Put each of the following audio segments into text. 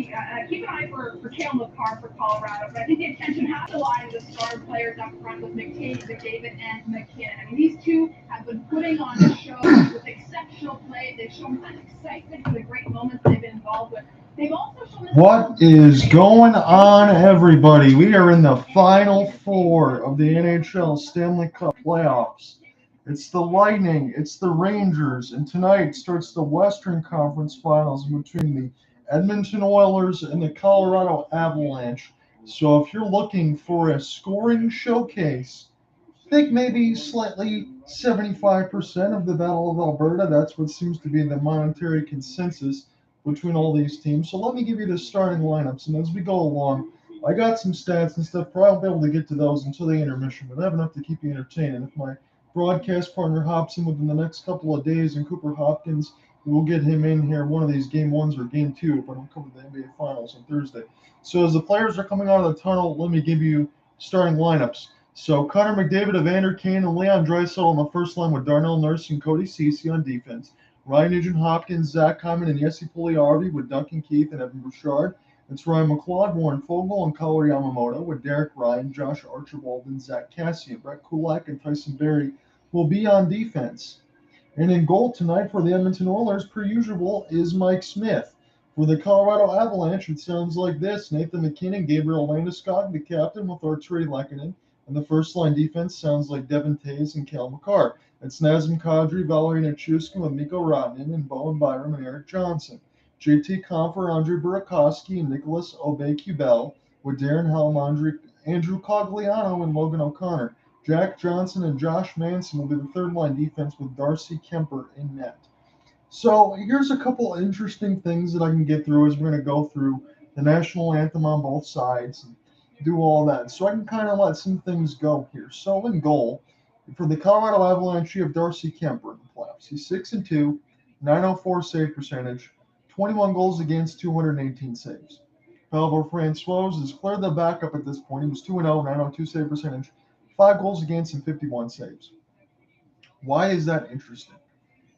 mean, keep an eye for Cale McCarr for Colorado, but I think the attention has to lie to the star players up front with McDavid and McKinnon. I mean, these two have been putting on a show with exceptional play. They've shown such excitement for the great moments they've been involved with. They've also shown What is going on, everybody? We are in the Final Four of the NHL Stanley Cup playoffs. It's the Lightning, it's the Rangers, and tonight starts the Western Conference Finals between the Edmonton Oilers and the Colorado Avalanche. So if you're looking for a scoring showcase, think maybe slightly 75% of the Battle of Alberta. That's what seems to be the monetary consensus between all these teams. So let me give you the starting lineups. And as we go along, I got some stats and stuff. Probably won't be able to get to those until the intermission, but I have enough to keep you entertained. And if my broadcast partner hops in within the next couple of days, and Cooper Hopkins, we'll get him in here one of these game ones or game two if I don't cover the NBA Finals on Thursday. So as the players are coming out of the tunnel, let me give you starting lineups. So Connor McDavid, Evander Kane, and Leon Draisaitl on the first line with Darnell Nurse and Cody Ceci on defense. Ryan Nugent-Hopkins, Zach Hyman, and Jesse Puljujärvi with Duncan Keith and Evan Bouchard. It's Ryan McLeod, Warren Fogle, and Kailer Yamamoto with Derek Ryan, Josh Archibald, and Zach Kassian. Brett Kulak and Tyson Barrie will be on defense. And in goal tonight for the Edmonton Oilers, per usual, is Mike Smith. For the Colorado Avalanche, it sounds like this. Nathan McKinnon, Gabriel Landeskog, the captain, with Artturi Lehkonen. And the first-line defense sounds like Devin Taves and Cale McCarr. It's Nazem Kadri, Valerie Nichushkin with Mikko Rantanen, and Bowen Byram and Eric Johnson. JT Compher, Andre Burakovsky, and Nicholas Aube-Kubel with Darren Helm, Andrew Cogliano, and Logan O'Connor. Jack Johnson and Josh Manson will be the third-line defense with Darcy Kemper in net. So here's a couple of interesting things that I can get through as we're going to go through the national anthem on both sides and do all that. So I can kind of let some things go here. So in goal, for the Colorado Avalanche, you have Darcy Kemper in the playoffs. He's 6-2, 904 save percentage, 21 goals against, 218 saves. Pelver Francois is clearly the backup at this point. He was 2-0, 902 save percentage, 5 goals against, and 51 saves. Why is that interesting?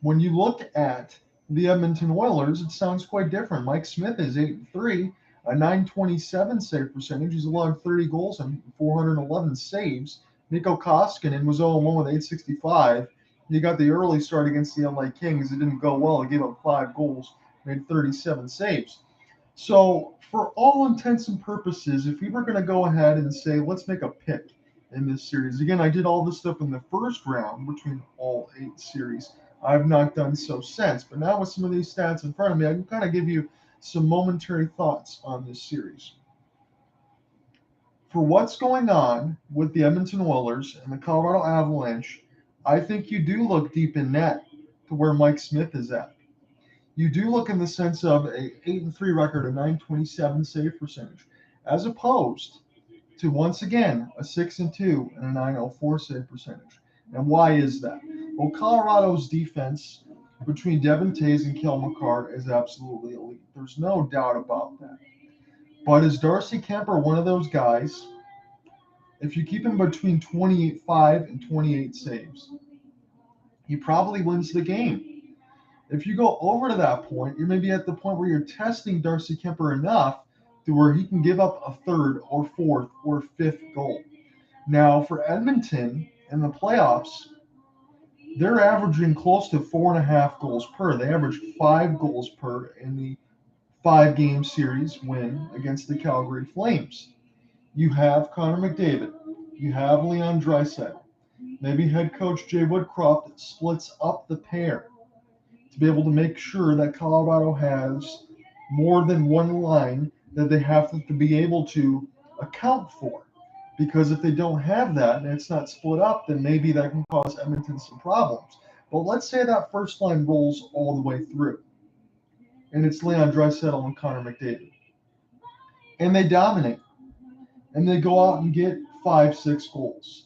When you look at the Edmonton Oilers, it sounds quite different. Mike Smith is 8-3, a 927 save percentage. He's allowed 30 goals and 411 saves. Mikko Koskinen was 0-1 with 865. He got the early start against the LA Kings. It didn't go well. He gave up 5 goals, made 37 saves. So for all intents and purposes, if we were going to go ahead and say, let's make a pick in this series. Again, I did all this stuff in the first round between all 8 series. I've not done so since. But now with some of these stats in front of me, I can kind of give you some momentary thoughts on this series. For what's going on with the Edmonton Oilers and the Colorado Avalanche, I think you do look deep in net to where Mike Smith is at. You do look in the sense of a 8-3 record, a 927 save percentage, as opposed to, once again, a 6-2 and a 904 save percentage. And why is that? Well, Colorado's defense between Devin Taves and Cale McCarr is absolutely elite. There's no doubt about that. But is Darcy Kemper one of those guys? If you keep him between 28.5 and 28 saves, he probably wins the game. If you go over to that point, you're maybe at the point where you're testing Darcy Kemper enough to where he can give up a third or fourth or fifth goal. Now, for Edmonton in the playoffs, they're averaging close to 4.5 goals per. They averaged 5 goals per in the 5-game series win against the Calgary Flames. You have Connor McDavid. You have Leon Draisaitl. Maybe head coach Jay Woodcroft splits up the pair to be able to make sure that Colorado has more than one line that they have to be able to account for. Because if they don't have that and it's not split up, then maybe that can cause Edmonton some problems. But let's say that first line rolls all the way through, and it's Leon Draisaitl and Connor McDavid, and they dominate, and they go out and get 5-6 goals.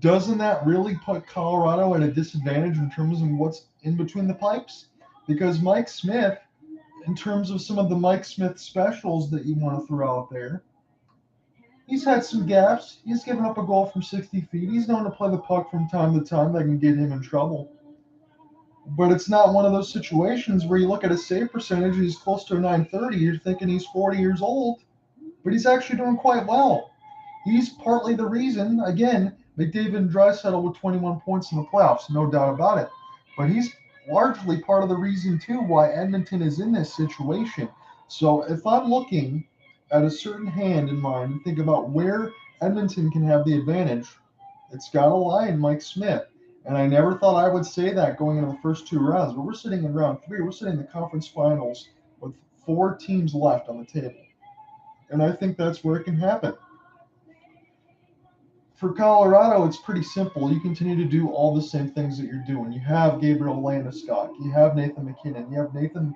Doesn't that really put Colorado at a disadvantage in terms of what's in between the pipes? Because Mike Smith, in terms of some of the Mike Smith specials that you want to throw out there, he's had some gaps. He's given up a goal from 60 feet. He's known to play the puck from time to time that can get him in trouble. But it's not one of those situations where you look at his save percentage, he's close to a 930, you're thinking he's 40 years old, but he's actually doing quite well. He's partly the reason, again, McDavid and Draisaitl with 21 points in the playoffs, no doubt about it. But he's largely part of the reason, too, why Edmonton is in this situation. So if I'm looking at a certain hand in mind and think about where Edmonton can have the advantage, it's got to lie in Mike Smith. And I never thought I would say that going into the first two rounds, but we're sitting in round three. We're sitting in the conference finals with 4 teams left on the table. And I think that's where it can happen. For Colorado, it's pretty simple. You continue to do all the same things that you're doing. You have Gabriel Landeskog. You have Nathan MacKinnon. You have Nathan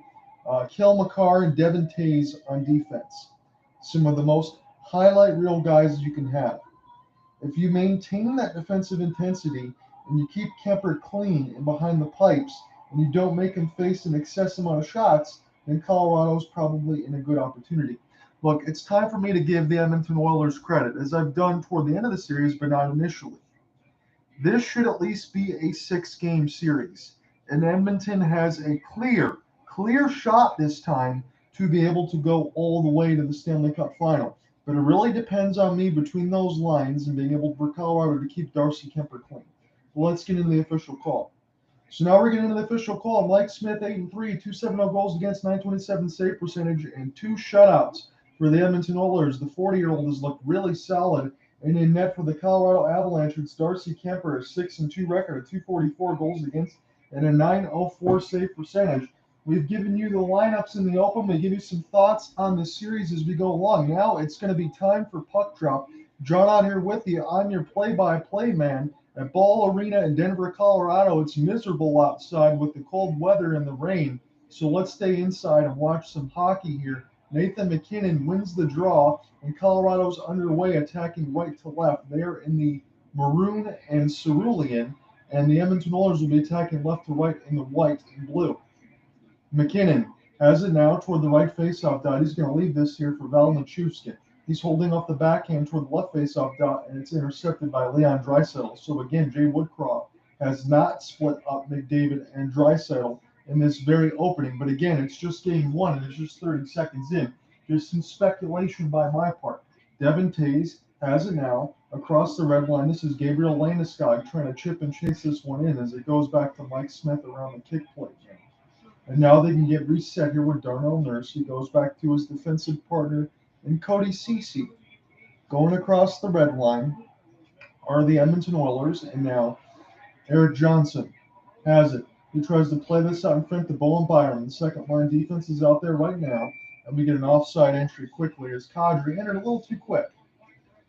Cale Makar and Devin Tays on defense. Some of the most highlight reel guys you can have. If you maintain that defensive intensity and you keep Kemper clean and behind the pipes and you don't make him face an excessive amount of shots, then Colorado's probably in a good opportunity. Look, it's time for me to give the Edmonton Oilers credit, as I've done toward the end of the series, but not initially. This should at least be a 6-game series, and Edmonton has a clear shot this time to be able to go all the way to the Stanley Cup final. But it really depends on me between those lines and being able for Colorado to keep Darcy Kemper clean. Well, let's get into the official call. So now we're getting into the official call. Mike Smith, 8-3, 270 goals against, 927 save percentage, and 2 shutouts for the Edmonton Oilers. The 40-year-old has looked really solid. And in net for the Colorado Avalanche, it's Darcy Kemper, a 6-2 record, a 244 goals against, and a 904 save percentage. We've given you the lineups in the open. We give you some thoughts on the series as we go along. Now it's going to be time for puck drop. John out here with you. I'm your play-by-play man at Ball Arena in Denver, Colorado. It's miserable outside with the cold weather and the rain. So let's stay inside and watch some hockey here. Nathan MacKinnon wins the draw, and Colorado's underway attacking right to left. They're in the maroon and cerulean, and the Edmonton Oilers will be attacking left to right in the white and blue. MacKinnon has it now toward the right faceoff dot. He's going to leave this here for Val Nichushkin. He's holding off the backhand toward the left faceoff dot, and it's intercepted by Leon Draisaitl. So again, Jay Woodcroft has not split up McDavid and Draisaitl in this very opening. But again, it's just game one, and it's just 30 seconds in. There's some speculation by my part. Devin Tays has it now across the red line. This is Gabriel Landeskog trying to chip and chase this one in as it goes back to Mike Smith around the kick plate. And now they can get reset here with Darnell Nurse. He goes back to his defensive partner in Cody Ceci. Going across the red line are the Edmonton Oilers, and now Eric Johnson has it. He tries to play this out in front to Bowen Byram. The second line defense is out there right now, and we get an offside entry quickly as Kadri entered a little too quick.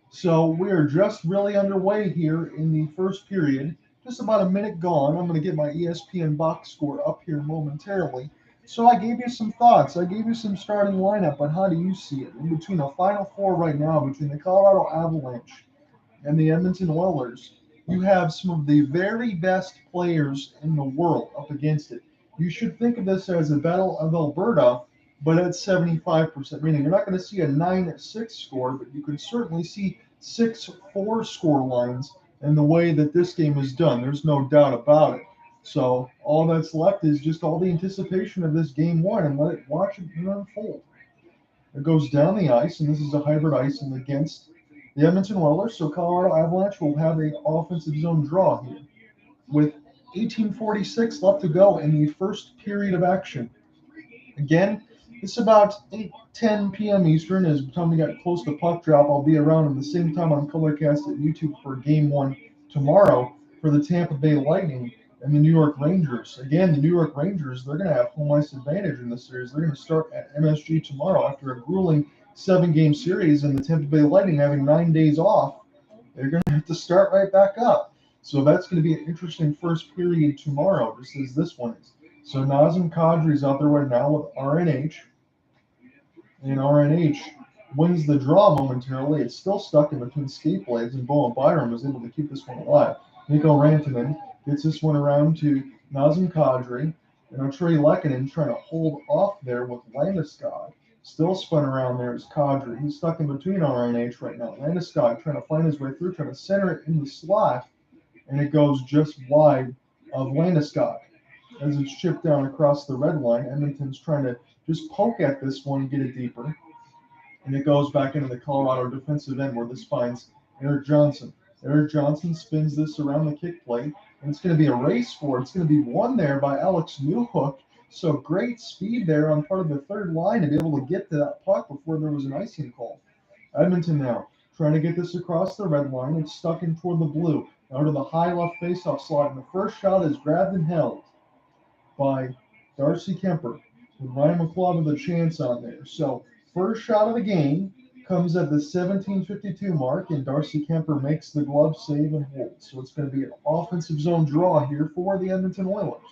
So we are just really underway here in the first period. Just about a minute gone. I'm going to get my ESPN box score up here momentarily. So I gave you some thoughts. I gave you some starting lineup, but how do you see it? In between the Final Four right now, between the Colorado Avalanche and the Edmonton Oilers, you have some of the very best players in the world up against it. You should think of this as a Battle of Alberta, but at 75%, meaning you're not going to see a 9-6 score, but you can certainly see 6-4 score lines in the way that this game is done. There's no doubt about it. So all that's left is just all the anticipation of this game one and watch it unfold. It goes down the ice, and this is a hybrid ice and against the Edmonton Oilers. So Colorado Avalanche will have an offensive zone draw here with 18:46 left to go in the first period of action. Again, it's about 8:10 p.m. Eastern. As the time we get close to puck drop, I'll be around at the same time on Colorcast at YouTube for Game 1 tomorrow for the Tampa Bay Lightning and the New York Rangers. Again, the New York Rangers, they're going to have home ice advantage in this series. They're going to start at MSG tomorrow after a grueling 7-game series, and the Tampa Bay Lightning having 9 days off. They're going to have to start right back up. So that's going to be an interesting first period tomorrow, just as this one is. So Nazem Kadri's out there right now with RNH. And RNH wins the draw momentarily. It's still stuck in between skate blades, and Bowen Byram was able to keep this one alive. Mikko Rantanen gets this one around to Nazem Kadri. And Artturi Lehkonen trying to hold off there with Landeskog. Still spun around there is Kadri. He's stuck in between RNH right now. Landeskog trying to find his way through, trying to center it in the slot. And it goes just wide of Landeskog. as it's chipped down across the red line. Edmonton's trying to just poke at this one, get it deeper. And it goes back into the Colorado defensive end where this finds Eric Johnson. Eric Johnson spins this around the kick plate, and it's going to be a race for it. It's going to be won there by Alex Newhook. So great speed there on part of the third line to be able to get to that puck before there was an icing call. Edmonton now trying to get this across the red line. It's stuck in toward the blue. Now to the high left faceoff slot, and the first shot is grabbed and held by Darcy Kemper, with Ryan McLeod with a chance on there. So first shot of the game comes at the 17:52 mark, and Darcy Kemper makes the glove save and holds. So it's going to be an offensive zone draw here for the Edmonton Oilers,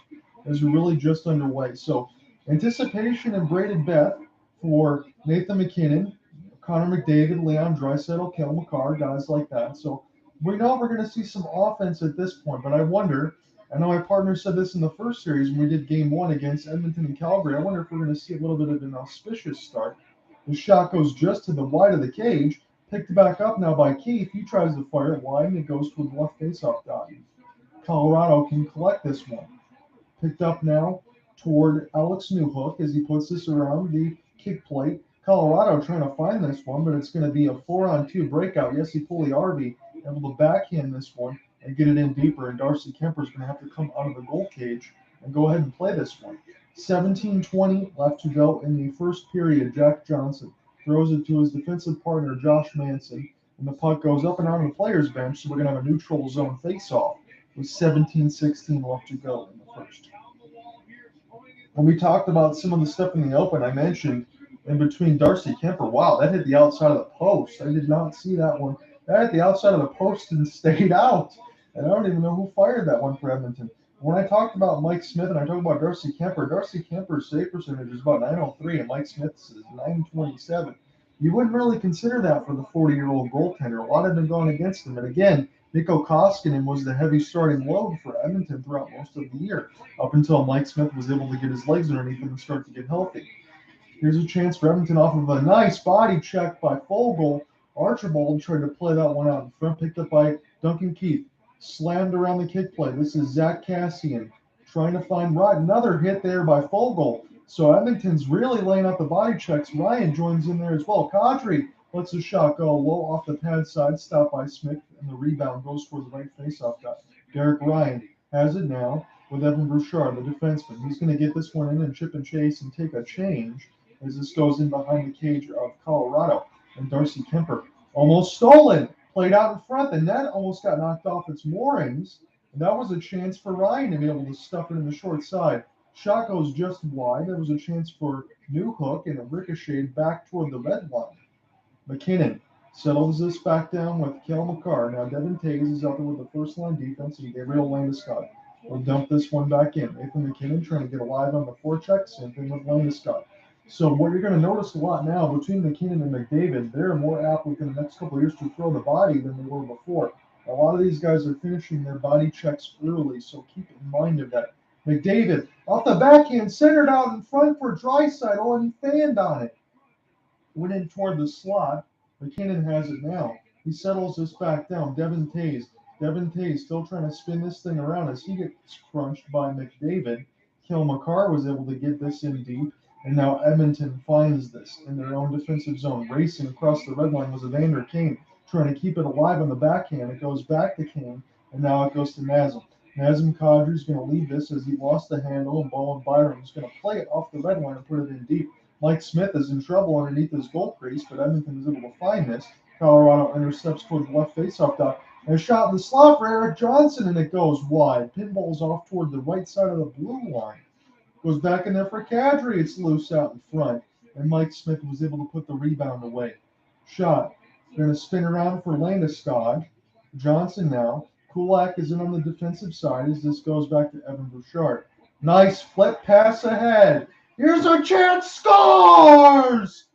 as we're really just underway. So anticipation and braided Beth for Nathan MacKinnon, Connor McDavid, Leon Draisaitl, Cale Makar, guys like that. So we know we're going to see some offense at this point, but I wonder. I know my partner said this in the first series when we did game one against Edmonton and Calgary. I wonder if we're going to see a little bit of an auspicious start. The shot goes just to the wide of the cage, picked back up now by Keith. He tries to fire it wide, and it goes toward the left faceoff dot. Colorado can collect this one. Picked up now toward Alex Newhook as he puts this around the kick plate. Colorado trying to find this one, but it's going to be a 4-on-2 breakout. Jesse Puljujärvi able to backhand this one and get it in deeper, and Darcy Kemper is going to have to come out of the goal cage and go ahead and play this one. 17:20 left to go in the first period. Jack Johnson throws it to his defensive partner, Josh Manson, and the puck goes up and out of the player's bench, so we're going to have a neutral zone face-off with 17:16 left to go in the first. When we talked about some of the stuff in the open, I mentioned in between Darcy Kemper, wow, that hit the outside of the post. I did not see that one. That hit the outside of the post and stayed out. And I don't even know who fired that one for Edmonton. When I talked about Mike Smith and I talked about Darcy Kemper's save percentage is about 903 and Mike Smith's is 927. You wouldn't really consider that for the 40-year-old goaltender. A lot have been going against him. And again, Mikko Koskinen was the heavy starting load for Edmonton throughout most of the year, up until Mike Smith was able to get his legs underneath him and start to get healthy. Here's a chance for Edmonton off of a nice body check by Foegele. Archibald tried to play that one out in front, picked up by Duncan Keith. Slammed around the kick play. This is Zach Kassian trying to find Ryan. Another hit there by Foegele. So Edmonton's really laying out the body checks. Ryan joins in there as well. Kadri lets the shot go low off the pad side, stopped by Smith, and the rebound goes for the right faceoff dot. Derek Ryan has it now with Evan Bouchard, the defenseman. He's going to get this one in and chip and chase and take a change as this goes in behind the cage of Colorado. And Darcy Kemper almost stolen. Played out in front. The net almost got knocked off its moorings. And that was a chance for Ryan to be able to stuff it in the short side. Shot goes just wide. There was a chance for Newhook, and it ricocheted back toward the red line. MacKinnon settles this back down with Cale Makar. Now Devin Taves is out there with the first line defense, and Gabriel Landeskog will dump this one back in. Nathan MacKinnon trying to get alive on the forecheck. Same thing with Landeskog. So what you're going to notice a lot now between MacKinnon and McDavid, they're more apt within the next couple of years to throw the body than they were before. A lot of these guys are finishing their body checks early, so keep in mind of that. McDavid off the backhand, centered out in front for Draisaitl, and he fanned on it. Went in toward the slot. MacKinnon has it now. He settles this back down. Devin Taves still trying to spin this thing around as he gets crunched by McDavid. Cale Makar was able to get this in deep. And now Edmonton finds this in their own defensive zone. Racing across the red line was Evander Kane trying to keep it alive on the backhand. It goes back to Kane, and now it goes to Nazem. Nazem Kadri's going to lead this as he lost the handle, and Bowen Byram is going to play it off the red line and put it in deep. Mike Smith is in trouble underneath his goal crease, but Edmonton is able to find this. Colorado intercepts toward the left faceoff dot. And a shot in the slot for Eric Johnson, and it goes wide. Pinball's off toward the right side of the blue line. Goes back in there for Kadri. It's loose out in front. And Mike Smith was able to put the rebound away. Shot. Going to spin around for Landeskog. Johnson now. Kulak is in on the defensive side as this goes back to Evan Bouchard. Nice flip pass ahead. Here's a chance. Scores!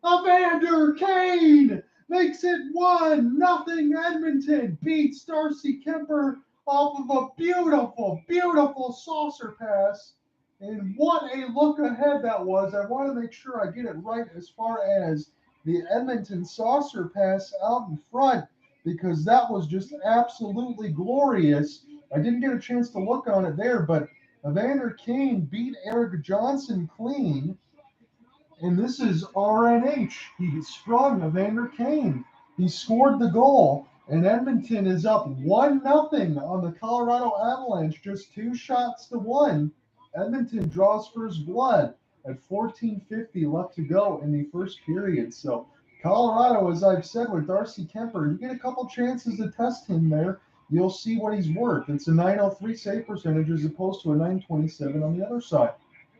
Evander Kane makes it 1-0. Edmonton beats Darcy Kemper off of a beautiful, beautiful saucer pass. And what a look ahead that was. I want to make sure I get it right as far as the Edmonton saucer pass out in front, because that was just absolutely glorious. I didn't get a chance to look on it there, but Evander Kane beat Eric Johnson clean, and this is RNH. He sprung Evander Kane. He scored the goal, and Edmonton is up 1-0 on the Colorado Avalanche, just 2-1. Edmonton draws first blood at 14:50 left to go in the first period. So Colorado, as I've said with Darcy Kemper, you get a couple chances to test him there. You'll see what he's worth. It's a 903 save percentage as opposed to a 927 on the other side.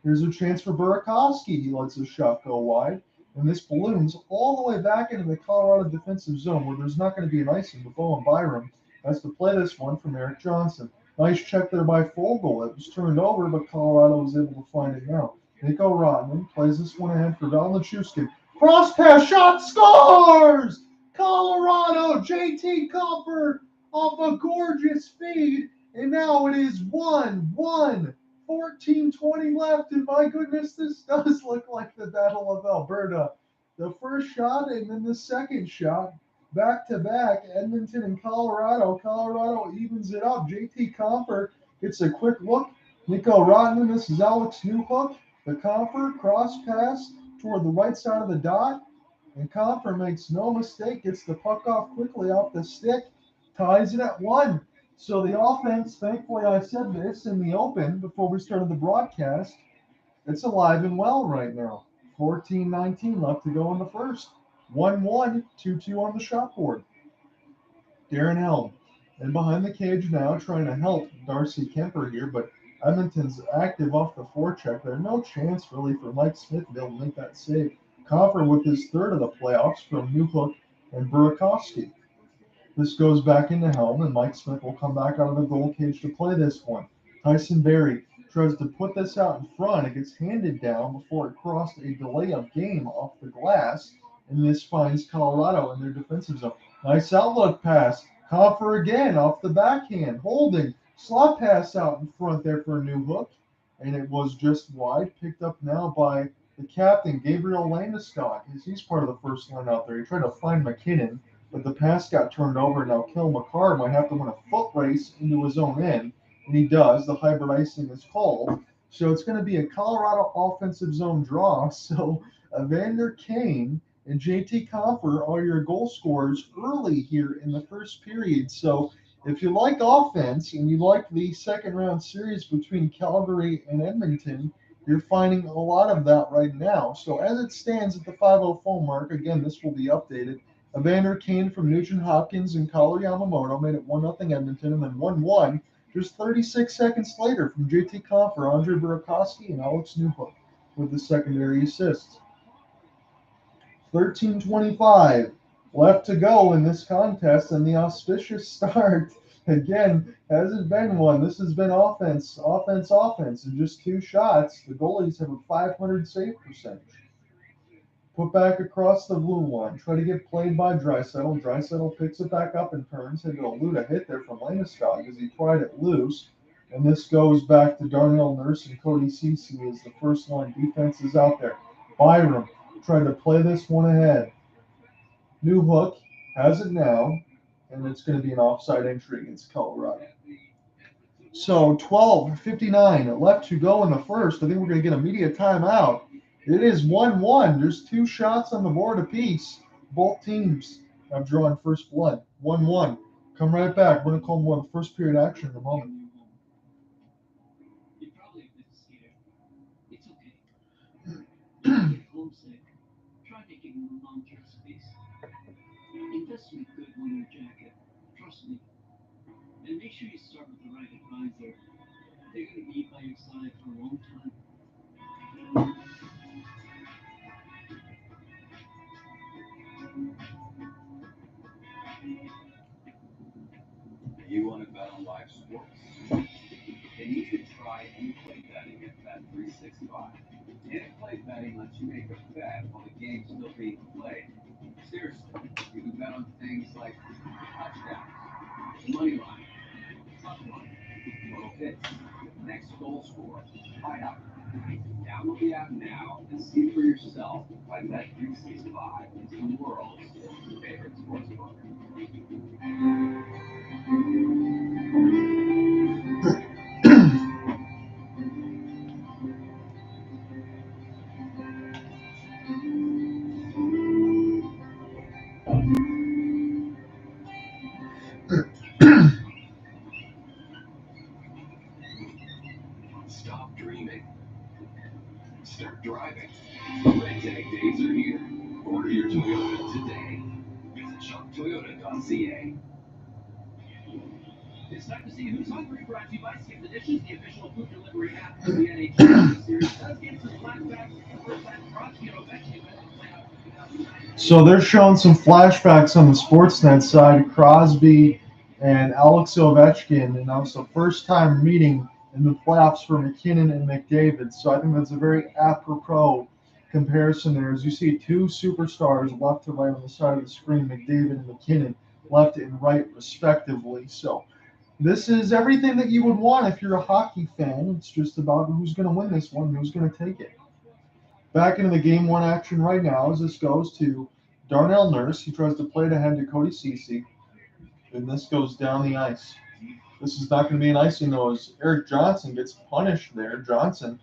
Here's a chance for Burakovsky. He lets a shot go wide, and this balloons all the way back into the Colorado defensive zone where there's not going to be an icing. But Bowen Byram has to play this one from Eric Johnson. Nice check there by Fogle. It was turned over, but Colorado was able to find it now. Nico Rotman plays this one ahead for Valnichuskin. Cross pass shot, scores! Colorado, JT Comfort off a gorgeous feed, and now it is 1-1. 14:20 left, and my goodness, this does look like the Battle of Alberta. The first shot and then the second shot, back to back, Edmonton and Colorado. Colorado evens it up. JT Comfort gets a quick look. Nico Rotman, this is Alex Newhook. The Comfort cross pass toward the right side of the dot, and Comfort makes no mistake, gets the puck off quickly off the stick, ties it at 1. So the offense, thankfully I said this in the open before we started the broadcast, it's alive and well right now. 14:19 left to go in the first. 1-1, 2-2 on the shot board. Darren Helm, and behind the cage now, trying to help Darcy Kemper here, but Edmonton's active off the forecheck. There's no chance really for Mike Smith to be able to make that save. Comfort with his third of the playoffs from Newhook and Burakovsky. This goes back into Helm, and Mike Smith will come back out of the goal cage to play this one. Tyson Barrie tries to put this out in front. It gets handed down before it crossed a delay of game off the glass, and this finds Colorado in their defensive zone. Nice outlook pass. Coffer again off the backhand. Holding. Slot pass out in front there for a Newhook, and it was just wide. Picked up now by the captain, Gabriel Landeskog. He's part of the first line out there. He tried to find McKinnon, but the pass got turned over. Now Kel McCarr might have to win a foot race into his own end, and he does. The hybrid icing is called. So it's going to be a Colorado offensive zone draw. So Evander Kane and JT Compher are your goal scorers early here in the first period. So if you like offense and you like the second round series between Calgary and Edmonton, you're finding a lot of that right now. So as it stands at the 5:00 phone mark, again, this will be updated. Evander Kane from Nugent Hopkins and Kailer Yamamoto made it 1-0 Edmonton, and then 1-1 just 36 seconds later from JT Compher, Andre Burakovsky, and Alex Newhook with the secondary assists. 13:25 left to go in this contest, and the auspicious start, again, hasn't been one. This has been offense, and just 2 shots. The goalies have a .500 save percentage. Put back across the blue line. Try to get played by Draisaitl. Draisaitl picks it back up and turns. Had to elude a hit there from Landeskog as he pried it loose. And this goes back to Darnell Nurse and Cody Ceci as the first line defense is out there. Byram tried to play this one ahead. Newhook has it now, and it's going to be an offside entry against Colorado. So 12:59 left to go in the first. I think we're going to get a media timeout. It is 1-1. There's 2 shots on the board apiece. Both teams have drawn first blood. 1-1. Come right back. We're going to call more of the first period action in a moment. You probably miss a skater. It's okay. Homesick. Try making a long-term space. Invest in a good winter jacket. Trust me. And make sure you start with the right advisor. They're going to be by your side for a long time. You want to bet on live sports? Then you should try in-play betting at Bet365. In-play betting lets you make a bet while the game's still being played. Seriously, you can bet on things like touchdowns, money line, puck line, total hits, next goal scorer, hideout. Download the app now and see for yourself why Bet365 is the world's favorite sportsbook. arriving. Red Tag days are here. Order your Toyota today. Visit shoptoyota.ca. It's time to see who's hungry. Brought to you by Skip the Dishes, the official food delivery app of the NHL series. Does get some flashbacks to the first time Crosby and Ovechkin met in the playoffs in 2009. So they're showing some flashbacks on the Sportsnet side. Crosby and Alex Ovechkin, and that was the first time meeting in the playoffs for McKinnon and McDavid. So I think that's a very apropos comparison there. As you see two superstars left to right on the side of the screen, McDavid and McKinnon, left and right respectively. So this is everything that you would want if you're a hockey fan. It's just about who's going to win this one, who's going to take it. Back into the game one action right now as this goes to Darnell Nurse. He tries to play it ahead to Cody Ceci, and this goes down the ice. This is not going to be an icing though, as Eric Johnson gets punished there. Johnson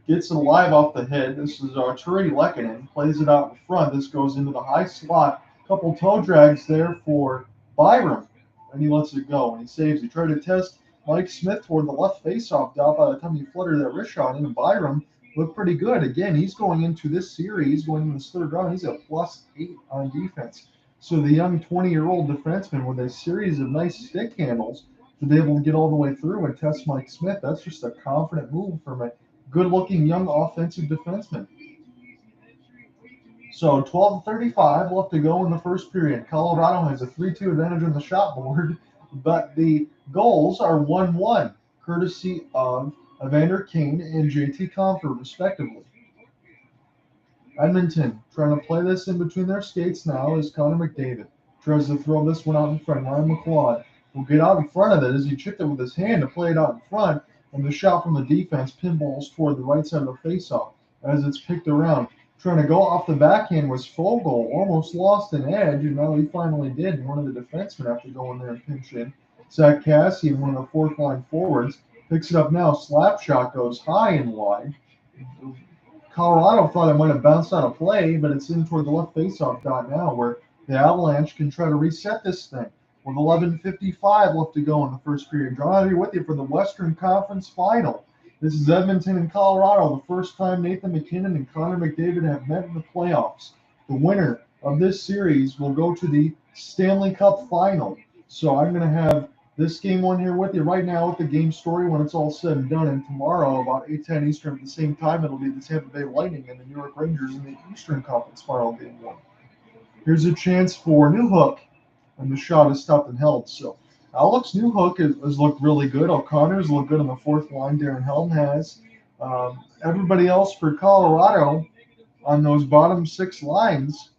gets it alive off the hit. This is Arturi Lehkonen, plays it out in front. This goes into the high slot. Couple toe drags there for Byram, and he lets it go, and he saves. He tried to test Mike Smith toward the left faceoff dot. By the time he fluttered that wrist shot in, and Byram looked pretty good. Again, he's going into this series, going into this third round. He's a +8 on defense. So the young 20-year-old defenseman with a series of nice stick handles to be able to get all the way through and test Mike Smith, that's just a confident move from a good-looking young offensive defenseman. So 12:35 left to go in the first period. Colorado has a 3-2 advantage on the shot board, but the goals are 1-1, courtesy of Evander Kane and JT Compher, respectively. Edmonton trying to play this in between their skates now is Connor McDavid. Tries to throw this one out in front. Ryan McLeod will get out in front of it as he chipped it with his hand to play it out in front, and the shot from the defense pinballs toward the right side of the faceoff as it's picked around. Trying to go off the backhand was Fogle, almost lost an edge, and now he finally did. One of the defensemen have to go in there and pinch in. Zach Cassian, one of the fourth line forwards, picks it up now. Slap shot goes high and wide. Colorado thought it might have bounced out of play, but it's in toward the left faceoff dot now, where the Avalanche can try to reset this thing. With 11:55 left to go in the first period. John, here with you for the Western Conference Final. This is Edmonton and Colorado, the first time Nathan McKinnon and Connor McDavid have met in the playoffs. The winner of this series will go to the Stanley Cup Final. So I'm going to have this game one here with you right now with the game story when it's all said and done. And tomorrow, about 8:10 Eastern at the same time, it'll be the Tampa Bay Lightning and the New York Rangers in the Eastern Conference Final game one. Here's a chance for Newhook, and the shot is stopped and held. So Alex Newhook has looked really good. O'Connor's looked good on the fourth line. Darren Helm has. Everybody else for Colorado on those bottom six lines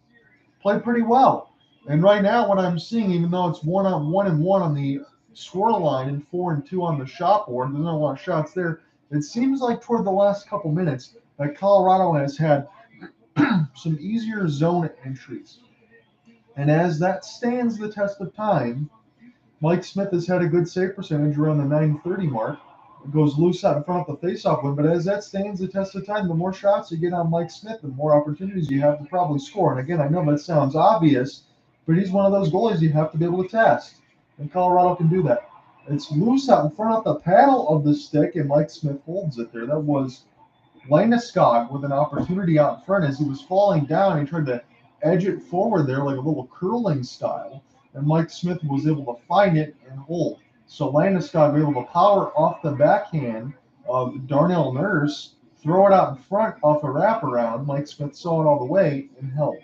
played pretty well. And right now, what I'm seeing, even though it's 1-1 on the score line and 4-2 on the shot board, there's not a lot of shots there. It seems like toward the last couple minutes that Colorado has had some easier zone entries. And as that stands the test of time, Mike Smith has had a good save percentage around the .930 mark. It goes loose out in front of the faceoff win, but as that stands the test of time, the more shots you get on Mike Smith, the more opportunities you have to probably score. And again, I know that sounds obvious, but he's one of those goalies you have to be able to test. And Colorado can do that. It's loose out in front of the paddle of the stick, and Mike Smith holds it there. That was Landeskog with an opportunity out in front as he was falling down. He tried to edge it forward there like a little curling style, and Mike Smith was able to find it and hold. So Landeskog was able to power off the backhand of Darnell Nurse, throw it out in front off a wraparound. Mike Smith saw it all the way and held.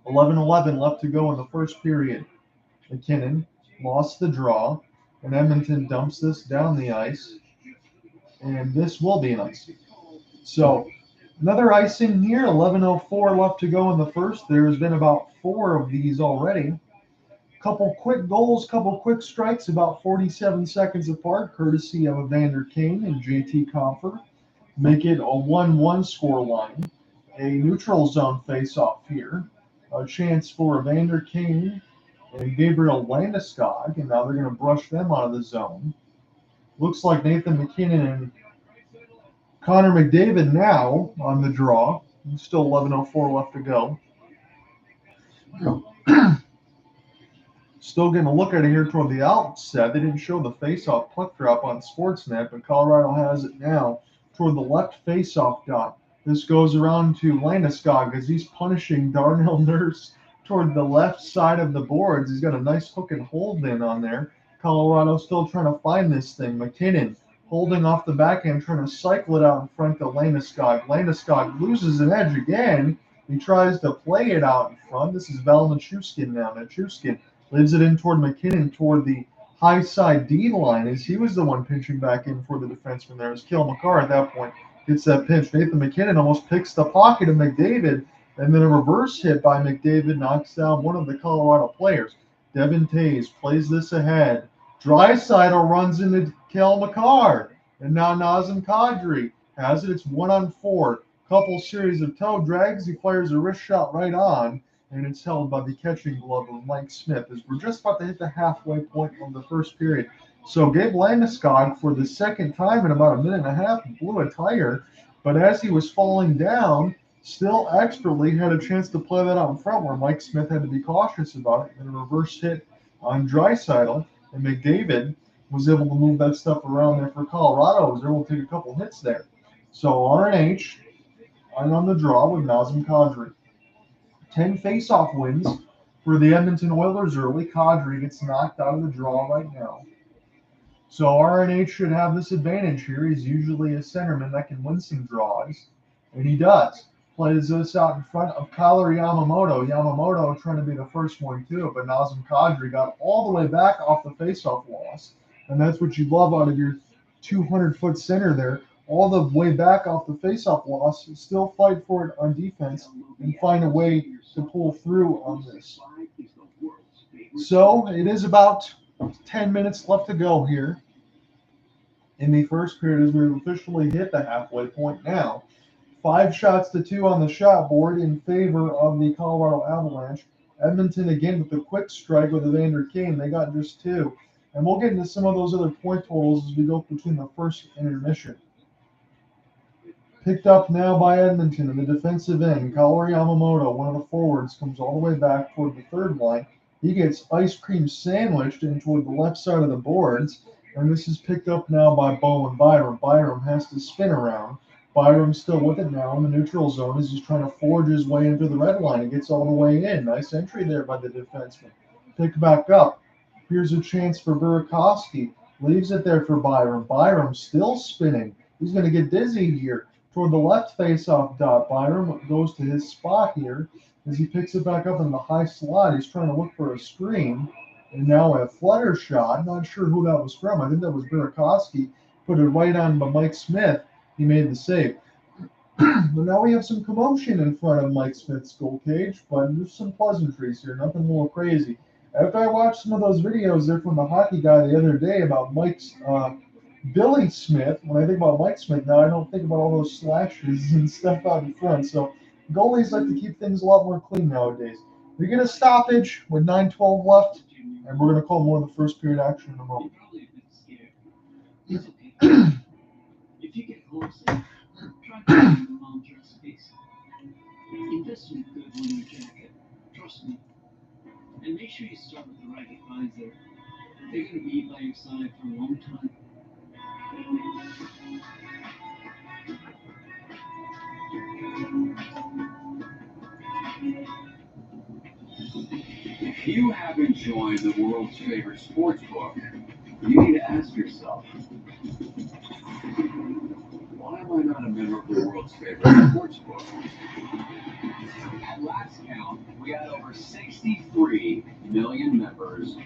11:11 left to go in the first period. McKinnon lost the draw, and Edmonton dumps this down the ice, and this will be an icing. So another icing here, 11:04 left to go in the first. There's been about 4 of these already. Couple quick goals, couple quick strikes, about 47 seconds apart, courtesy of Evander Kane and JT Compher. Make it a 1-1 score line. A neutral zone face-off here. A chance for Evander Kane and Gabriel Landeskog, and now they're going to brush them out of the zone. Looks like Nathan McKinnon and Connor McDavid now on the draw. Still 11:04 left to go. Still getting a look at it here toward the outset. They didn't show the face-off puck drop on Sportsnet, but Colorado has it now toward the left face-off dot. This goes around to Landeskog as he's punishing Darnell Nurse toward the left side of the boards. He's got a nice hook and hold in on there. Colorado still trying to find this thing. McKinnon holding off the backhand, trying to cycle it out in front to Landeskog. Landeskog loses an edge again. He tries to play it out in front. This is Val Nichushkin now. Nichushkin leaves it in toward McKinnon toward the high side D line as he was the one pinching back in for the defenseman there. As Cale Makar at that point gets that pinch. Nathan McKinnon almost picks the pocket of McDavid, and then a reverse hit by McDavid knocks down one of the Colorado players. Devin Tays plays this ahead. Draisaitl runs into Cale Makar, and now Nazem Kadri has it. It's 1-on-4. Couple series of toe drags. He fires a wrist shot right on, and it's held by the catching glove of Mike Smith as we're just about to hit the halfway point of the first period. So Gabe Landeskog, for the second time in about a minute and a half, blew a tire, but as he was falling down, still expertly had a chance to play that out in front where Mike Smith had to be cautious about it, and a reverse hit on Draisaitl, and McDavid was able to move that stuff around there for Colorado. Was able to take a couple hits there. So RNH on the draw with Nazem Kadri. 10 face-off wins for the Edmonton Oilers early. Kadri gets knocked out of the draw right now. So RNH should have this advantage here. He's usually a centerman that can win some draws, and he does. Plays this out in front of Kyler Yamamoto. Yamamoto trying to be the first one too, but Nazem Kadri got all the way back off the face-off loss, and that's what you love out of your 200-foot center there. All the way back off the face-off loss, still fight for it on defense and find a way to pull through on this. So it is about 10 minutes left to go here in the first period as we've officially hit the halfway point now. 5-2 on the shot board in favor of the Colorado Avalanche. Edmonton again with the quick strike with Evander Kane. They got just 2. And we'll get into some of those other point totals as we go between the first intermission. Picked up now by Edmonton in the defensive end. Kyler Yamamoto, one of the forwards, comes all the way back toward the third line. He gets ice cream sandwiched in toward the left side of the boards. And this is picked up now by Bowen Byram. Byram has to spin around. Byram's still with it now in the neutral zone as he's trying to forge his way into the red line. He gets all the way in. Nice entry there by the defenseman. Pick back up. Here's a chance for Burakovsky. Leaves it there for Byram. Byram still spinning. He's going to get dizzy here. Toward the left face-off dot, Byram goes to his spot here as he picks it back up in the high slot. He's trying to look for a screen. And now a flutter shot. Not sure who that was from. I think that was Burakovsky. Put it right on by Mike Smith. He made the save. But now we have some commotion in front of Mike Smith's goal cage, but there's some pleasantries here. Nothing more crazy. After I watched some of those videos there from the hockey guy the other day about Mike's Billy Smith, when I think about Mike Smith now, I don't think about all those slashes and stuff out in front. So goalies like to keep things a lot more clean nowadays. We get a stoppage with 9:12 left, and we're going to call more of the first period action in a moment. If you get homesick, try to find a long-term space. Invest in a good winter jacket. Trust me. And make sure you start with the right guys there. They're going to be by your side for a long time. If you haven't joined the world's favorite sports book, you need to ask yourself, why am I not a member of the world's favorite sports book? At last count, we had over 63 million members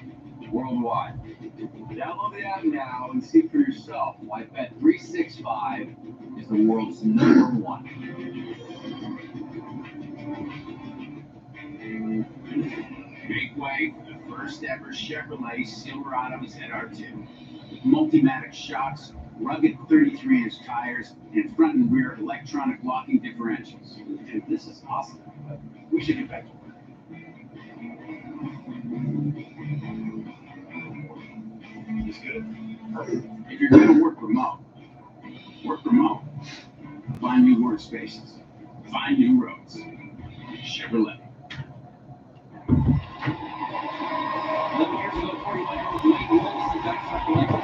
worldwide. Download the app now and see for yourself why Bet365 is the world's #1. Make way for the first ever Chevrolet Silverado ZR2. With Multimatic shocks, rugged 33-inch tires, and front and rear electronic locking differentials. And this is awesome, but we should get back to work. It's good. If you're going to work remote. Find new workspaces. Find new roads. Chevrolet. 11 years ago, 41-year-old Blake Wilson got stuck like the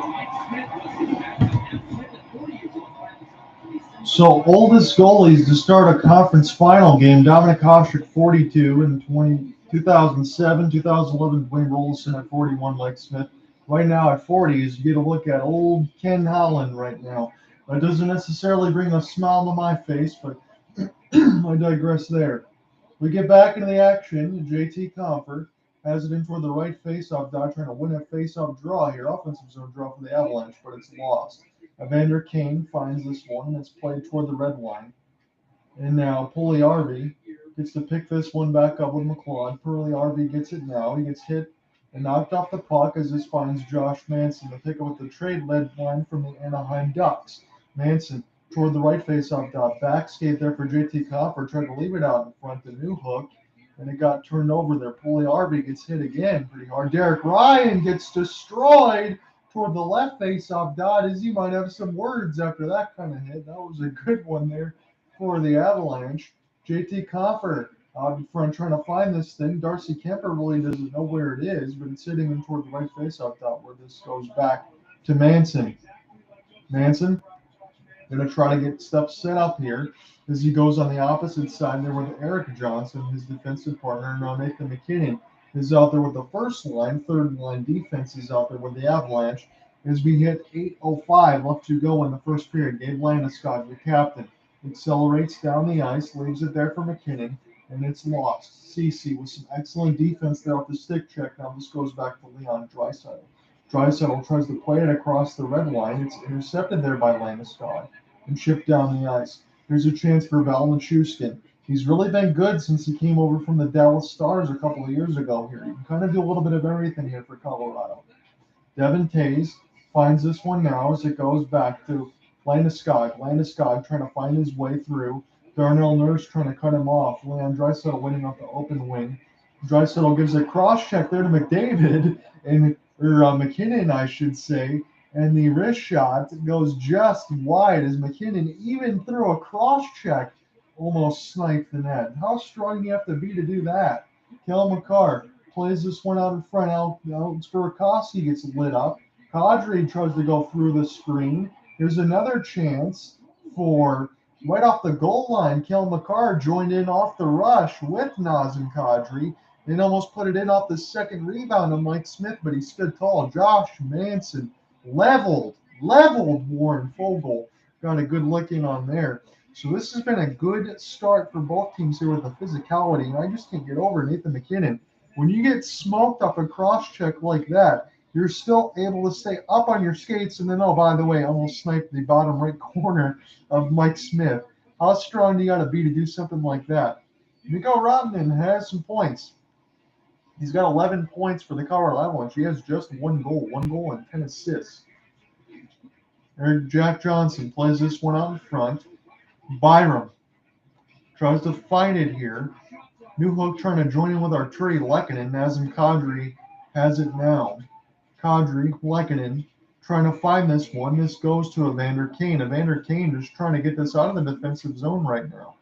Mike Smith was his backup and flipped at 40 years So oldest goalies to start a conference final game: Dominic Hasek 42 in 2007, 2011 Dwayne Rolison at 41, Mike Smith. Right now at 40 is you get a look at old Ken Holland right now. That doesn't necessarily bring a smile to my face, but I digress there. We get back into the action. JT Comfort has it in toward the right face-off dot, trying to win a face-off draw here. Offensive zone draw for the Avalanche, but it's lost. Evander Kane finds this one, and it's played toward the red line. And now Pulley-Arvey gets to pick this one back up with McLeod. Pulley-Arvey gets it now. He gets hit and knocked off the puck as this finds Josh Manson to pick up with the trade lead line from the Anaheim Ducks. Manson toward the right face-off dot. Back skate there for JT Copper. Tried to leave it out in front to New Hook, and it got turned over there. Pulley-Arvey gets hit again pretty hard. Derek Ryan gets destroyed toward the left face-off dot. As you might have some words after that kind of hit. That was a good one there for the Avalanche. JT Coffer out in front trying to find this thing. Darcy Kemper really doesn't know where it is, but it's hitting him toward the right face-off dot where this goes back to Manson. Manson going to try to get stuff set up here as he goes on the opposite side there with Eric Johnson, his defensive partner. Now Nathan McKinnon is out there with the first line. Third line defense is out there with the Avalanche as we hit 8:05 left to go in the first period. Gabe Landeskog, the captain, accelerates down the ice, leaves it there for McKinnon, and it's lost. Cece with some excellent defense there off the stick check. Now this goes back to Leon Draisaitl. Draisaitl tries to play it across the red line. It's intercepted there by Landeskog and chipped down the ice. Here's a chance for Valenchuskin. He's really been good since he came over from the Dallas Stars a couple of years ago here. He can kind of do a little bit of everything here for Colorado. Devin Tays finds this one now as it goes back to Landeskog. Landeskog trying to find his way through. Darnell Nurse trying to cut him off. Leon Draisaitl winning off the open wing. Draisaitl gives a cross check there to McDavid, or McKinnon, I should say. And the wrist shot goes just wide as McKinnon, even through a cross check, almost sniped the net. How strong do you have to be to do that? Kel McCarr plays this one out in front. Burakovsky gets lit up. Kadri tries to go through the screen. Here's another chance for right off the goal line. Kel McCarr joined in off the rush with Nazem Kadri and almost put it in off the second rebound of Mike Smith, but he stood tall. Josh Manson leveled Warren Fogle. Got a good look in on there. So this has been a good start for both teams here with the physicality, and I just can't get over Nathan McKinnon. When you get smoked up a cross check like that, you're still able to stay up on your skates, and then, oh, by the way, almost sniped the bottom right corner of Mike Smith. How strong do you got to be to do something like that? Mikko Rantanen has some points. He's got 11 points for the Colorado Avalanche. He has just one goal and 10 assists. Eric Jack Johnson plays this one out in front. Byram tries to fight it here. New Hook trying to join in with Arturi Lehkonen. Nazem Kadri has it now. Kadri, Lehkonen trying to find this one. This goes to Evander Kane. Evander Kane just trying to get this out of the defensive zone right now.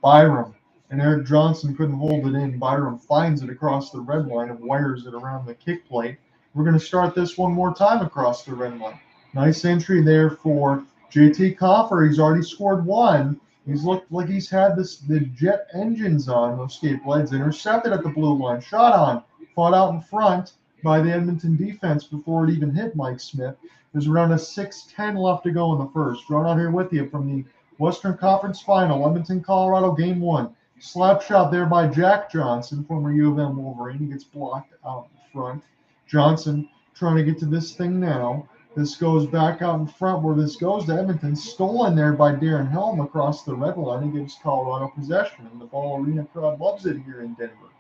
Byram and Eric Johnson couldn't hold it in. Byram finds it across the red line and wires it around the kick plate. We're going to start this one more time across the red line. Nice entry there for JT Coffer. He's already scored one. He's looked like he's had the jet engines on. Those skate blades intercepted at the blue line. Shot on. Fought out in front by the Edmonton defense before it even hit Mike Smith. There's around a 6:10 left to go in the first. Drawn out here with you from the Western Conference Final, Edmonton, Colorado, Game 1. Slap shot there by Jack Johnson, former U of M Wolverine. He gets blocked out in front. Johnson trying to get to this thing now. This goes back out in front where this goes to Edmonton. Stolen there by Darren Helm across the red line. He gives Colorado possession. And the Ball Arena crowd loves it here in Denver.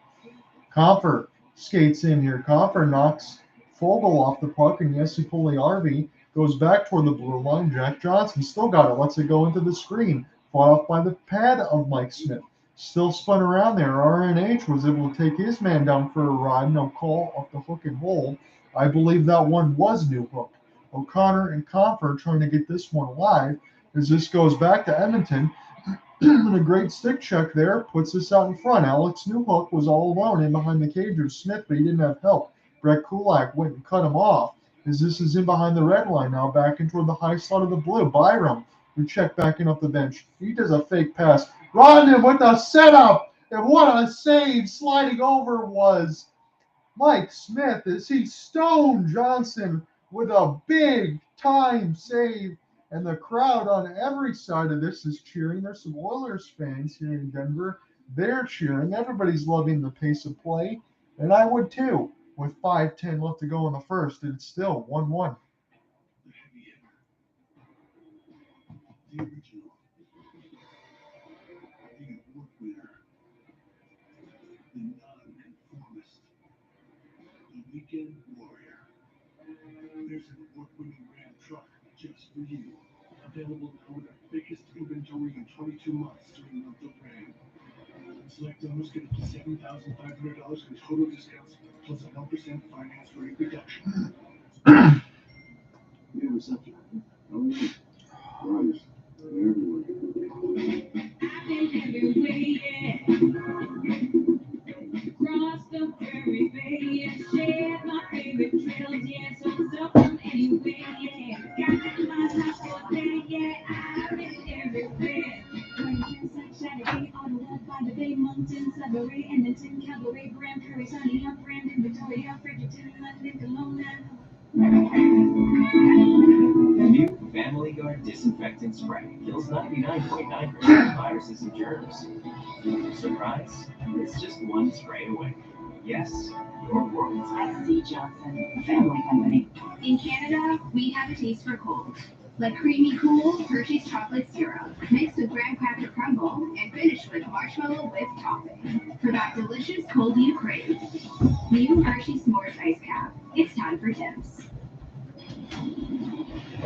Comfer skates in here. Comfer knocks Fogle off the puck. And Jesse Pulley-Arvey goes back toward the blue line. Jack Johnson still got it. Lets it go into the screen. Fought off by the pad of Mike Smith. Still spun around there. RNH was able to take his man down for a ride. No call off the hook and hold. I believe that one was New Hook. O'Connor and Comfort trying to get this one live as this goes back to Edmonton. And a great stick check there puts this out in front. Alex Newhook was all alone in behind the cage of Smith, but he didn't have help. Brett Kulak went and cut him off as this is in behind the red line now, back in toward the high slot of the blue. Byram We check backing up the bench. He does a fake pass. Rodman with the setup. And what a save sliding over was Mike Smith as he stoned Johnson with a big time save. And the crowd on every side of this is cheering. There's some Oilers fans here in Denver. They're cheering. Everybody's loving the pace of play. And I would too. With 5:10 left to go in the first, and it's still 1-1. The heavy hitter. The original. The award winner. The non-conformist. The weekend warrior. There's an award-winning Ram truck just for you. Available now with our biggest inventory in 22 months during the month of Ram. Select owners get up to $7,500 in total discounts plus a 1% finance rate reduction. We have a subject. Oh, yeah. Right. Everywhere. Cross the prairie bay and share my favorite trails, yeah, so stuff from anywhere, yeah. Got my life for day, yeah, I've been everywhere. When sunshine, day on the wall by the bay, Mountain, Sudbury, Edmonton, Calgary, Grand Prairie, Sunny, up, Brandon, Victoria, Fredericton, London, Kelowna. New Family Guard Disinfectant Spray kills 99.9% of viruses and germs. Surprise? It's just one spray away. Yes, your world. SC Johnson, family company. In Canada, we have a taste for cold. Like creamy cool Hershey's chocolate syrup, mixed with graham cracker crumble, and finished with marshmallow whip topping. For that delicious cold you crave. New Hershey S'mores Ice Cap. It's time for Tim's.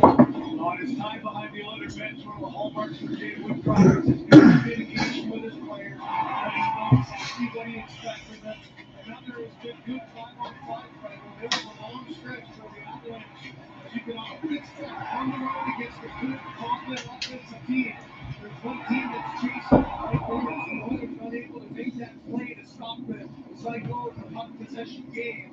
On his time behind the other bench, one of the hallmarks for David Wood Products has been communication with his players. Exactly what he expects from them. Another has been good 5-on-5 play. There was a long stretch for the Avalanche. As you can often expect on the road against a good, confident offensive team. There's one team that's chasing right forward. The Oilers not able to make that play to stop the cycle of the puck possession game.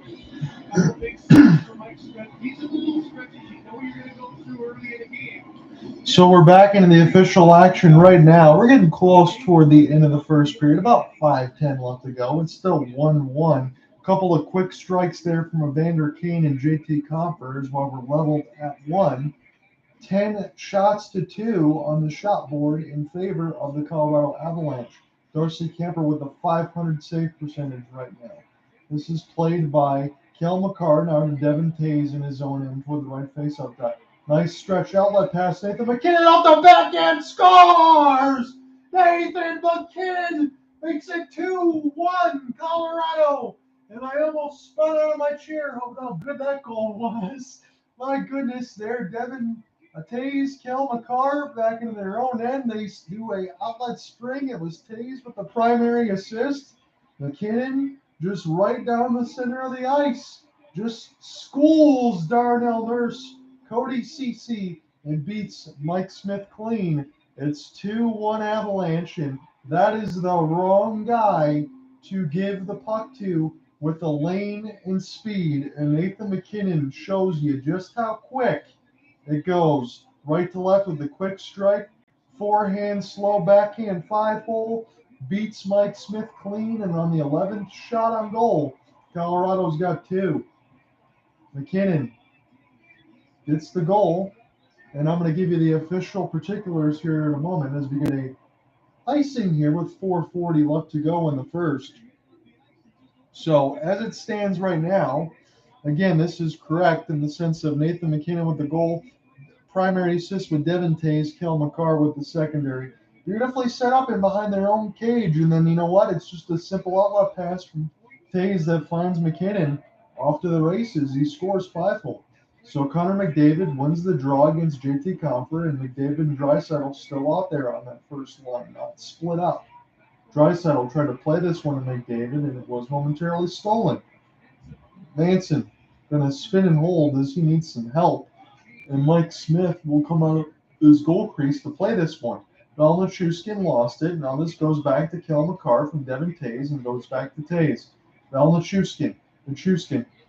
A couple big saves for Mike Smith. These are the little stretches you know you're going to go through early in the game. So we're back into the official action right now. We're getting close toward the end of the first period. About 5:10 left to go. It's still 1-1. A couple of quick strikes there from Evander Kane and JT Compher while we're leveled at 1. 10 shots to 2 on the shot board in favor of the Colorado Avalanche. Darcy Kemper with a .500 save percentage right now. This is played by Kel McCarr now to Devin Tays in his own end toward the right face-up dot. Nice stretch outlet pass. Nathan MacKinnon off the backhand scores! Nathan MacKinnon makes it 2-1 Colorado. And I almost spun out of my chair hoping how good that goal was. My goodness, there, Devin Tays, Kel McCarr back into their own end. They do a outlet spring. It was Tays with the primary assist. MacKinnon just right down the center of the ice. Just schools Darnell Nurse, Cody Ceci, and beats Mike Smith clean. It's 2-1 Avalanche, and that is the wrong guy to give the puck to with the lane and speed. And Nathan MacKinnon shows you just how quick it goes. Right to left with the quick strike, forehand, slow backhand, 5-hole, beats Mike Smith clean, and on the 11th shot on goal, Colorado's got 2. MacKinnon gets the goal, and I'm going to give you the official particulars here in a moment as we get a icing here with 4:40 left to go in the first. So as it stands right now, again, this is correct in the sense of Nathan MacKinnon with the goal, primary assist with Devin Tays, Kel McCarr with the secondary. Beautifully set up and behind their own cage, and then you know what? It's just a simple outlet pass from Tays that finds MacKinnon off to the races. He scores 5-hole. So Connor McDavid wins the draw against JT Compher, and McDavid and Draisaitl still out there on that first line, not split up. Draisaitl tried to play this one to McDavid, and it was momentarily stolen. Manson going to spin and hold as he needs some help, and Mike Smith will come out of his goal crease to play this one. Valnichuskin lost it. Now this goes back to Kel McCarr from Devin Tays and goes back to Tays. Valnichuskin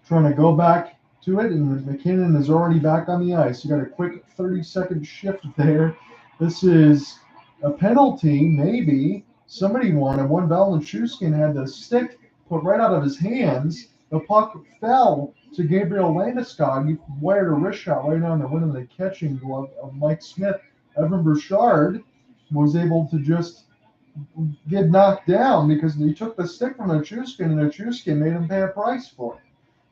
trying to go back to it, and MacKinnon is already back on the ice. You got a quick 30-second shift there This is a penalty, maybe. Somebody wanted one. Valenchuskin had the stick put right out of his hands. The puck fell to Gabriel Landeskog. He wired a wrist shot right on the win of the catching glove of Mike Smith. Evan Bouchard was able to just get knocked down because he took the stick from Achuskin, and Achuskin made him pay a price for it.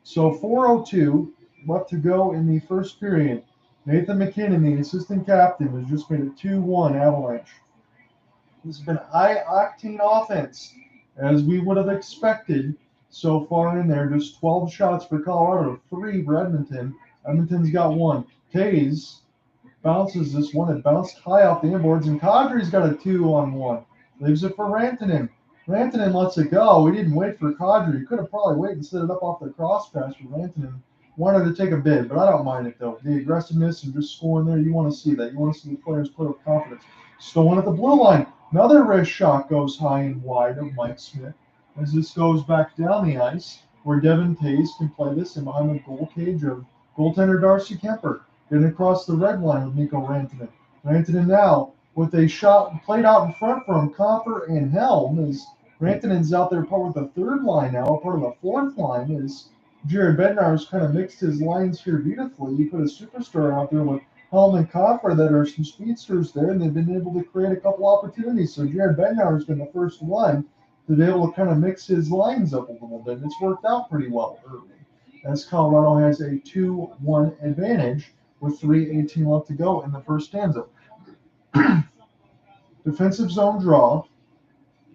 So 4:02 left to go in the first period. Nathan McKinnon, the assistant captain, has just made it 2-1 Avalanche. This has been high-octane offense, as we would have expected so far in there. Just 12 shots for Colorado, 3 for Edmonton. Edmonton's got 1. Tays bounces this one. It bounced high off the inboards, and Kadri's got a 2-on-1. Leaves it for Rantanen. Rantanen lets it go. We didn't wait for Kadri. He could have probably waited and set it up off the cross pass for Rantanen. Wanted to take a bid, but I don't mind it, though. The aggressiveness and just scoring there, you want to see that. You want to see the players play with confidence. Stolen at the blue line. Another wrist shot goes high and wide of Mike Smith as this goes back down the ice where Devin Tays can play this in behind the goal cage of goaltender Darcy Kemper. Getting across the red line with Mikko Rantanen. Rantanen now with a shot played out in front from Copper and Helm as Rantanen's out there part of the third line now, part of the fourth line as Jared Bednar's kind of mixed his lines here beautifully. He put a superstar out there with Helm and Copper that are some speedsters there, and they've been able to create a couple opportunities. So Jared Bednar has been the first one to be able to kind of mix his lines up a little bit. It's worked out pretty well early as Colorado has a 2-1 advantage with 3:18 left to go in the first stanza. Defensive zone draw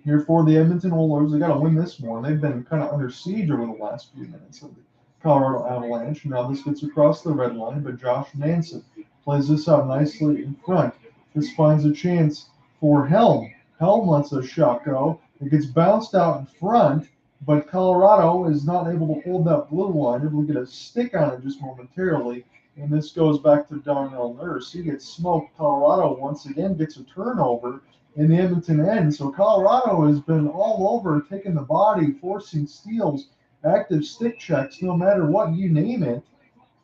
here for the Edmonton Oilers. They got to win this one. They've been kind of under siege over the last few minutes of the Colorado Avalanche. Now this gets across the red line, but Josh Manson plays this out nicely in front. This finds a chance for Helm. Helm lets a shot go. It gets bounced out in front, but Colorado is not able to hold that blue line, able to get a stick on it just momentarily. And this goes back to Darnell Nurse. He gets smoked. Colorado once again gets a turnover in the Edmonton end. So Colorado has been all over, taking the body, forcing steals, active stick checks, no matter what you name it.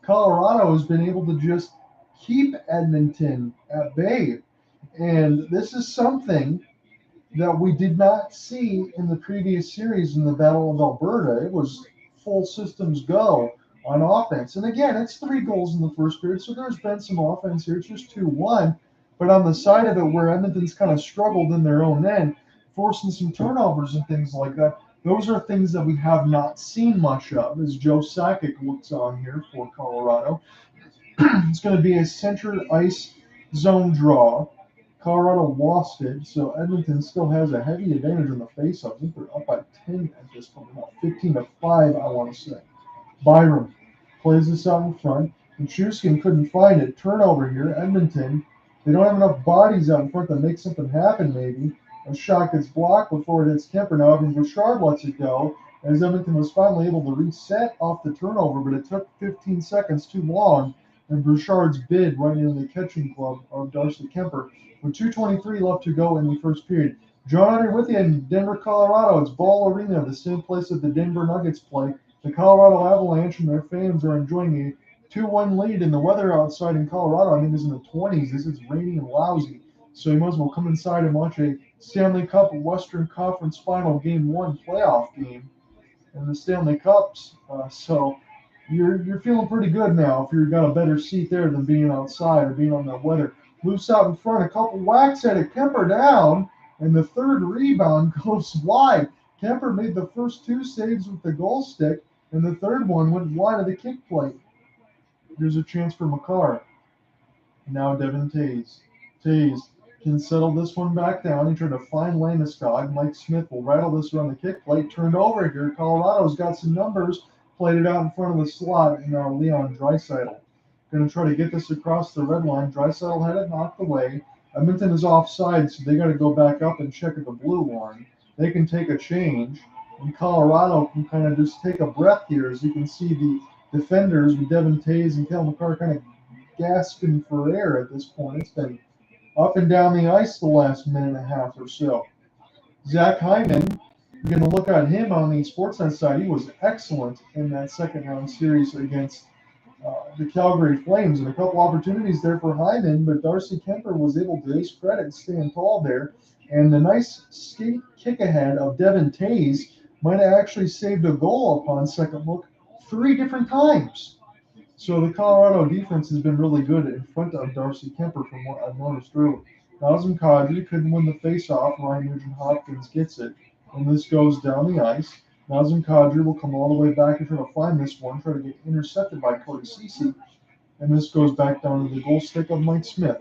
Colorado has been able to just keep Edmonton at bay. And this is something that we did not see in the previous series in the Battle of Alberta. It was full systems go on offense. And again, it's 3 goals in the first period, so there's been some offense here. It's just 2-1. But on the side of it where Edmonton's kind of struggled in their own end, forcing some turnovers and things like that, those are things that we have not seen much of as Joe Sakic looks on here for Colorado. It's going to be a center ice zone draw. Colorado lost it, so Edmonton still has a heavy advantage in the faceoff. I think they're up by 10 at this point, about 15-5, I want to say. Byram plays this out in front, and Chuskin couldn't find it. Turnover here, Edmonton. They don't have enough bodies out in front to make something happen, maybe. A shot gets blocked before it hits Kemper. Now Evan Bouchard lets it go, as Edmonton was finally able to reset off the turnover, but it took 15 seconds too long, and Bouchard's bid right into the catching glove of Darcy Kemper. With 2:23 left to go in the first period. John Hunter with you in Denver, Colorado. It's Ball Arena, the same place that the Denver Nuggets play. The Colorado Avalanche and their fans are enjoying a 2-1 lead, and the weather outside in Colorado, I think, is in the 20s. This is rainy and lousy, so you might as well come inside and watch a Stanley Cup Western Conference Final Game 1 playoff game in the Stanley Cups. So you're feeling pretty good now if you've got a better seat there than being outside or being on the weather. Loose out in front, a couple whacks at it. Kemper down, and the third rebound goes wide. Kemper made the first 2 saves with the goal stick, and the third one went wide of the kick plate. Here's a chance for Makar. Now Devin Tays. Tays can settle this one back down. He tried to find Landeskog. Mike Smith will rattle this around the kick plate. Turned over here. Colorado's got some numbers. Played it out in front of the slot, and now Leon Draisaitl. Going to try to get this across the red line. Draisaitl had it knocked away. Edmonton is offside, so they got to go back up and check at the blue line. They can take a change, and Colorado can kind of just take a breath here. As you can see, the defenders with Devin Tays and Kel McCarr kind of gasping for air at this point. It's been up and down the ice the last minute and a half or so. Zach Hyman, you're going to look at him on the Sportsnet side. He was excellent in that second round series against the Calgary Flames, and a couple opportunities there for Hyman, but Darcy Kemper was able, to his credit, stand tall there. And the nice skate kick ahead of Devin Tays might have actually saved a goal upon second look 3 different times. So the Colorado defense has been really good in front of Darcy Kemper from what I've noticed early. Nazem Kadri couldn't win the faceoff. Ryan Nugent-Hopkins gets it, and this goes down the ice. Nazem Kadri will come all the way back and try to find this one, try to get intercepted by Cody Ceci, and this goes back down to the goal stick of Mike Smith.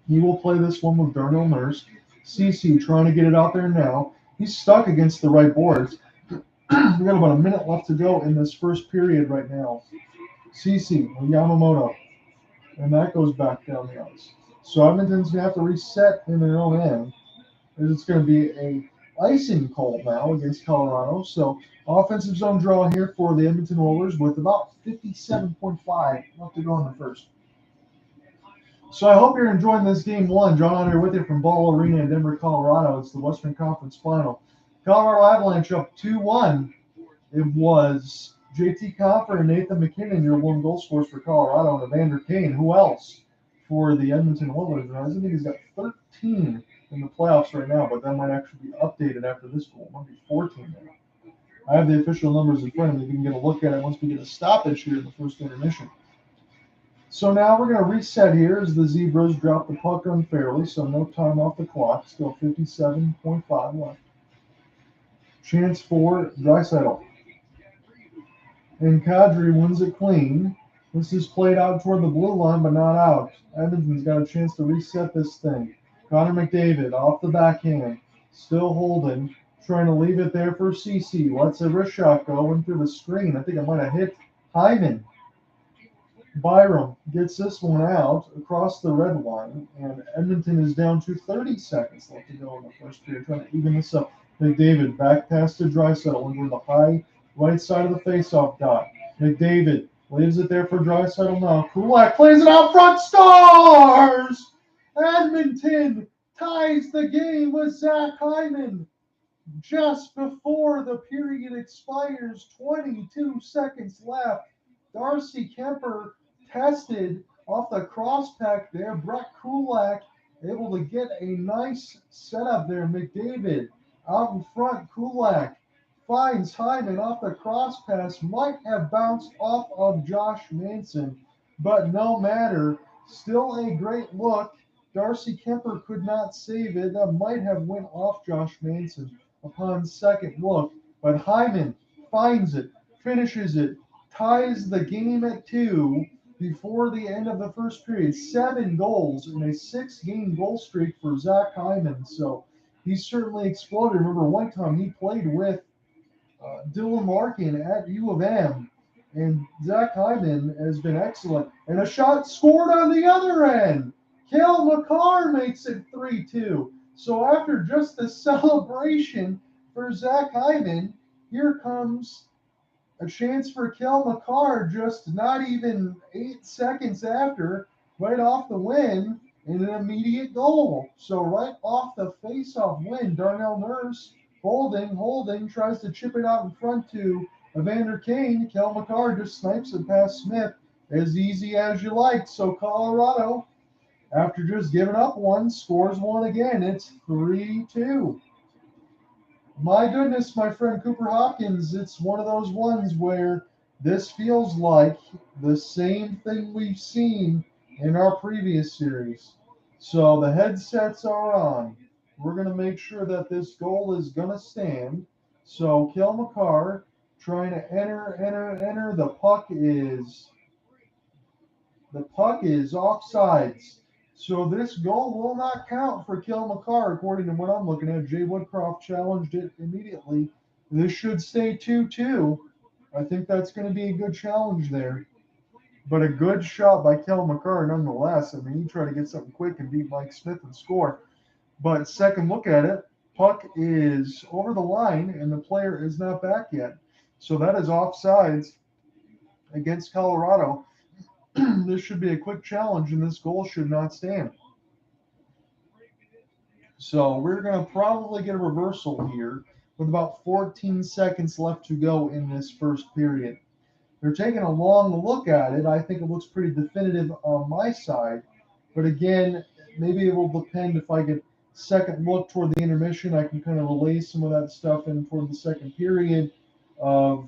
He will play this one with Darnell Nurse. Ceci trying to get it out there now. He's stuck against the right boards. We got about a minute left to go in this first period right now. Ceci with Yamamoto, and that goes back down the ice. So Edmonton's going to have to reset in their own end, as it's going to be a icing call now against Colorado. So offensive zone draw here for the Edmonton Oilers with about 57.5 left to go in the first. So I hope you're enjoying this game one. John on here with you from Ball Arena in Denver, Colorado. It's the Western Conference Final. Colorado Avalanche up 2-1. It was JT Compher and Nathan McKinnon, your one goal scorers for Colorado, and Evander Kane. Who else for the Edmonton Oilers? And I think he's got 13 in the playoffs right now, but that might actually be updated after this goal. It might be 14 now. I have the official numbers in front of me. You can get a look at it once we get a stoppage here in the first intermission. So now we're going to reset here as the Zebras drop the puck unfairly, so no time off the clock. Still 57.5 left. Chance for Draisaitl. And Kadri wins it clean. This is played out toward the blue line, but not out. Edmonton's got a chance to reset this thing. Connor McDavid off the backhand. Still holding. Trying to leave it there for Ceci. Lets a wrist shot go in through the screen. I think it might have hit Hyman. Byram gets this one out across the red line, and Edmonton is down to 30 seconds left to go in the first period, trying to even this up. McDavid back pass to Draisaitl into the high right side of the faceoff dot. McDavid leaves it there for Draisaitl now. Kulak plays it out front, scores! Edmonton ties the game with Zach Hyman. Just before the period expires, 22 seconds left. Darcy Kemper tested off the cross pack there. Brett Kulak able to get a nice setup there. McDavid out in front. Kulak finds Hyman off the cross pass. Might have bounced off of Josh Manson, but no matter. Still a great look. Darcy Kemper could not save it. That might have went off Josh Manson upon second look, but Hyman finds it, finishes it, ties the game at 2 before the end of the first period. 7 goals in a 6-game goal streak for Zach Hyman. So he's certainly exploded. Remember, one time he played with Dylan Larkin at U of M, and Zach Hyman has been excellent. And a shot scored on the other end. Cale Makar makes it 3-2. So after just the celebration for Zach Hyman, here comes a chance for Cale Makar just not even 8 seconds after, right off the win, and an immediate goal. So right off the face-off win, Darnell Nurse holding, tries to chip it out in front to Evander Kane. Cale Makar just snipes it past Smith as easy as you like. So Colorado, after just giving up one, scores one again. It's 3-2. My goodness, my friend Cooper Hopkins, it's one of those ones where this feels like the same thing we've seen in our previous series. So the headsets are on. We're going to make sure that this goal is going to stand. So Cale Makar trying to enter. The puck is offsides. So this goal will not count for Cale Makar, according to what I'm looking at. Jay Woodcroft challenged it immediately. This should stay 2-2. I think that's going to be a good challenge there. But a good shot by Cale Makar nonetheless. I mean, he tried to get something quick and beat Mike Smith and score. But second look at it, puck is over the line, and the player is not back yet. So that is offsides against Colorado. This should be a quick challenge, and this goal should not stand. So we're going to probably get a reversal here with about 14 seconds left to go in this first period. They're taking a long look at it. I think it looks pretty definitive on my side. But again, maybe it will depend if I get second look toward the intermission. I can kind of relay some of that stuff in toward the second period of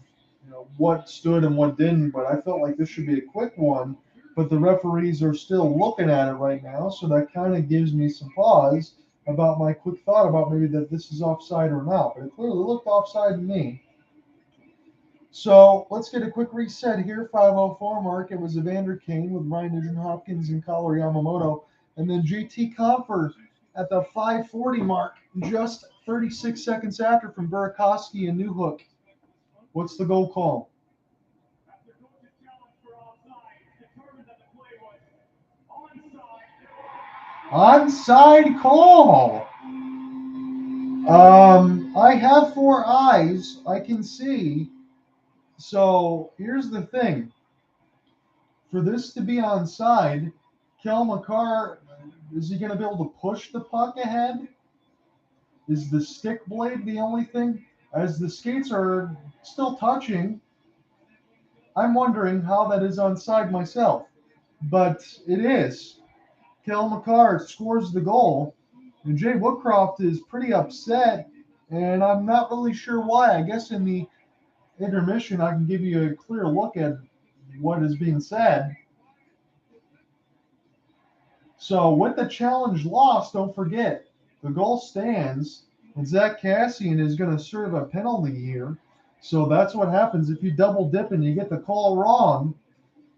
what stood and what didn't. But I felt like this should be a quick one. But the referees are still looking at it right now, so that kind of gives me some pause about my quick thought about maybe that this is offside or not. But it clearly looked offside to me. So let's get a quick reset here. 5:04 mark. It was Evander Kane with Ryan Nugent-Hopkins and Kailer Yamamoto. And then JT Compher at the 5:40 mark, just 36 seconds after from Burakovsky and Newhook. What's the goal call? After coach's challenge for offside, it's determined that the play was onside. Onside call. I have 4 eyes. I can see. So here's the thing. For this to be onside, Kel McCarr, is he going to be able to push the puck ahead? Is the stick blade the only thing? As the skates are still touching, I'm wondering how that is onside myself. But it is. Kel McCarr scores the goal, and Jay Woodcroft is pretty upset, and I'm not really sure why. I guess in the intermission, I can give you a clear look at what is being said. So with the challenge lost, don't forget, the goal stands, and Zach Kassian is going to serve a penalty here. So that's what happens if you double dip and you get the call wrong.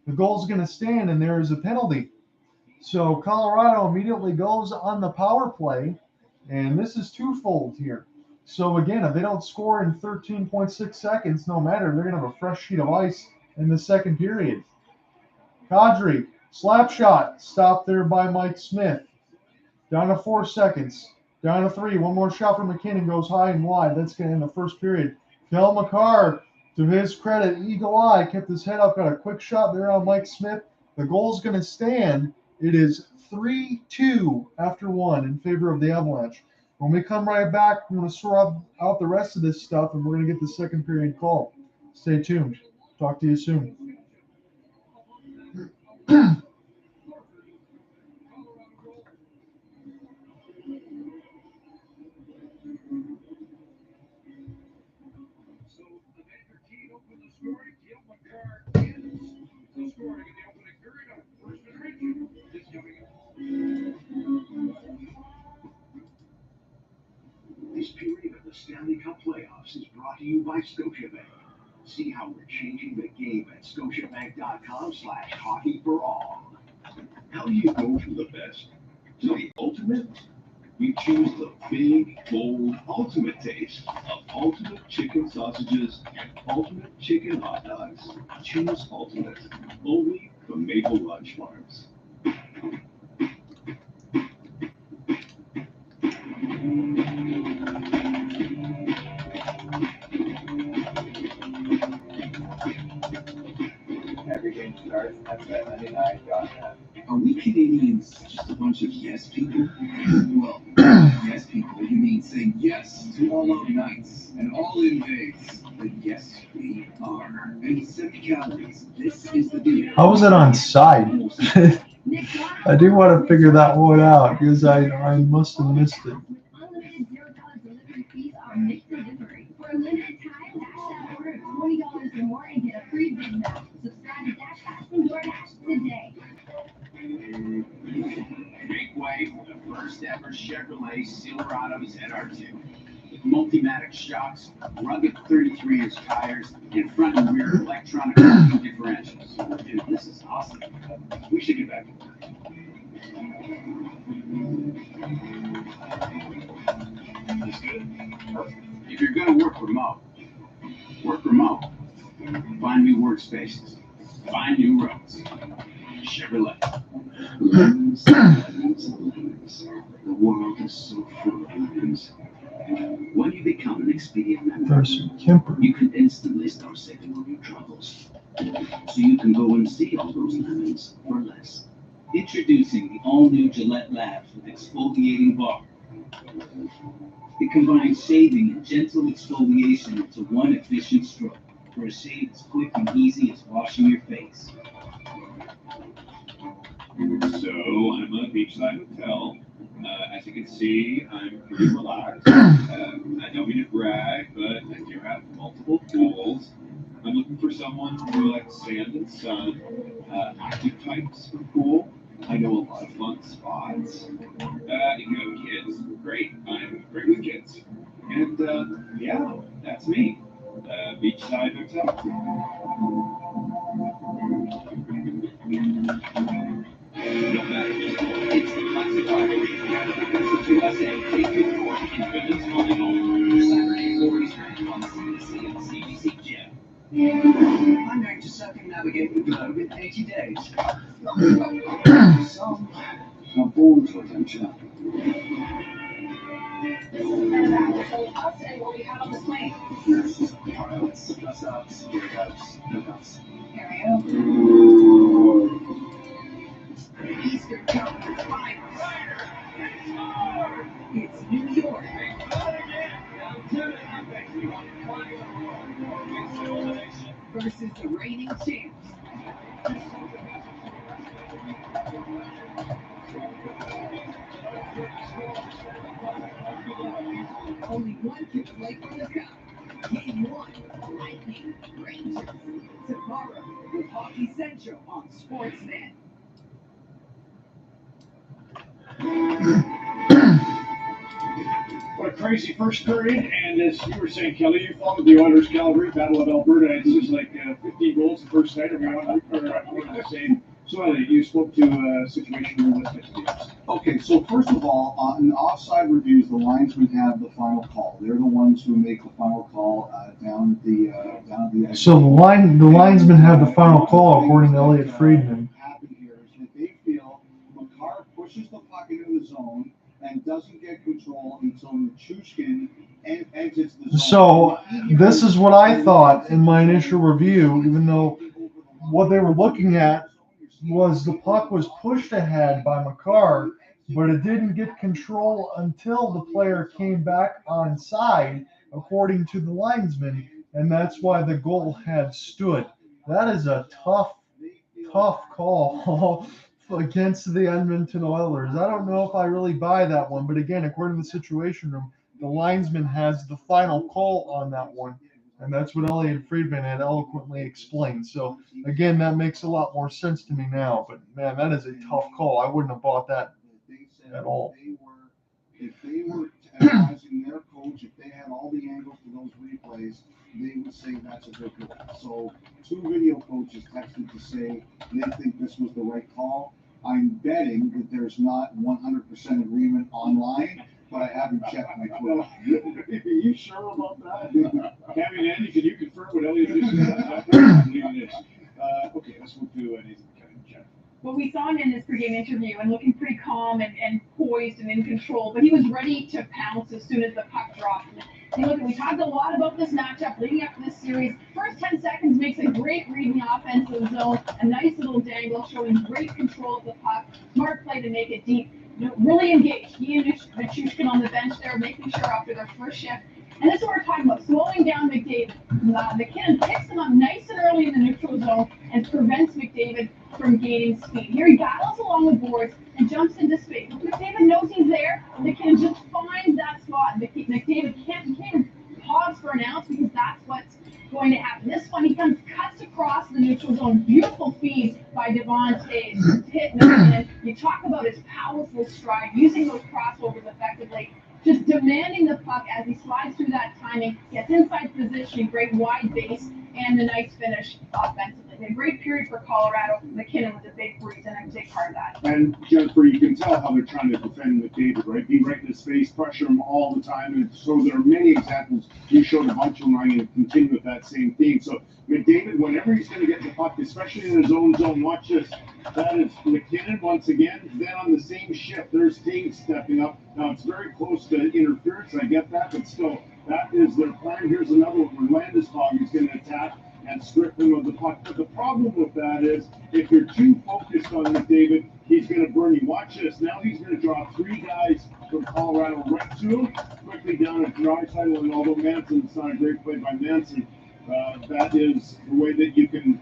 The goal's going to stand, and there is a penalty. So Colorado immediately goes on the power play, and this is twofold here. So again, if they don't score in 13.6 seconds, no matter, they're going to have a fresh sheet of ice in the second period. Kadri, slap shot, stopped there by Mike Smith. Down to 4 seconds. Down to 3. One more shot from McKinnon goes high and wide. That's going to end the first period. Kel McCarr, to his credit, eagle eye, kept his head up, got a quick shot there on Mike Smith. The goal's going to stand. It is 3-2 after 1 in favor of the Avalanche. When we come right back, we're going to sort out the rest of this stuff, and we're going to get the second period call. Stay tuned. Talk to you soon. So Evander Kane opened the scoring. Kel McCarr ends the scoring in the opening period. First intermission is coming up. This period of the Stanley Cup playoffs is brought to you by Scotiabank. See how we're changing the game at scotiabank.com/hockey-for-all. How do you go from the best to the ultimate? We choose the big, bold, ultimate taste of ultimate chicken sausages and ultimate chicken hot dogs. Choose ultimate, only from Maple Lunch Farms. Every game starts at bet99.net. Are we Canadians just a bunch of yes people? Well, yes people, you mean saying yes to all out nights and all in days. But yes, we are. And 70 calories. This is the deal. How was it on side? I do want to figure that one out because I must have missed it. Unlimited $0 delivery fees on Nick Delivery. For a limited time, dash that order of $20 or more and get a free Big Mac. Subscribe to Dash Pass from DoorDash today. Make way for the first ever Chevrolet Silverado ZR2. With Multimatic shocks, rugged 33-inch tires, and front and rear electronic differentials. Dude, this is awesome. We should get back to work. That's good. Perfect. If you're going to work remote. Find new workspaces. Find new roads. Chevrolet. Lemons, lemons, lemons. The world is so full of lemons. When you become an Expedia member, Darcy Kemper. you can instantly start saving on your travels. So you can go and see all those lemons for less. Introducing the all-new Gillette Labs with exfoliating bar. It combines shaving and gentle exfoliation into one efficient stroke. for a shave as quick and easy as washing your face. So I'm at a beachside hotel. As you can see, I'm pretty relaxed. I don't mean to brag, but I do have multiple pools. I'm looking for someone who likes sand and sun, active types of pool. I know a lot of fun spots. If you have kids, great. I'm great with kids. And yeah, that's me. Beachside hotel. No matter the sport, it's the classic rivalry. USA take good form in women's volleyball. Saturday, 4 Eastern on CBC and CBC Gym. I'm going to circumnavigate the globe in 80 days. Some Now, forward to attention. And that will show us and what we have on the plane. Nurses, pilots, plus-ups, gear-ups, hookups. Eastern Conference Finals. It's New York versus the reigning champs. Only one can play for the cup. Game 1, Lightning Rangers. Tomorrow with Hockey Central on Sportsnet. What a crazy first period, and as you were saying, Kelly, you followed the Oilers-Calgary Battle of Alberta. It's just like 15 goals the first night. Everyone, the same. So, Elliot, you spoke to a situation with this next. Okay, so first of all, in offside reviews, the linesmen have the final call. They're the ones who make the final call down at the. So the linesmen have the final call, according to Elliot Friedman. What happened here is that they feel Makar pushes the puck into the zone and doesn't get control until Nichushkin exits the zone. So this is what I thought in my initial review, even though what they were looking at was the puck was pushed ahead by Makar, but it didn't get control until the player came back onside, according to the linesman, and that's why the goal had stood. That is a tough call against the Edmonton Oilers. I don't know if I really buy that one, but again, according to the Situation Room, the linesman has the final call on that one. And that's what Elliot Friedman had eloquently explained. So, again, that makes a lot more sense to me now. But, man, that is a tough call. I wouldn't have bought that at all. If they were advising their coach, if they had all the angles to those replays, they would say that's a good goal. So 2 video coaches texted to say they think this was the right call. I'm betting that there's not 100% agreement online, but I haven't checked my Twitter. Are you sure about that? Cammy and Andy, can you confirm what Elliot just said? I believe it is. Okay, let's move to Nathan McKinnon. Well, we saw him in his pregame interview and looking pretty calm and poised and in control, but he was ready to pounce as soon as the puck dropped. And look, we talked a lot about this matchup leading up to this series. First 10 seconds makes a great read in the offensive zone, a nice little dangle showing great control of the puck, smart play to make it deep. Really engaged. He and Nichushkin on the bench there, making sure after their first shift. And this is what we're talking about, slowing down McDavid. McKinnon picks him up nice and early in the neutral zone and prevents McDavid from gaining speed. Here he battles along the boards and jumps into space. McDavid knows he's there. McKinnon just finds that spot. McDavid can't even pause for an ounce because that's what's going to happen. This one, he cuts across the neutral zone. Beautiful feed by Devon Toews. Hit McKinnon. You talk about his powerful stride, using those crossovers effectively, just demanding the puck as he slides through that timing, gets inside positioning, great wide base, and the nice finish offensively. A great period for Colorado. McKinnon was a big reason and a big part of that. And Jennifer, you can tell how they're trying to defend McDavid, right? Be right in his face, pressure him all the time. And so there are many examples. You showed a bunch of them. I'm going to continue with that same theme. So McDavid, whenever he's going to get the puck, especially in his own zone, watch this. That is McKinnon once again. Then on the same shift, there's Toews stepping up. Now it's very close to interference. I get that, but still, that is their plan. Here's another one where Landeskog is going to attack and strip him of the puck. But the problem with that is if you're too focused on McDavid, he's going to burn you. Watch this. Now he's going to draw 3 guys from Colorado right to him, quickly down at Draisaitl, and although Manson, it's not a great play by Manson, That is the way that you can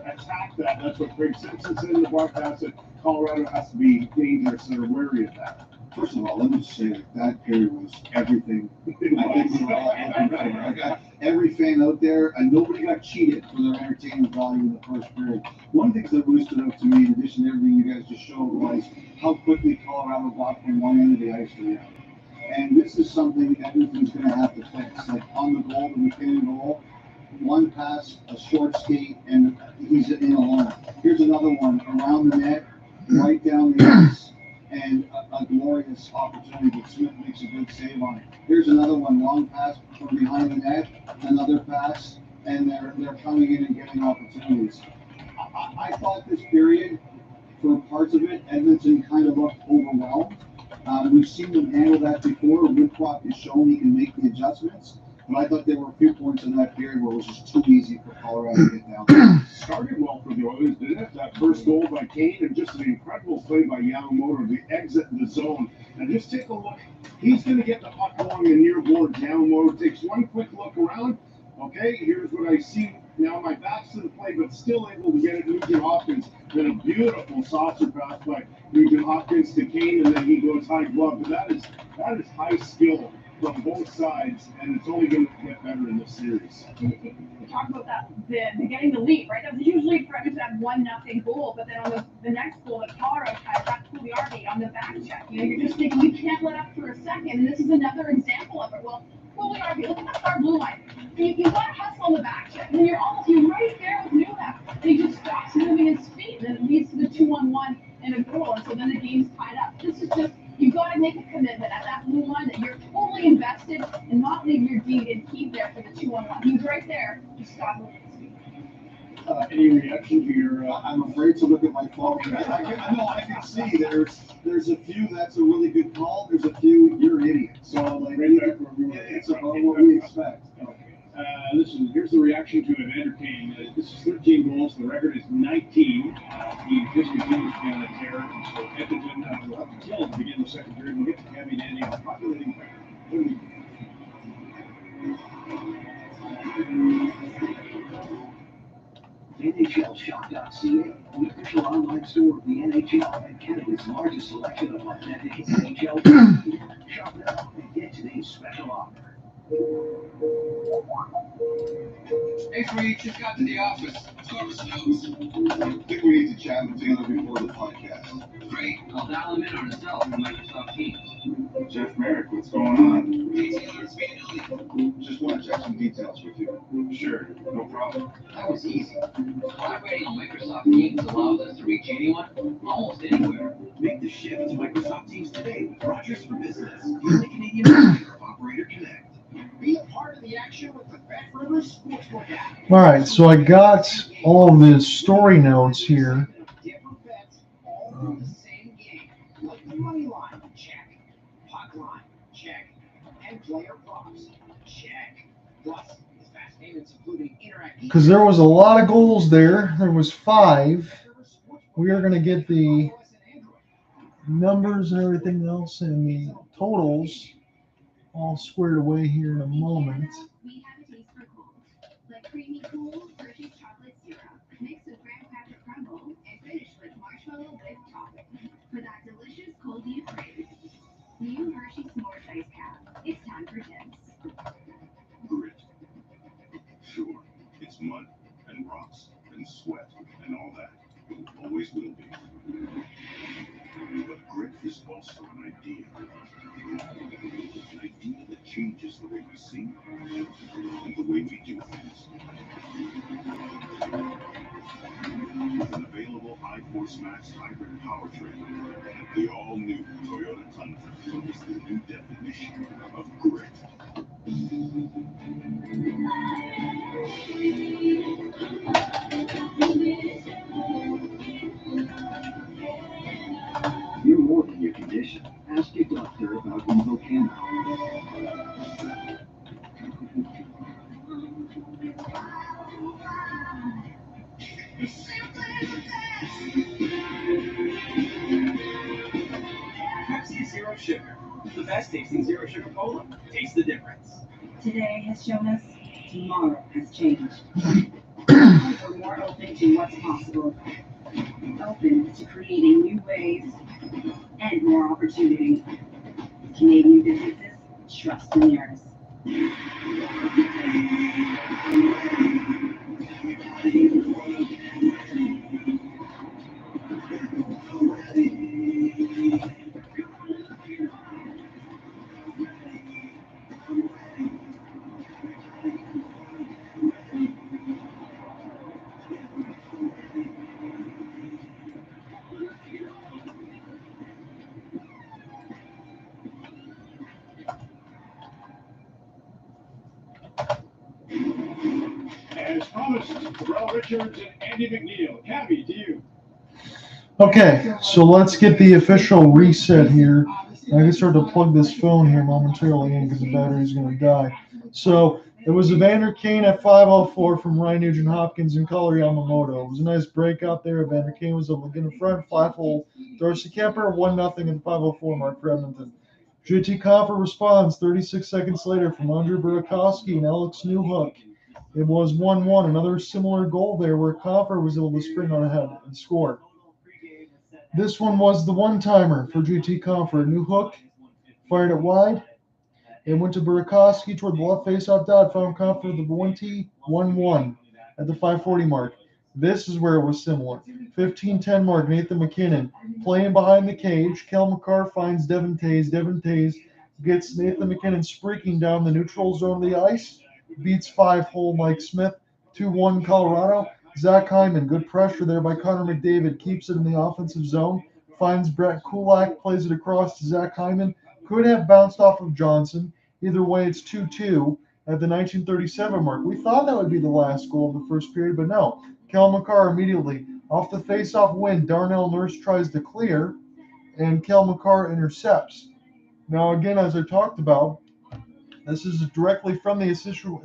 attack that. That's what Craig Simpson said in the broadcast, that Colorado has to be dangerous and are wary of that. First of all, let me just say that period was everything. I think we were all looking for it. I got every fan out there, and nobody got cheated for their entertainment value in the first period. One of the things that really stood out to me, in addition to everything you guys just showed, was how quickly Colorado got from one end of the ice to the other. And this is something Edmonton's going to have to fix. Like on the goal, the McKinnon goal, one pass, a short skate, and he's in alone. Here's another one around the net, right down the ice, and a glorious opportunity, but Smith makes a good save on it. Here's another one, long pass from behind the net, another pass, and they're coming in and getting opportunities. I thought this period, for parts of it, Edmonton kind of looked overwhelmed. We've seen them handle that before. Woodcroft has shown he can make the adjustments. But I thought there were a few points in that period where it was just too easy for Colorado to get down. Started well for the Oilers, didn't it? That first goal by Kane, and just an incredible play by Yamamoto to exit the zone. And just take a look. He's going to get the puck along the near board. Yamamoto takes one quick look around. Okay, here's what I see. Now my back's to the play, but still able to get it to Nugent Hopkins. Then a beautiful saucer pass by Nugent Hopkins to Kane, and then he goes high glove. But that is high skill from both sides, and it's only going to get better in this series. We talk about that, the getting the lead, right? That was a huge lead for Edmonton at 1-0 goal, but then on the next goal that Colorado had, that Pugliarvi on the back check. You know, you're just thinking you can't let up for a second, and this is another example of it. Well, Pugliarvi, look at that far blue line. You got to hustle on the back check, and then you're right there with Newhouse, and he just stops moving his feet, and then it leads to the 2-on-1 and a goal, and so then the game's tied up. This is just, you've got to make a commitment at that blue line that you're totally invested and not leave your D and keep there for the 2-on-1. He's right there. Just stop moving his feet. Any reaction to your? I'm afraid to look at my phone. I can see there's a few that's a really good call. There's a few you're an idiot. So like it's about what we expect. Here's the reaction to Evander Kane. This is 13 goals. The record is 19. He just continues to be on a tear. And so Edmonton will have to kill to begin the second period. We'll get to Kevin Danny on populating player. NHLShop.ca, the official online store of the NHL and Canada's largest selection of authentic NHL gear. Shop now and get today's special offer. Hey, Free, just got to the office. Service notes. I think we need to chat together before the podcast. Great. I'll dial him in on his cell from Microsoft Teams. Jeff Merrick, what's going on? Hey, Taylor, it's me and Ellie. Just want to check some details with you. Sure, no problem. That was easy. Collaborating on Microsoft Teams allows us to reach anyone, almost anywhere. Make the shift to Microsoft Teams today with Rogers for Business. Use the Canadian version of Operator Connect. Be a part of the action with the BetRivers Sportsbook app. All right, so I got all of the story notes here. Different bets, all from the same game. Like the money line, check. Puck line, check. And player props, check. Plus, his fast payments including interactive. Because there was a lot of goals there. There was 5. We are going to get the numbers and everything else and the totals all squared away here in a moment. We have a taste for cold. Like creamy cool Hershey's chocolate syrup, mixed with graham cracker crumble, and finished with marshmallow whip topping. For that delicious cold you crave. New Hershey's S'mores Ice Cap. It's time for dips. Grit. Sure, it's mud and rocks and sweat and all that. It always will be. But grit is also an idea. An idea that changes the way we see and the way we do things. With an available I-Force Max hybrid powertrain, the all-new Toyota Tundra is the new definition of grit. You're more than your condition. Ask your doctor about Invocana. Pepsi Zero Sugar. The best tasting zero sugar cola. Taste the difference. Today has shown us Tomorrow has changed. We're more open to what's possible. Open to creating new ways and more opportunity. Canadian businesses trust in theirs. As promised, Terrell Richards and Andy McNeil. Cabby, to you. Okay, so let's get the official reset here. I can start to plug this phone here momentarily in because the battery's going to die. So it was Evander Kane at 504 from Ryan Nugent Hopkins and Color Yamamoto. It was a nice breakout there. Evander Kane was able to get in front, 5-hole Darcy Kemper, 1-0 in the 504 mark for Edmonton. JT Compher responds 36 seconds later from Andrei Burakovsky and Alex Newhook. It was 1-1, another similar goal there where Compher was able to spring on ahead and score. This one was the one-timer for JT Compher. Newhook fired it wide. It went to Burakovsky toward the left face-off dot, found Compher the 1-1 at the 540 mark. This is where it was similar. 15-10 mark, Nathan McKinnon playing behind the cage. Kel McCarr finds Devin Tays. Devin Tays gets Nathan McKinnon streaking down the neutral zone of the ice. Beats 5-hole Mike Smith. 2-1 Colorado. Zach Hyman, good pressure there by Connor McDavid. Keeps it in the offensive zone. Finds Brett Kulak, plays it across to Zach Hyman. Could have bounced off of Johnson. Either way, it's 2-2 at the 1937 mark. We thought that would be the last goal of the first period, but no. Kel McCarr immediately off the face-off win. Darnell Nurse tries to clear, and Kel McCarr intercepts. Now, again, as I talked about, this is directly from the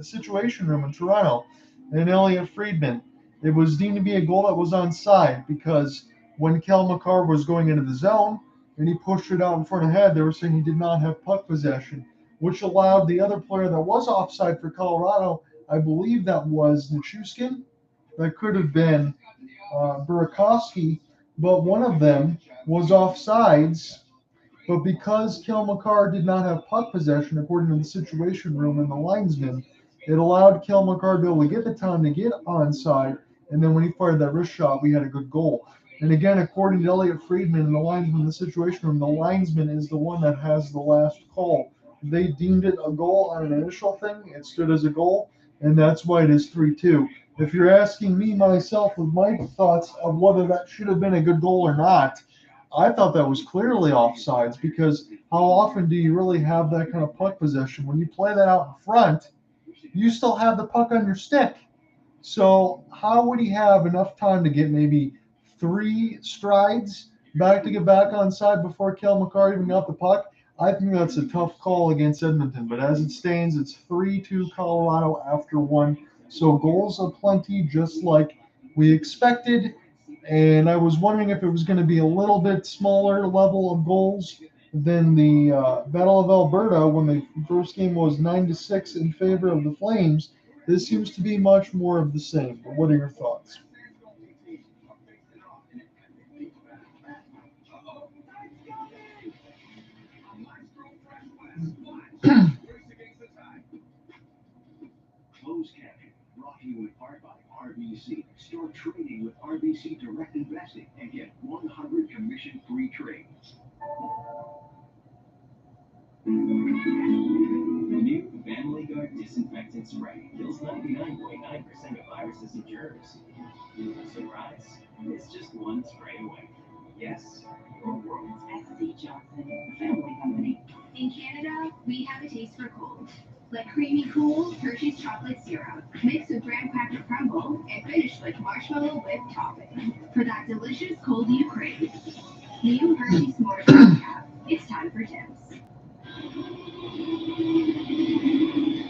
Situation Room in Toronto. And Elliot Friedman. It was deemed to be a goal that was onside because when Kel McCarr was going into the zone and he pushed it out in front of head, they were saying he did not have puck possession, which allowed the other player that was offside for Colorado, I believe that was Nichushkin. That could have been Burakovsky, but one of them was offsides. But because Kel McCarr did not have puck possession, according to the Situation Room and the linesman, it allowed Kel McCarr to be able to get the time to get onside, and then when he fired that wrist shot, we had a good goal. And again, according to Elliot Friedman and the linesman in the Situation Room, the linesman is the one that has the last call. They deemed it a goal on an initial thing. It stood as a goal, and that's why it is 3-2. If you're asking me myself with my thoughts of whether that should have been a good goal or not, I thought that was clearly offsides because how often do you really have that kind of puck possession? When you play that out in front, you still have the puck on your stick. So how would he have enough time to get maybe 3 strides back to get back on side before Kel McCarr even got the puck? I think that's a tough call against Edmonton. But as it stands, it's 3-2 Colorado after 1. So goals aplenty, just like we expected. And I was wondering if it was going to be a little bit smaller level of goals than the Battle of Alberta when the first game was 9-6 in favor of the Flames. This seems to be much more of the same. But what are your thoughts? Closed caption brought to you in part by RBC. Start trading with RBC Direct Investing and get 100 commission-free trades. The new Family Guard disinfectant spray kills 99.9% of viruses and germs. Surprise! It's just one spray away. Yes, your world. SC Johnson, family company. In Canada, we have a taste for cold. Like creamy cool Hershey's chocolate syrup, mixed with graham cracker crumble, and finished with marshmallow whip topping. For that delicious cold you crave. New Hershey's S'mores Cap. It's time for tips.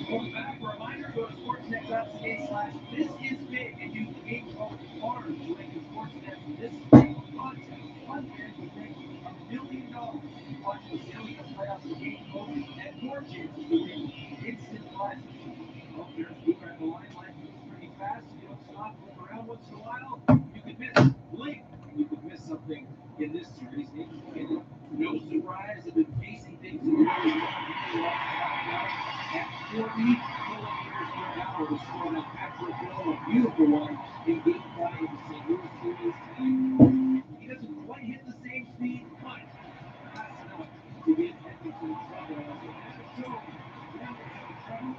Welcome back. A reminder, go to sportsnet.ca/this is big and use the game code FARM to link to Sportsnet this big contest. One fan will make $1 million. Watch the Stanley Cup playoffs with game code and more chances to win instant prizes. Well, there's Booker at the line moves pretty fast. You don't stop, look around once in a while. You could miss blink. You could miss something in this series. And no surprise, they've been facing things in the at 40 kilometers per hour to score that Patrick Hill, a beautiful one in Game 5 of the St. Louis series tonight. He doesn't quite hit the same speed, but that's enough to get Edmonton trouble. As it has shown,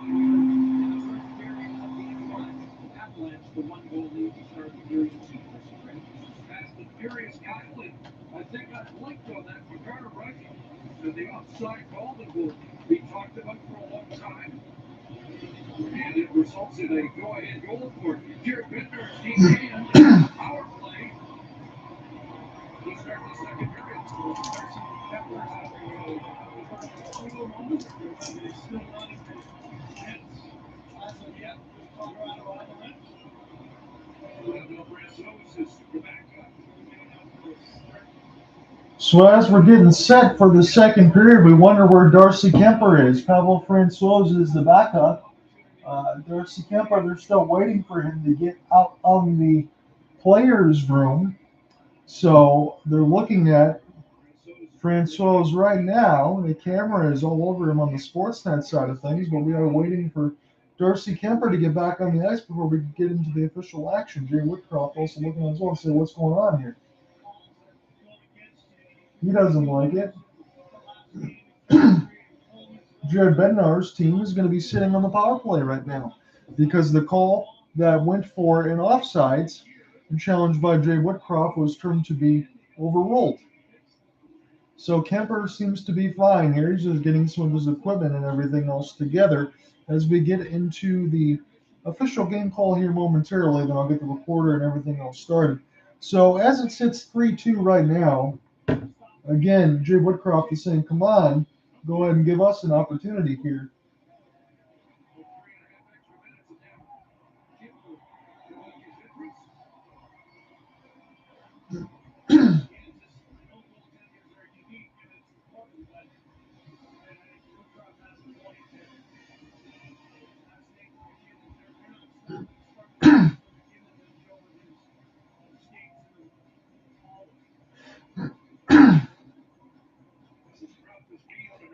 in the first period of Game 1, Avalanche the one-goal lead to start period 2 versus Rangers. Fast and furious tackling. I think I blinked on that for Carter Rush. And the offside call that will be talked about for a long time. And it results in a go-ahead goal for Jared Bittner's team and power play. He starts the second period. Darcy Kemper having a single moment. They're still not in hits as of yet with Colorado Avalanche. Gabriel Brassos is the backup. So as we're getting set for the second period, we wonder where Darcy Kemper is. Pavel Francouz is the backup. Darcy Kemper, they're still waiting for him to get out of the players' room. So they're looking at Francouz right now. The camera is all over him on the Sportsnet side of things, but we are waiting for Darcy Kemper to get back on the ice before we can get into the official action. Jay Woodcroft also looking as well and say, what's going on here? He doesn't like it. Jared Bednar's team is going to be sitting on the power play right now because the call that went for an offsides and challenged by Jay Woodcroft was turned to be overruled. So Kemper seems to be fine here. He's just getting some of his equipment and everything else together as we get into the official game call here momentarily. Then I'll get the recorder and everything else started. So as it sits 3-2 right now, again, Jay Woodcroft is saying, come on, go ahead and give us an opportunity here.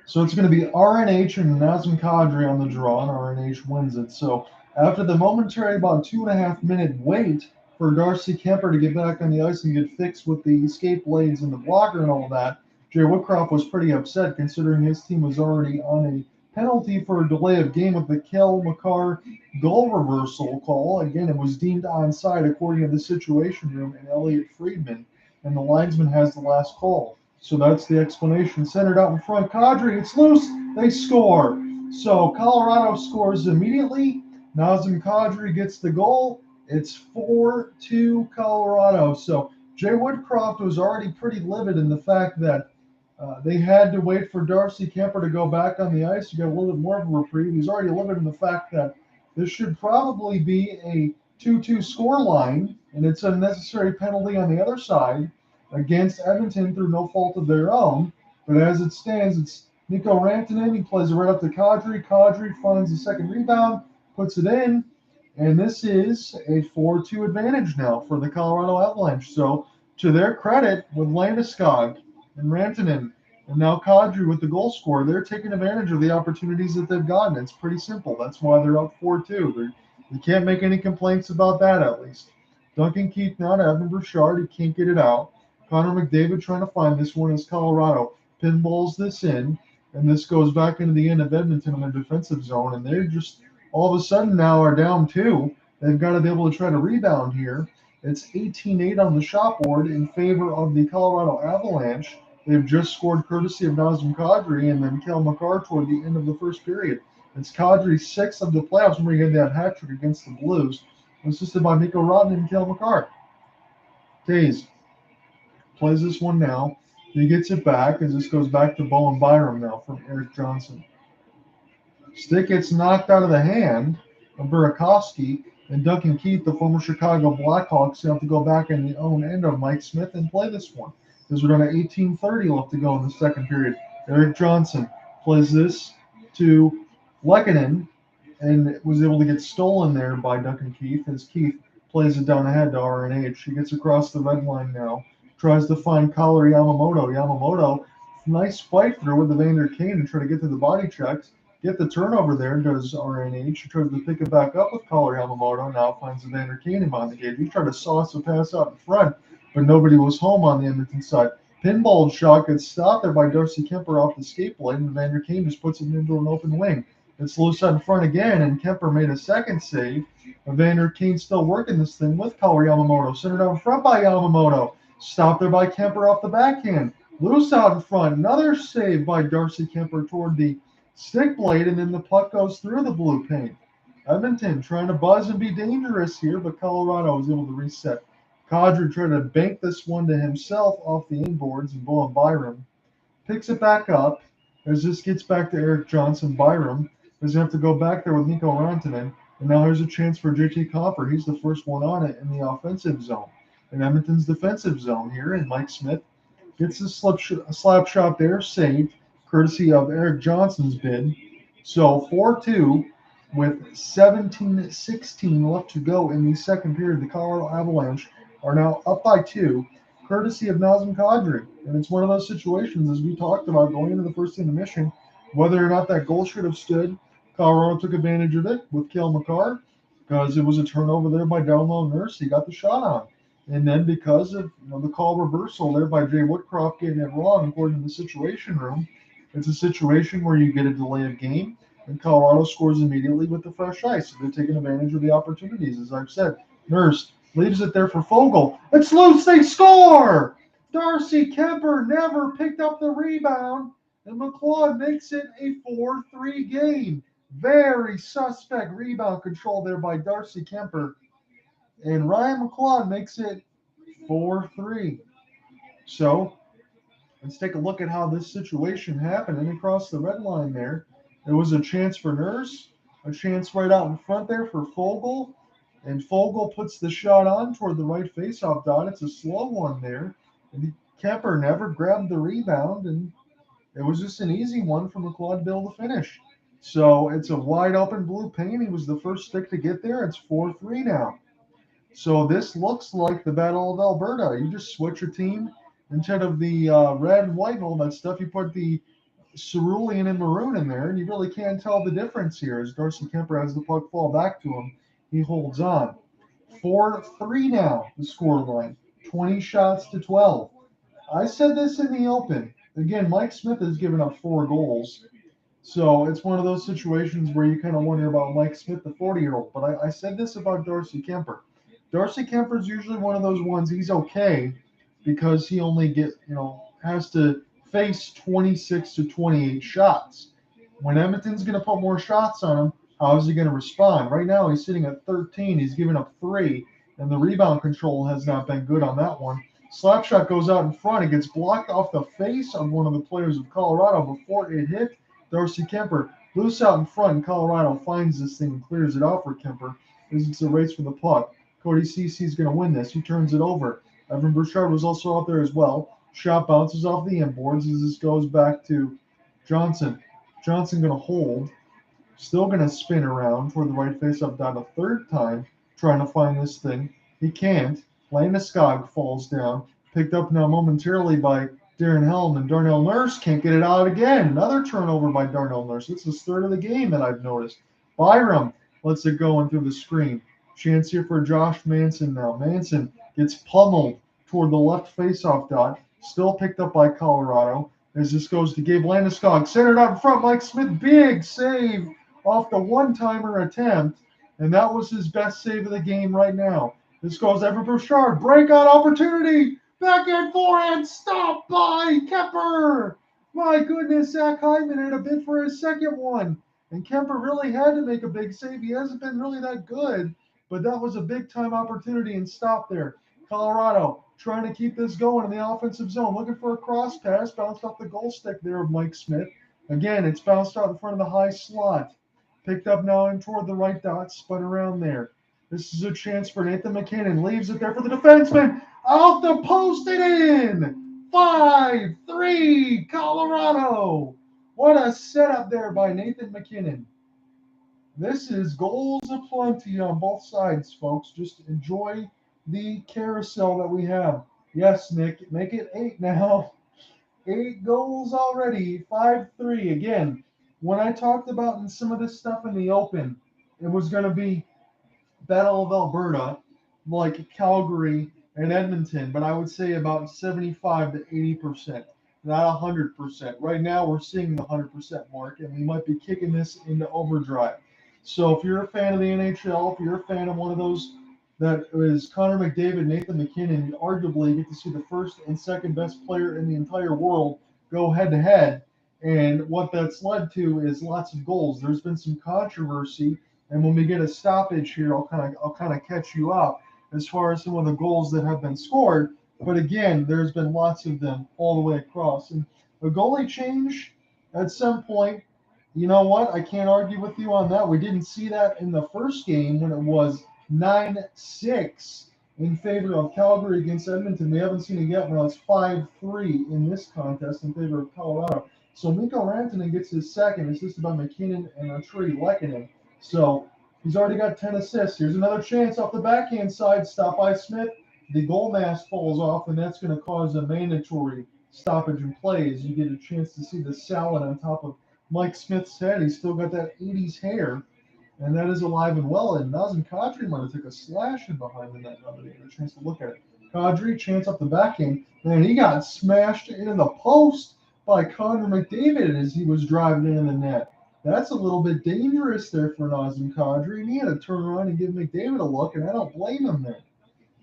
So it's going to be RNH and Nazem Kadri on the draw, and RNH wins it. So after the momentary about 2.5-minute wait for Darcy Kemper to get back on the ice and get fixed with the escape blades and the blocker and all that, Jay Woodcroft was pretty upset considering his team was already on a penalty for a delay of game with the Kel McCarr goal reversal call. Again, it was deemed onside according to the Situation Room and Elliot Friedman, and the linesman has the last call. So that's the explanation. Centered out in front, Kadri, it's loose, they score. So Colorado scores immediately. Nazem Kadri gets the goal. It's 4-2 Colorado. So Jay Woodcroft was already pretty livid in the fact that they had to wait for Darcy Kemper to go back on the ice to get a little bit more of a reprieve. He's already livid in the fact that this should probably be a 2-2 score line, and it's a necessary penalty on the other side against Edmonton through no fault of their own. But as it stands, it's Mikko Rantanen. He plays it right up to Kadri. Kadri finds the second rebound, puts it in, and this is a 4-2 advantage now for the Colorado Avalanche. So to their credit, with Landeskog and Rantanen, and now Kadri with the goal scorer, they're taking advantage of the opportunities that they've gotten. It's pretty simple. That's why they're up 4-2. You can't make any complaints about that, at least. Duncan Keith now to Evan Bouchard. He can't get it out. Connor McDavid trying to find this one as Colorado pinballs this in, and this goes back into the end of Edmonton in the defensive zone, and they're just all of a sudden now are down 2. They've got to be able to try to rebound here. It's 18-8 on the shot board in favor of the Colorado Avalanche. They've just scored courtesy of Nazem Kadri and then Kel McCarr toward the end of the first period. It's Kadri's 6th of the playoffs when he had that hat trick against the Blues, assisted by Mikko Rantanen and Kel McCarr. Taze plays this one now. He gets it back as this goes back to Bowen Byram now from Eric Johnson. Stick gets knocked out of the hand of Burakovsky, and Duncan Keith, the former Chicago Blackhawks, have to go back in the own end of Mike Smith and play this one. Because we're down to 18:30 left to go in the second period. Eric Johnson plays this to Lehkonen, and was able to get stolen there by Duncan Keith as Keith plays it down ahead to RNH. He gets across the red line now, tries to find Collar Yamamoto. Yamamoto, nice fight through with the Vander Kane to try to get to the body checks. Get the turnover there, does RNH. He tries to pick it back up with Collar Yamamoto. Now finds the Vander Kane on the gauge. He tried to sauce a pass out in front, but nobody was home on the Edmonton side. Pinball shot gets stopped there by Darcy Kemper off the skate blade, and Vander Kane just puts it into an open wing. It's loose out in front again, and Kemper made a second save. Vander Kane still working this thing with Collar Yamamoto. Centered out in front by Yamamoto. Stopped there by Kemper off the backhand. Loose out in front. Another save by Darcy Kemper toward the stick blade, and then the puck goes through the blue paint. Edmonton trying to buzz and be dangerous here, but Colorado was able to reset. Kadri tried to bank this one to himself off the inboards, and Bowen Byram picks it back up as this gets back to Eric Johnson. Byram doesn't have to go back there with Nico Rantanen, and now there's a chance for JT Copper. He's the first one on it in the offensive zone. In Edmonton's defensive zone here, and Mike Smith gets a slap shot there, saved, courtesy of Eric Johnson's bid. So 4-2 with 17-16 left to go in the second period. The Colorado Avalanche are now up by 2, courtesy of Nazem Kadri. And it's one of those situations, as we talked about going into the first intermission, whether or not that goal should have stood. Colorado took advantage of it with Cale Makar because it was a turnover there by Darnell Nurse. He got the shot on. And then because of the call reversal there by Jay Woodcroft getting it wrong, according to the Situation Room, it's a situation where you get a delay of game, and Colorado scores immediately with the fresh ice. So they're taking advantage of the opportunities, as I've said. Nurse leaves it there for Fogle. It's loose. They score! Darcy Kemper never picked up the rebound, and McLeod makes it a 4-3 game. Very suspect rebound control there by Darcy Kemper. And Ryan McLeod makes it 4-3. So let's take a look at how this situation happened. And across the red line there, there was a chance for Nurse, a chance right out in front there for Fogle. And Fogle puts the shot on toward the right faceoff dot. It's a slow one there. And Kemper never grabbed the rebound, and it was just an easy one for McLeod to be able to finish. So it's a wide open blue paint. He was the first stick to get there. It's 4-3 now. So this looks like the Battle of Alberta. You just switch your team. Instead of the red and white and all that stuff, you put the cerulean and maroon in there, and you really can't tell the difference here as Darcy Kemper has the puck fall back to him. He holds on. 4-3 now, the scoreline. 20 shots to 12. I said this in the open. Again, Mike Smith has given up 4 goals. So it's one of those situations where you kind of wonder about Mike Smith, the 40-year-old. But I said this about Darcy Kemper. Darcy Kemper is usually one of those ones, he's okay because he only has to face 26 to 28 shots. When Edmonton's going to put more shots on him, how is he going to respond? Right now, he's sitting at 13. He's given up 3, and the rebound control has not been good on that one. Slap shot goes out in front. It gets blocked off the face of one of the players of Colorado before it hit Darcy Kemper. Loose out in front, and Colorado finds this thing and clears it out for Kemper as it's a race for the puck. Cody Cece's going to win this. He turns it over. Evan Bouchard was also out there as well. Shot bounces off the inboards as this goes back to Johnson. Johnson going to hold. Still going to spin around toward the right face-up dot a third time, trying to find this thing. He can't. Landeskog falls down. Picked up now momentarily by Darren Helm, and Darnell Nurse can't get it out again. Another turnover by Darnell Nurse. It's his third of the game that I've noticed. Byram lets it go in through the screen. Chance here for Josh Manson now. Manson gets pummeled toward the left faceoff dot. Still picked up by Colorado. As this goes to Gabe Landeskog. Centered out in front. Mike Smith, big save off the one-timer attempt. And that was his best save of the game right now. This goes Evan Bouchard. Breakout opportunity. Backhand forehand. Stopped by Kemper. My goodness, Zach Hyman had a bid for his second one. And Kemper really had to make a big save. He hasn't been really that good. But that was a big-time opportunity and stop there. Colorado trying to keep this going in the offensive zone. Looking for a cross pass. Bounced off the goal stick there of Mike Smith. Again, it's bounced out in front of the high slot. Picked up now in toward the right dot. Spun around there. This is a chance for Nathan McKinnon. Leaves it there for the defenseman. Off the post and in. 5-3 Colorado. What a setup there by Nathan McKinnon. This is goals aplenty on both sides, folks. Just enjoy the carousel that we have. Yes, Nick, make it 8 now. 8 goals already, 5-3. Again, when I talked about in some of this stuff in the open, it was going to be Battle of Alberta, like Calgary and Edmonton, but I would say about 75 to 80%, not 100%. Right now, we're seeing the 100% mark, and we might be kicking this into overdrive. So if you're a fan of the NHL, if you're a fan of one of those that is Connor McDavid, Nathan McKinnon, you arguably get to see the first and second best player in the entire world go head to head. And what that's led to is lots of goals. There's been some controversy, and when we get a stoppage here, I'll kind of catch you up as far as some of the goals that have been scored. But again, there's been lots of them all the way across. And a goalie change at some point, you know what? I can't argue with you on that. We didn't see that in the first game when it was 9-6 in favor of Calgary against Edmonton. We haven't seen it yet when it's 5-3 in this contest in favor of Colorado. So Mikko Rantanen gets his second, assisted by McKinnon and Arturi Lehkonen. So he's already got 10 assists. Here's another chance off the backhand side. Stop by Smith. The goal mask falls off, and that's going to cause a mandatory stoppage in play as you get a chance to see the salad on top of Mike Smith's head. He's still got that 80s hair, and that is alive and well. And Nazem Kadri might have took a slash in behind the net now that he had a chance to look at it. Kadri, chance up the backhand. Man, he got smashed into the post by Connor McDavid as he was driving into the net. That's a little bit dangerous there for Nazem Kadri, and he had to turn around and give McDavid a look, and I don't blame him there.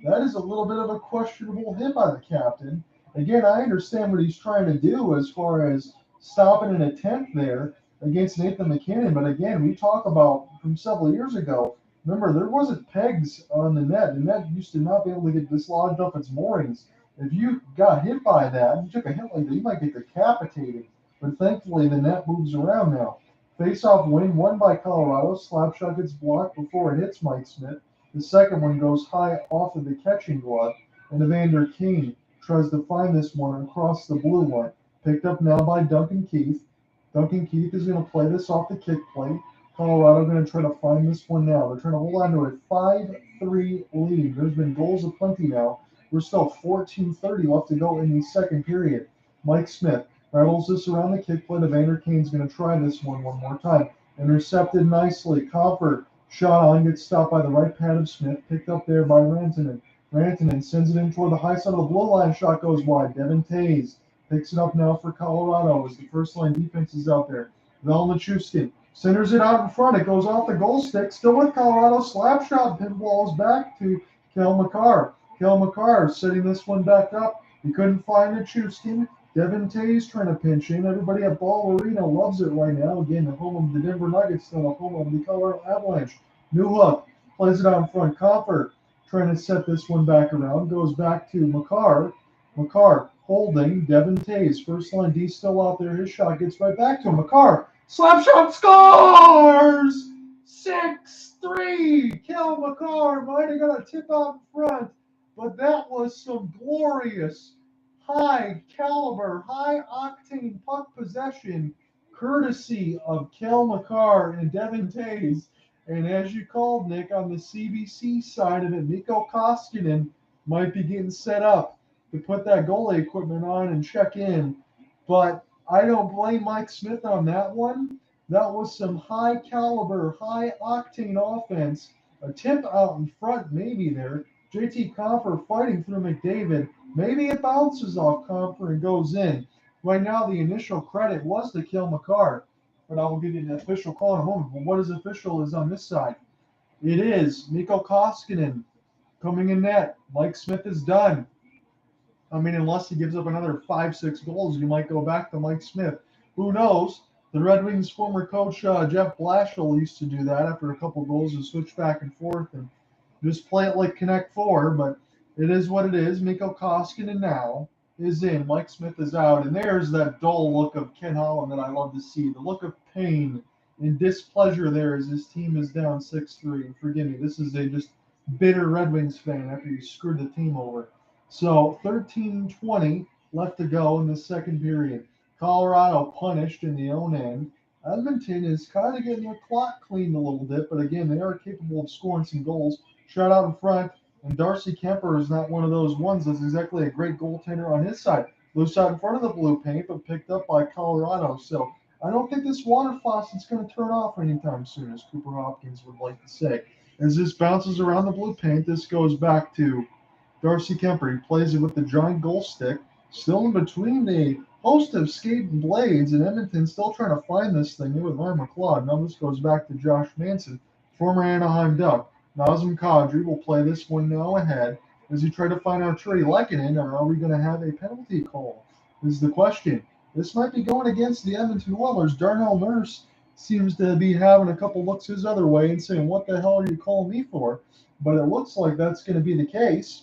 That is a little bit of a questionable hit by the captain. Again, I understand what he's trying to do as far as stopping an attempt there against Nathan McKinnon, but again, we talk about from several years ago. Remember, there wasn't pegs on the net. The net used to not be able to get dislodged off its moorings. If you got hit by that, you took a hit like that, you might get decapitated. But thankfully, the net moves around now. Face-off win, won by Colorado. Slap shot gets blocked before it hits Mike Smith. The second one goes high off of the catching glove, and Evander Kane tries to find this one across the blue line. Picked up now by Duncan Keith. Duncan Keith is going to play this off the kick plate. Colorado going to try to find this one now. They're trying to hold on to a 5-3 lead. There's been goals aplenty now. We're still 14:30 left to go in the second period. Mike Smith rattles this around the kick plate. Evander Kane's going to try this one more time. Intercepted nicely. Copper shot on, gets stopped by the right pad of Smith. Picked up there by Rantanen. Rantanen sends it in toward the high side of the blue line. Shot goes wide. Devin Taves picks it up now for Colorado as the first line defense is out there. Velnichuskin centers it out in front. It goes off the goal stick. Still with Colorado. Slap shot pinballs back to Kel McCarr. Kel McCarr setting this one back up. He couldn't find Nichushkin. Devin Taves trying to pinch in. Everybody at Ball Arena loves it right now. Again, the home of the Denver Nuggets, now the home of the Colorado Avalanche. Newhook plays it out in front. Copper trying to set this one back around. Goes back to McCarr. McCarr holding. Devin Taves. First line D still out there. His shot gets right back to him. McCarr. Slap shot scores! 6-3. Kel McCarr might have got a tip out in front, but that was some glorious high caliber, high octane puck possession, courtesy of Kel McCarr and Devin Taves. And as you called, Nick, on the CBC side of it, Mikko Koskinen might be getting set up to put that goalie equipment on and check in. But I don't blame Mike Smith on that one. That was some high caliber, high octane offense. A tip out in front, maybe there. JT Compher fighting through McDavid. Maybe it bounces off Compher and goes in. Right now, the initial credit was to Kel McCarr, but I will give you the official call in a moment. But what is official is on this side. It is Mikko Koskinen coming in net. Mike Smith is done. I mean, unless he gives up another 5-6 goals, you might go back to Mike Smith. Who knows? The Red Wings former coach Jeff Blashill used to do that after a couple goals and switch back and forth and just play it like Connect Four, but it is what it is. Mikko Koskinen now is in. Mike Smith is out, and there's that dull look of Ken Holland that I love to see. The look of pain and displeasure there as his team is down 6-3. And forgive me, this is a just bitter Red Wings fan after you screwed the team over. So 13:20 left to go in the second period. Colorado punished in the own end. Edmonton is kind of getting their clock cleaned a little bit, but again, they are capable of scoring some goals. Shot out in front, and Darcy Kemper is not one of those ones that's exactly a great goaltender on his side. Loose out in front of the blue paint, but picked up by Colorado. So I don't think this water faucet's going to turn off anytime soon, as Cooper Hopkins would like to say. As this bounces around the blue paint, this goes back to Darcy Kemper. He plays it with the giant goal stick, still in between the host of skating blades, and Edmonton still trying to find this thing here with Ryan McLeod. Now this goes back to Josh Manson, former Anaheim Duck. Nazem Kadri will play this one now ahead as he tried to find Arturi Lehkonen, or are we going to have a penalty call? Is the question. This might be going against the Edmonton Oilers. Darnell Nurse seems to be having a couple looks his other way and saying, what the hell are you calling me for? But it looks like that's going to be the case.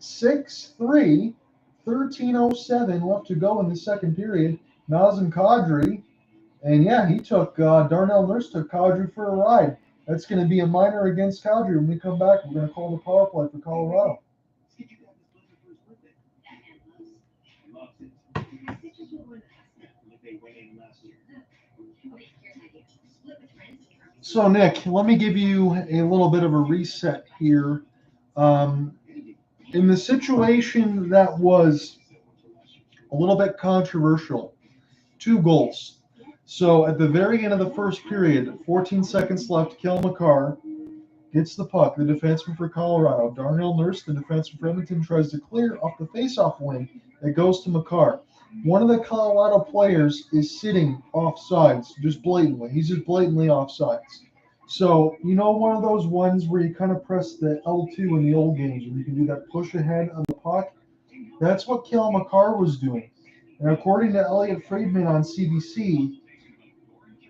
6-3, 13:07 left to go in the second period. Nazem Kadri, and yeah, he took Darnell Nurse took Kadri for a ride. That's going to be a minor against Kadri. When we come back, we're going to call the power play for Colorado. So, Nick, let me give you a little bit of a reset here. In the situation that was a little bit controversial, 2 goals. So at the very end of the first period, 14 seconds left, Kel McCarr gets the puck. The defenseman for Colorado, Darnell Nurse, the defenseman for Edmonton, tries to clear off the faceoff wing. It goes to McCarr. One of the Colorado players is sitting offsides, just blatantly. He's just blatantly offsides. So, you know, one of those ones where you kind of press the L2 in the old games, where you can do that push ahead on the puck? That's what Kel McCarr was doing. And according to Elliot Friedman on CBC,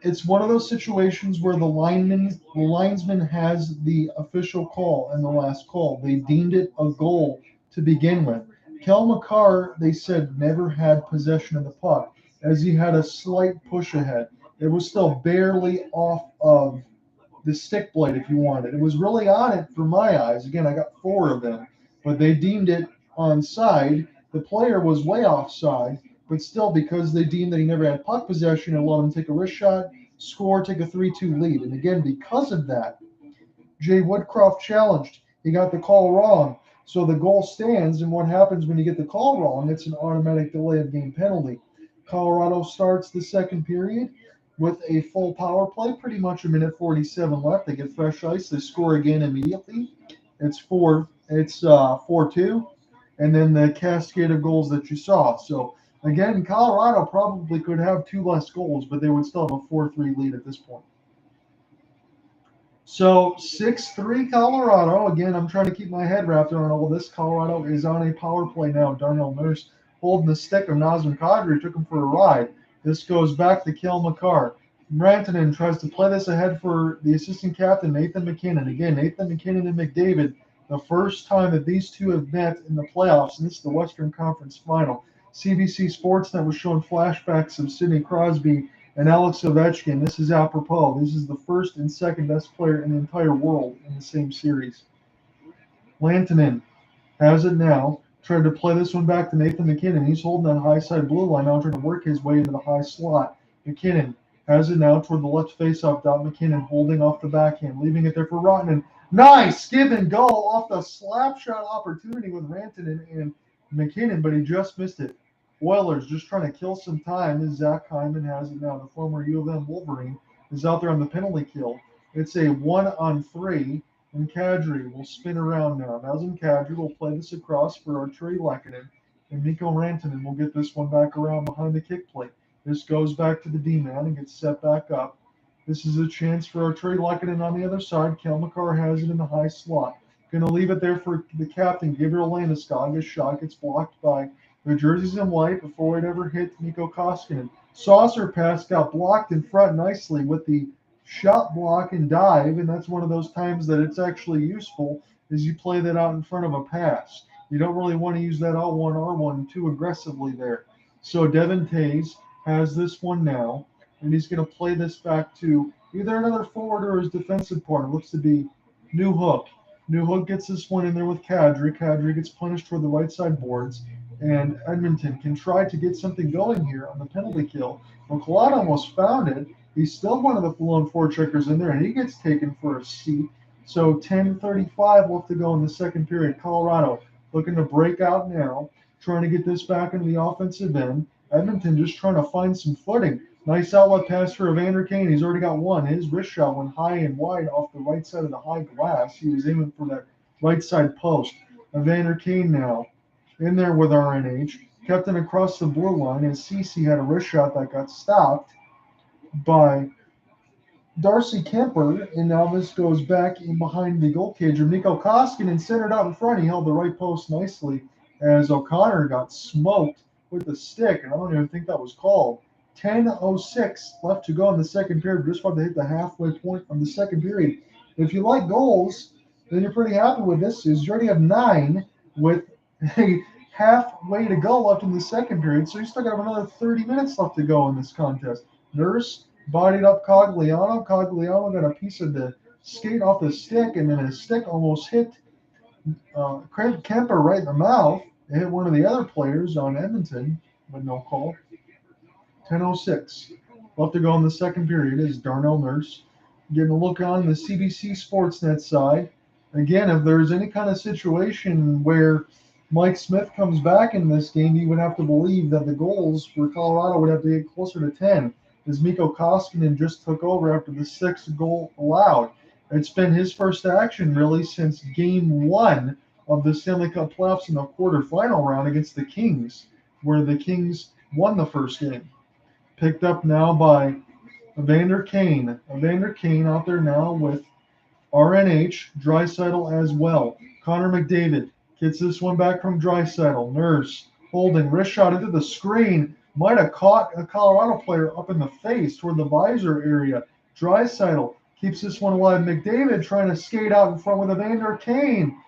it's one of those situations where the linesman has the official call and the last call. They deemed it a goal to begin with. Kel McCarr, they said, never had possession of the puck, as he had a slight push ahead. It was still barely off of the stick blade, if you wanted. It was really on it for my eyes. Again, I got 4 of them, but they deemed it onside. The player was way offside, but still, because they deemed that he never had puck possession, it allowed him to take a wrist shot, score, take a 3-2 lead. And again, because of that, Jay Woodcroft challenged. He got the call wrong. So the goal stands, and what happens when you get the call wrong? It's an automatic delay of game penalty. Colorado starts the second period with a full power play, pretty much a minute 47 left. They get fresh ice. They score again immediately. It's 4-2, and then the cascade of goals that you saw. So again, Colorado probably could have 2 less goals, but they would still have a 4-3 lead at this point. So 6-3 Colorado. Again, I'm trying to keep my head wrapped around all of this. Colorado is on a power play now. Darnell Nurse holding the stick of Nazem Kadri, took him for a ride. This goes back to Kel McCarr. Rantanen tries to play this ahead for the assistant captain, Nathan MacKinnon. Again, Nathan MacKinnon and McDavid, the first time that these two have met in the playoffs, and this is the Western Conference Final. CBC Sportsnet was showing flashbacks of Sidney Crosby and Alex Ovechkin. This is apropos. This is the first and second best player in the entire world in the same series. Rantanen has it now. Tried to play this one back to Nathan MacKinnon. He's holding that high side blue line now, trying to work his way into the high slot. MacKinnon has it now toward the left faceoff dot. MacKinnon holding off the backhand, leaving it there for Rantanen. Nice give and go off the slap shot opportunity with Rantanen and MacKinnon, but he just missed it. Oilers just trying to kill some time as Zach Hyman has it now. The former U of M Wolverine is out there on the penalty kill. It's a 1-on-3, and Kadri will spin around now. Nazem Kadri will play this across for Arturi Lehkonen, and Mikko Rantanen will get this one back around behind the kick plate. This goes back to the D-man and gets set back up. This is a chance for Arturi Lehkonen on the other side. Kel McCarr has it in the high slot. Going to leave it there for the captain, Gabriel Landeskog. His shot gets blocked by the jerseys in white before it ever hit Mikko Koskinen. Saucer pass got blocked in front nicely with the shot block and dive, and that's one of those times that it's actually useful is you play that out in front of a pass. You don't really want to use that L1R1 too aggressively there. So Devin Tays has this one now, and he's going to play this back to either another forward or his defensive partner. Looks to be New Hook. New Hook gets this one in there with Kadri. Kadri gets punished toward the right side boards, and Edmonton can try to get something going here on the penalty kill. McLeod almost found it, He's still one of the lone forecheckers in there, and he gets taken for a seat. So 10:35 left to go in the second period. Colorado looking to break out now, trying to get this back into the offensive end. Edmonton just trying to find some footing. Nice outlet pass for Evander Kane. He's already got one. His wrist shot went high and wide off the right side of the high glass. He was aiming for that right side post. Evander Kane now in there with RNH. Kept it across the blue line, and CC had a wrist shot that got stopped by Darcy Kemper, and now this goes back in behind the goal cage. Mikko Koskinen centered out in front. He held the right post nicely as O'Connor got smoked with the stick, and I don't even think that was called. 10:06 left to go in the second period. Just about to hit the halfway point of the second period. If you like goals, then you're pretty happy with this. Is you already have 9 with a halfway to go left in the second period, so you still got another 30 minutes left to go in this contest. Nurse bodied up Cogliano. Cogliano got a piece of the skate off the stick, and then his stick almost hit Kemper right in the mouth. It hit one of the other players on Edmonton, but no call. 10:06 left to go in the second period is Darnell Nurse getting a look on the CBC Sportsnet side. Again, if there's any kind of situation where Mike Smith comes back in this game, you would have to believe that the goals for Colorado would have to get closer to 10, as Mikko Koskinen just took over after the 6th goal allowed. It's been his first action really since Game 1 of the Stanley Cup playoffs in the quarterfinal round against the Kings, where the Kings won the first game. Picked up now by Evander Kane. Evander Kane out there now with RNH, Draisaitl as well. Connor McDavid gets this one back from Draisaitl. Nurse holding, wrist shot into the screen. Might have caught a Colorado player up in the face toward the visor area. Draisaitl keeps this one alive. McDavid trying to skate out in front with Evander Kane.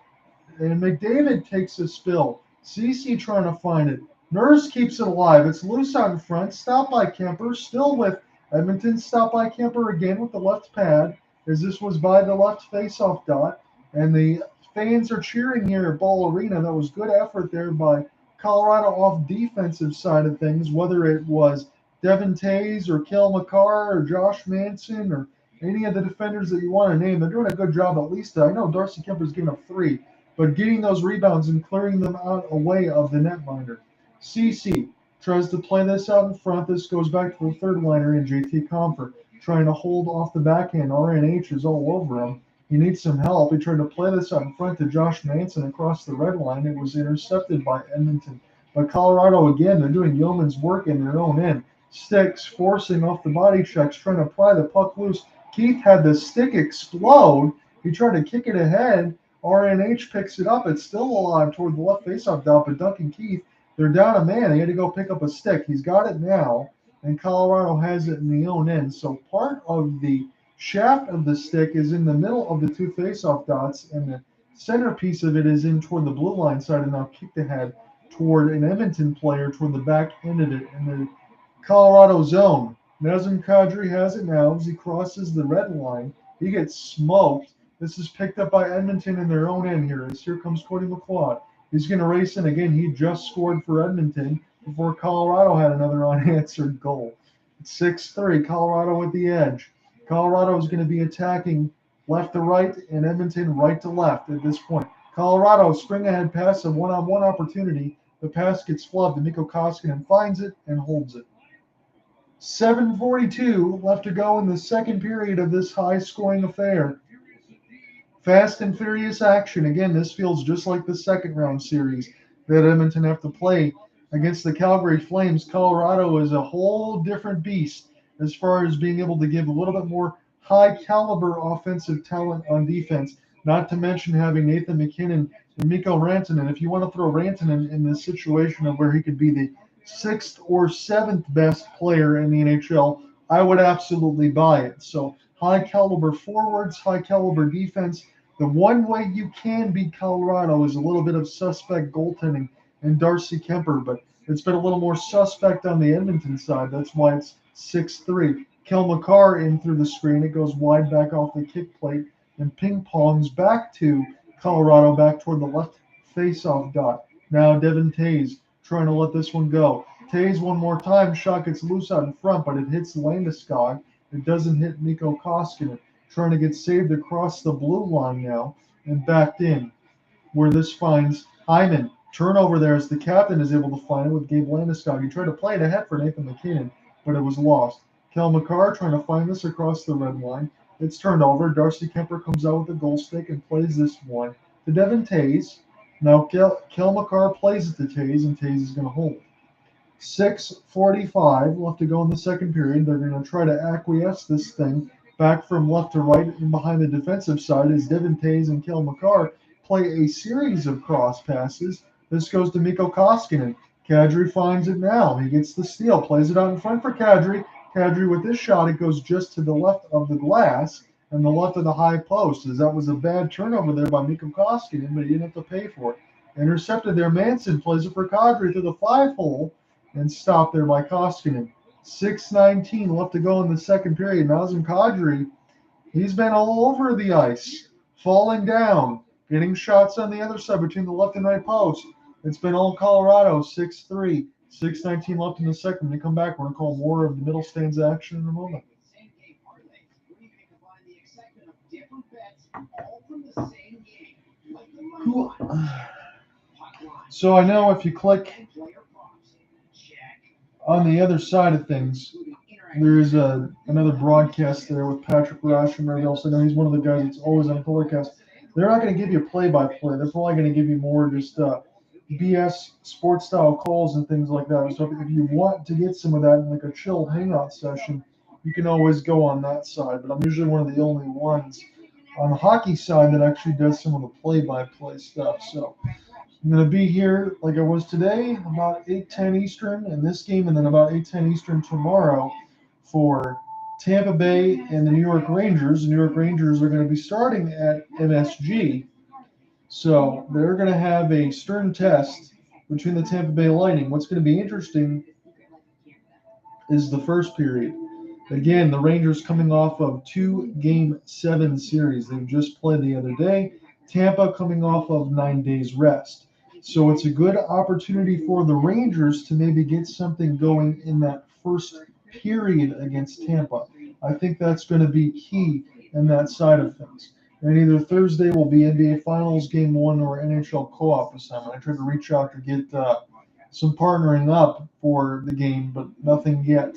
And McDavid takes a spill. CC trying to find it. Nurse keeps it alive. It's loose out in front. Stopped by Kemper. Still with Edmonton. Stopped by Kemper again with the left pad, as this was by the left face-off dot. And the fans are cheering here at Ball Arena. That was good effort there by Colorado off defensive side of things, whether it was Devin Tays or Kel McCarr or Josh Manson or any of the defenders that you want to name. They're doing a good job at least. I know Darcy Kemper's giving up 3, but getting those rebounds and clearing them out away of the netminder. CC tries to play this out in front. This goes back to the third liner in JT Compher, trying to hold off the backhand. RNH is all over him. He needs some help. He tried to play this out in front to Josh Manson across the red line. It was intercepted by Edmonton. But Colorado, again, they're doing yeoman's work in their own end. Sticks forcing off the body checks, trying to pry the puck loose. Keith had the stick explode. He tried to kick it ahead. RNH picks it up. It's still alive toward the left faceoff dot, but Duncan Keith, they're down a man. He had to go pick up a stick. He's got it now, and Colorado has it in the own end. So part of the shaft of the stick is in the middle of the 2 faceoff dots, and the centerpiece of it is in toward the blue line side, and now kicked ahead toward an Edmonton player toward the back end of it in the Colorado zone. Nazem Kadri has it now as he crosses the red line. He gets smoked. This is picked up by Edmonton in their own end here. As here comes Cody McLeod. He's going to race in again. He just scored for Edmonton before Colorado had another unanswered goal. It's 6-3, Colorado at the edge. Colorado is going to be attacking left to right and Edmonton right to left at this point. Colorado spring ahead pass, a one-on-one opportunity. The pass gets flubbed, and Mikko Koskinen finds it and holds it. 7:42 left to go in the second period of this high-scoring affair. Fast and furious action. Again, this feels just like the second round series that Edmonton have to play against the Calgary Flames. Colorado is a whole different beast as far as being able to give a little bit more high caliber offensive talent on defense, not to mention having Nathan McKinnon and Mikko Rantanen. If you want to throw Rantanen in this situation of where he could be the 6th or 7th best player in the NHL, I would absolutely buy it. So high caliber forwards, high caliber defense. The one way you can beat Colorado is a little bit of suspect goaltending and Darcy Kemper, but it's been a little more suspect on the Edmonton side. That's why it's 6-3. Kel McCarr in through the screen. It goes wide back off the kick plate and ping pongs back to Colorado, back toward the left face-off dot. Now Devin Tays trying to let this one go. Tays one more time. Shot gets loose out in front, but it hits Landeskog. It doesn't hit Mikko Koskinen. Trying to get saved across the blue line now and backed in, where this finds Hyman. Turnover there as the captain is able to find it with Gabe Landeskog. He tried to play it ahead for Nathan McKinnon, but it was lost. Kel McCarr trying to find this across the red line. It's turned over. Darcy Kemper comes out with a goal stick and plays this one to Devin Tays. Now Kel McCarr plays it to Tays, and Tays is going to hold. 6:45 left to go in the second period. They're going to try to acquiesce this thing back from left to right and behind the defensive side as Devin Tays and Kel McCarr play a series of cross passes. This goes to Mikko Koskinen. Kadri finds it now. He gets the steal, plays it out in front for Kadri. Kadri with this shot, it goes just to the left of the glass and the left of the high post, as that was a bad turnover there by Mikko Koskinen, but he didn't have to pay for it. Intercepted there. Manson plays it for Kadri through the 5-hole and stopped there by Koskinen. 6:19 left to go in the second period. Nazem Kadri, he's been all over the ice, falling down, getting shots on the other side between the left and right post. It's been all Colorado, 6-3. 6:19 left in the second. When we come back, we're going to call more of the middle stands action in a moment. Cool. So I know if you click on the other side of things, there is another broadcast there with Patrick Rosh and everybody else. I know he's one of the guys that's always on Colorcast. They're not going to give you play-by-play. They're probably going to give you more just BS sports-style calls and things like that. So if you want to get some of that in like a chill hangout session, you can always go on that side. But I'm usually one of the only ones on the hockey side that actually does some of the play-by-play stuff. So I'm going to be here like I was today, about 8:10 Eastern in this game, and then about 8:10 Eastern tomorrow for Tampa Bay and the New York Rangers. The New York Rangers are going to be starting at MSG. So they're going to have a stern test between the Tampa Bay Lightning. What's going to be interesting is the first period. Again, the Rangers coming off of 2-game 7 series. They've just played the other day. Tampa coming off of 9 days rest. So it's a good opportunity for the Rangers to maybe get something going in that first period against Tampa. I think that's going to be key in that side of things. And either Thursday will be NBA Finals Game 1 or NHL co-op assignment. I tried to reach out to get some partnering up for the game, but nothing yet.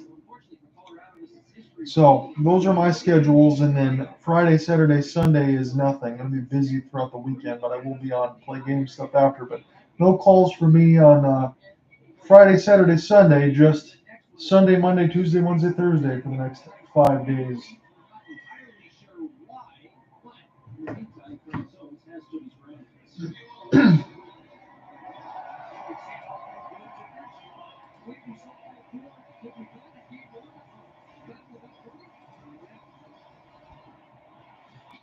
So those are my schedules, and then Friday, Saturday, Sunday is nothing. I'm going to be busy throughout the weekend, but I will be on play game stuff after. But no calls for me on Friday, Saturday, Sunday, just Sunday, Monday, Tuesday, Wednesday, Thursday for the next 5 days.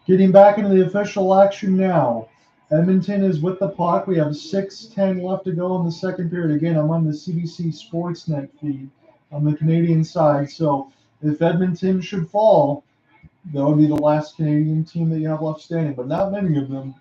Getting back into the official action now. Edmonton is with the puck. We have 6:10 left to go in the second period. Again, I'm on the CBC Sportsnet feed on the Canadian side. So if Edmonton should fall, that would be the last Canadian team that you have left standing. But not many of them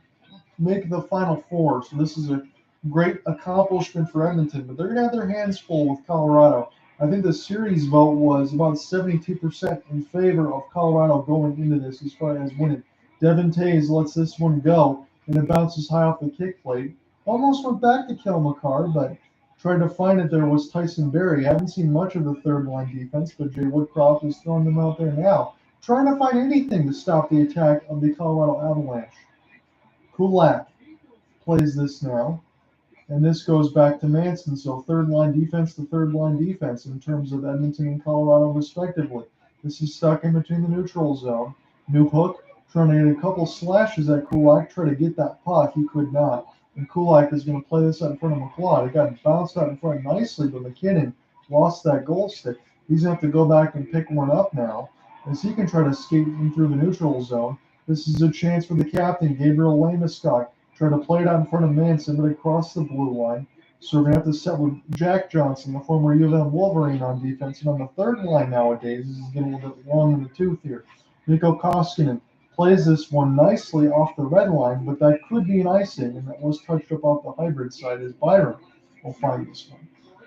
make the Final Four. So this is a great accomplishment for Edmonton. But they're going to have their hands full with Colorado. I think the series vote was about 72% in favor of Colorado going into this as far as winning. Devin Tays lets this one go, and it bounces high off the kick plate. Almost went back to Kel McCarr, but tried to find it there was Tyson Barrie. Haven't seen much of the third-line defense, but Jay Woodcroft is throwing them out there now, trying to find anything to stop the attack of the Colorado Avalanche. Kulak plays this now, and this goes back to Manson. So third-line defense to third-line defense in terms of Edmonton and Colorado respectively. This is stuck in between the neutral zone. Newhook trying to get a couple slashes at Kulak, try to get that puck. He could not. And Kulak is going to play this out in front of McLeod. It got bounced out in front nicely, but McKinnon lost that goal stick. He's going to have to go back and pick one up now, as he can try to skate in through the neutral zone. This is a chance for the captain, Gabriel Landeskog, try to play it out in front of Manson, but across the blue line. So we're going to have to set with Jack Johnson, the former U of M Wolverine, on defense. And on the third line nowadays, this is getting a little bit long in the tooth here. Mikko Koskinen plays this one nicely off the red line, but that could be an icing, and that was touched up off the hybrid side as Byron will find this one.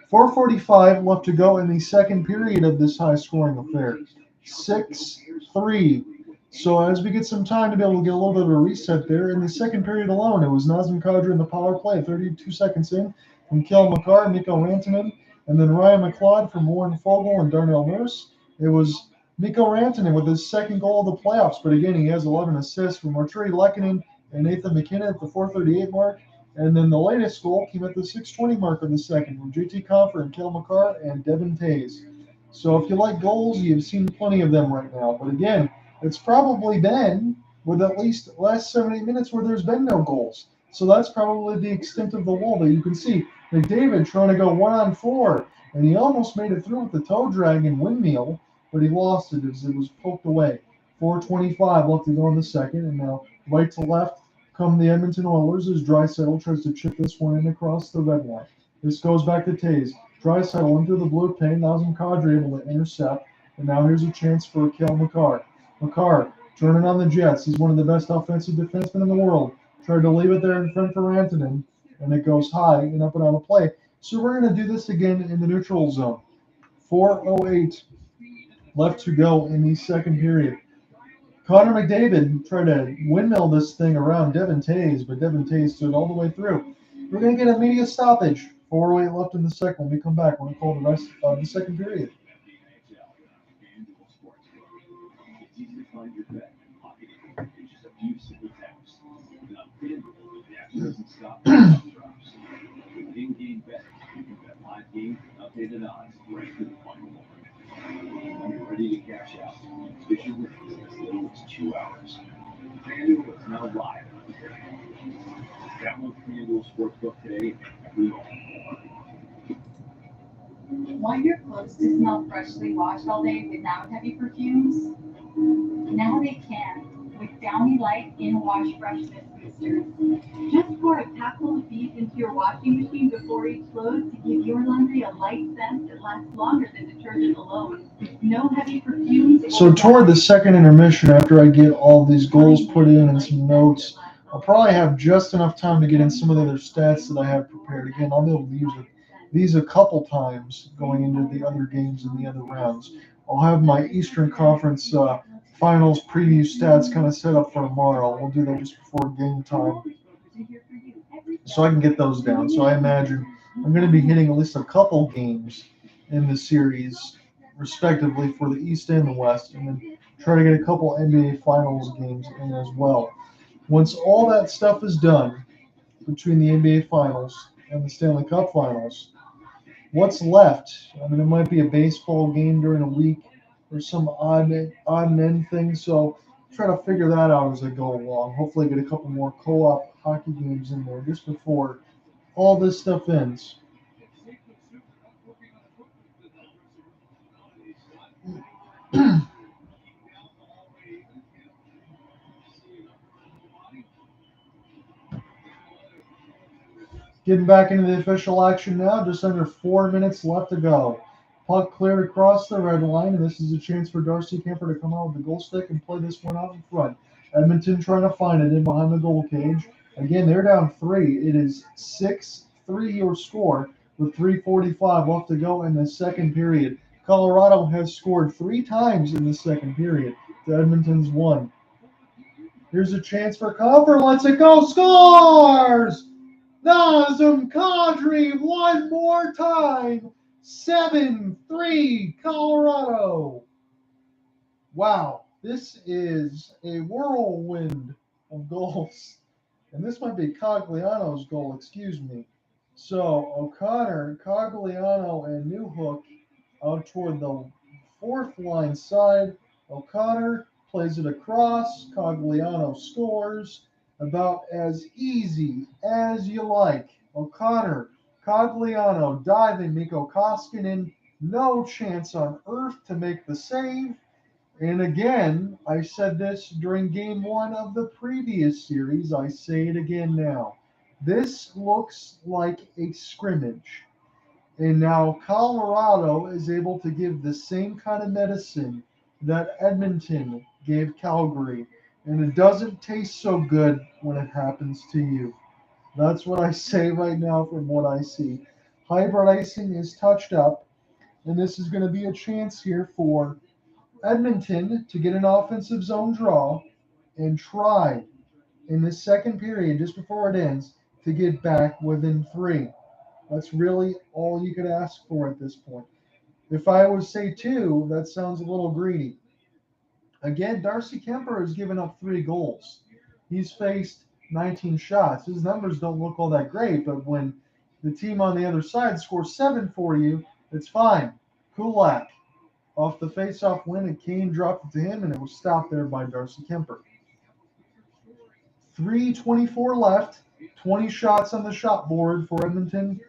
4:45 left to go in the second period of this high-scoring affair. 6-3. So as we get some time to be able to get a little bit of a reset there, in the second period alone, it was Nazem Kadri in the power play, 32 seconds in, from Kel McCarr, Mikko Rantanen, and then Ryan McLeod from Warren Fogle and Darnell Nurse. It was Mikko Rantanen with his second goal of the playoffs, but again, he has 11 assists from Arturi Lehkonen and Nathan McKinnon at the 4:38 mark. And then the latest goal came at the 6:20 mark of the second from JT Compher and Kel McCarr and Devin Tays. So if you like goals, you've seen plenty of them right now. But again, it's probably been with at least the last 7-8 minutes where there's been no goals. So that's probably the extent of the wall that you can see. McDavid trying to go 1-on-4, and he almost made it through with the toe drag and windmill, but he lost it as it was poked away. 4:25 left to go in the second, and now right to left come the Edmonton Oilers as Draisaitl tries to chip this one in across the red line. This goes back to Tays. Draisaitl into the blue paint. Nazem Kadri able to intercept, and now here's a chance for Kel McCarr. McCarr turning on the Jets. He's one of the best offensive defensemen in the world. Tried to leave it there in front for Rantanen, and it goes high and up and out of play. So we're going to do this again in the neutral zone. 4:08 left to go in the second period. Connor McDavid tried to windmill this thing around Devin Tays, but Devin Tays stood all the way through. We're going to get a media stoppage. 4:08 left in the second. When we come back, we're going to call the rest of the second period. It's easy to find your bet in hockey in just a few simple taps. Now, FanDuel, the app doesn't stop at drops. With in-game betting, you can bet live games and updated odds right to the final moment. When you're ready to cash out, fish your winnings in as little as 2 hours. FanDuel is now live. Download FanDuel Sportsbook today and every moment more. Want your clothes to smell freshly washed all day without heavy perfumes? Now they can with Downy Light In-Wash Freshness Boosters. Just pour a capful of these into your washing machine before each load to give your laundry a light scent that lasts longer than detergent alone. No heavy perfumes. So toward the second intermission, after I get all these goals put in and some notes, I'll probably have just enough time to get in some of the other stats that I have prepared. Again, I'll be able to use these a couple times going into the other games and the other rounds. I'll have my Eastern Conference Finals preview stats kind of set up for tomorrow. We'll do that just before game time, so I can get those down. So I imagine I'm going to be hitting at least a couple games in the series, respectively, for the East and the West, and then try to get a couple NBA Finals games in as well. Once all that stuff is done between the NBA Finals and the Stanley Cup Finals, what's left? I mean, it might be a baseball game during a week or some odd and end thing. So try to figure that out as I go along. Hopefully get a couple more co-op hockey games in there just before all this stuff ends. Getting back into the official action now, just under 4 minutes left to go. Puck cleared across the red line, and this is a chance for Darcy Kemper to come out with the goal stick and play this one out in front. Edmonton trying to find it in behind the goal cage. Again, they're down 3. It is 6-3 your score with 3:45 left to go in the second period. Colorado has scored 3 times in the second period to Edmonton's 1. Here's a chance for Compher. Lets it go. Scores! Nazem Kadri one more time. 7-3 Colorado. Wow, this is a whirlwind of goals. And this might be Cogliano's goal, excuse me. So O'Connor, Cogliano, and Newhook out toward the fourth line side. O'Connor plays it across. Cogliano scores. About as easy as you like. O'Connor, Cogliano diving, Mikko Koskinen, no chance on earth to make the save. And again, I said this during game 1 of the previous series. I say it again now. This looks like a scrimmage. And now Colorado is able to give the same kind of medicine that Edmonton gave Calgary. And it doesn't taste so good when it happens to you. That's what I say right now from what I see. Hybrid icing is touched up. And this is going to be a chance here for Edmonton to get an offensive zone draw and tried in the second period, just before it ends, to get back within 3. That's really all you could ask for at this point. If I would say 2, that sounds a little greedy. Again, Darcy Kemper has given up 3 goals. He's faced 19 shots. His numbers don't look all that great, but when the team on the other side scores 7 for you, it's fine. Kulak off the face-off win, and Kane dropped it to him, and it was stopped there by Darcy Kemper. 3:24 left, 20 shots on the shot board for Edmonton.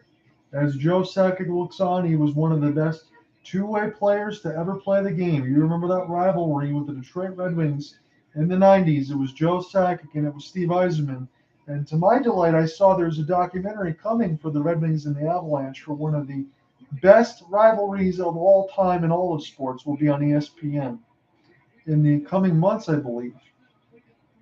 As Joe Sakic looks on, he was one of the best two-way players to ever play the game. You remember that rivalry with the Detroit Red Wings in the 90s. It was Joe Sakic and it was Steve Yzerman. And to my delight, I saw there's a documentary coming for the Red Wings and the Avalanche for one of the best rivalries of all time in all of sports. Will be on ESPN in the coming months, I believe.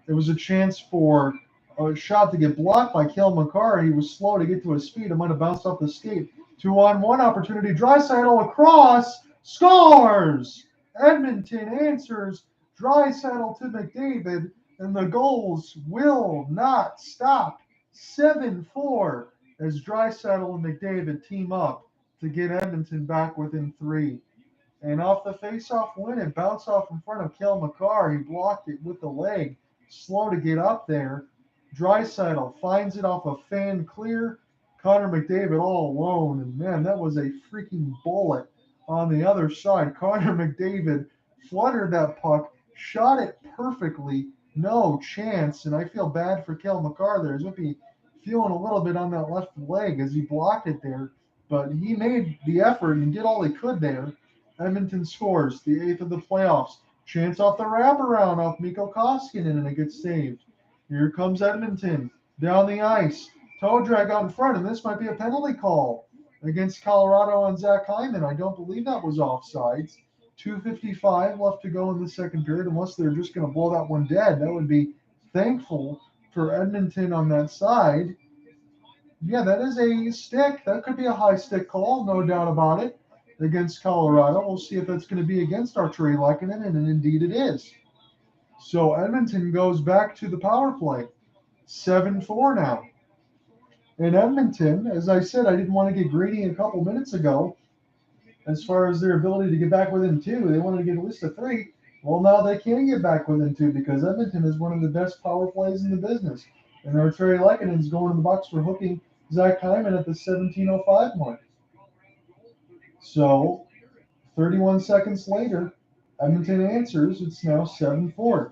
It was a chance for a shot to get blocked by Cale Makar. He was slow to get to his feet. It might have bounced off the skate. 2-on-1 opportunity. Draisaitl across. Scores! Edmonton answers. Draisaitl to McDavid. And the goals will not stop. 7-4 as Draisaitl and McDavid team up to get Edmonton back within 3. And off the face-off win, it bounced off in front of Cale Makar. He blocked it with the leg. Slow to get up there. Draisaitl finds it off a fan clear. Connor McDavid all alone. And man, that was a freaking bullet on the other side. Connor McDavid fluttered that puck, shot it perfectly. No chance. And I feel bad for Cale Makar there. He's going to be feeling a little bit on that left leg as he blocked it there. But he made the effort and did all he could there. Edmonton scores, the 8th of the playoffs. Chance off the wraparound off Mikko Koskinen, and it gets saved. Here comes Edmonton down the ice. Toe drag out in front, and this might be a penalty call against Colorado on Zach Hyman. I don't believe that was offsides. 2:55 left to go in the second period, unless they're just going to blow that one dead. That would be thankful for Edmonton on that side. Yeah, that is a stick. That could be a high stick call, no doubt about it, against Colorado. We'll see if that's going to be against Arturi Lehkonen, and indeed it is. So Edmonton goes back to the power play. 7-4 now. In Edmonton, as I said, I didn't want to get greedy a couple minutes ago as far as their ability to get back within 2. They wanted to get at least a 3. Well, now they can get back within 2 because Edmonton is one of the best power plays in the business. And Arturi Lehkonen is going in the box for hooking Zach Hyman at the 17:05 mark. So 31 seconds later, Edmonton answers. It's now 7-4.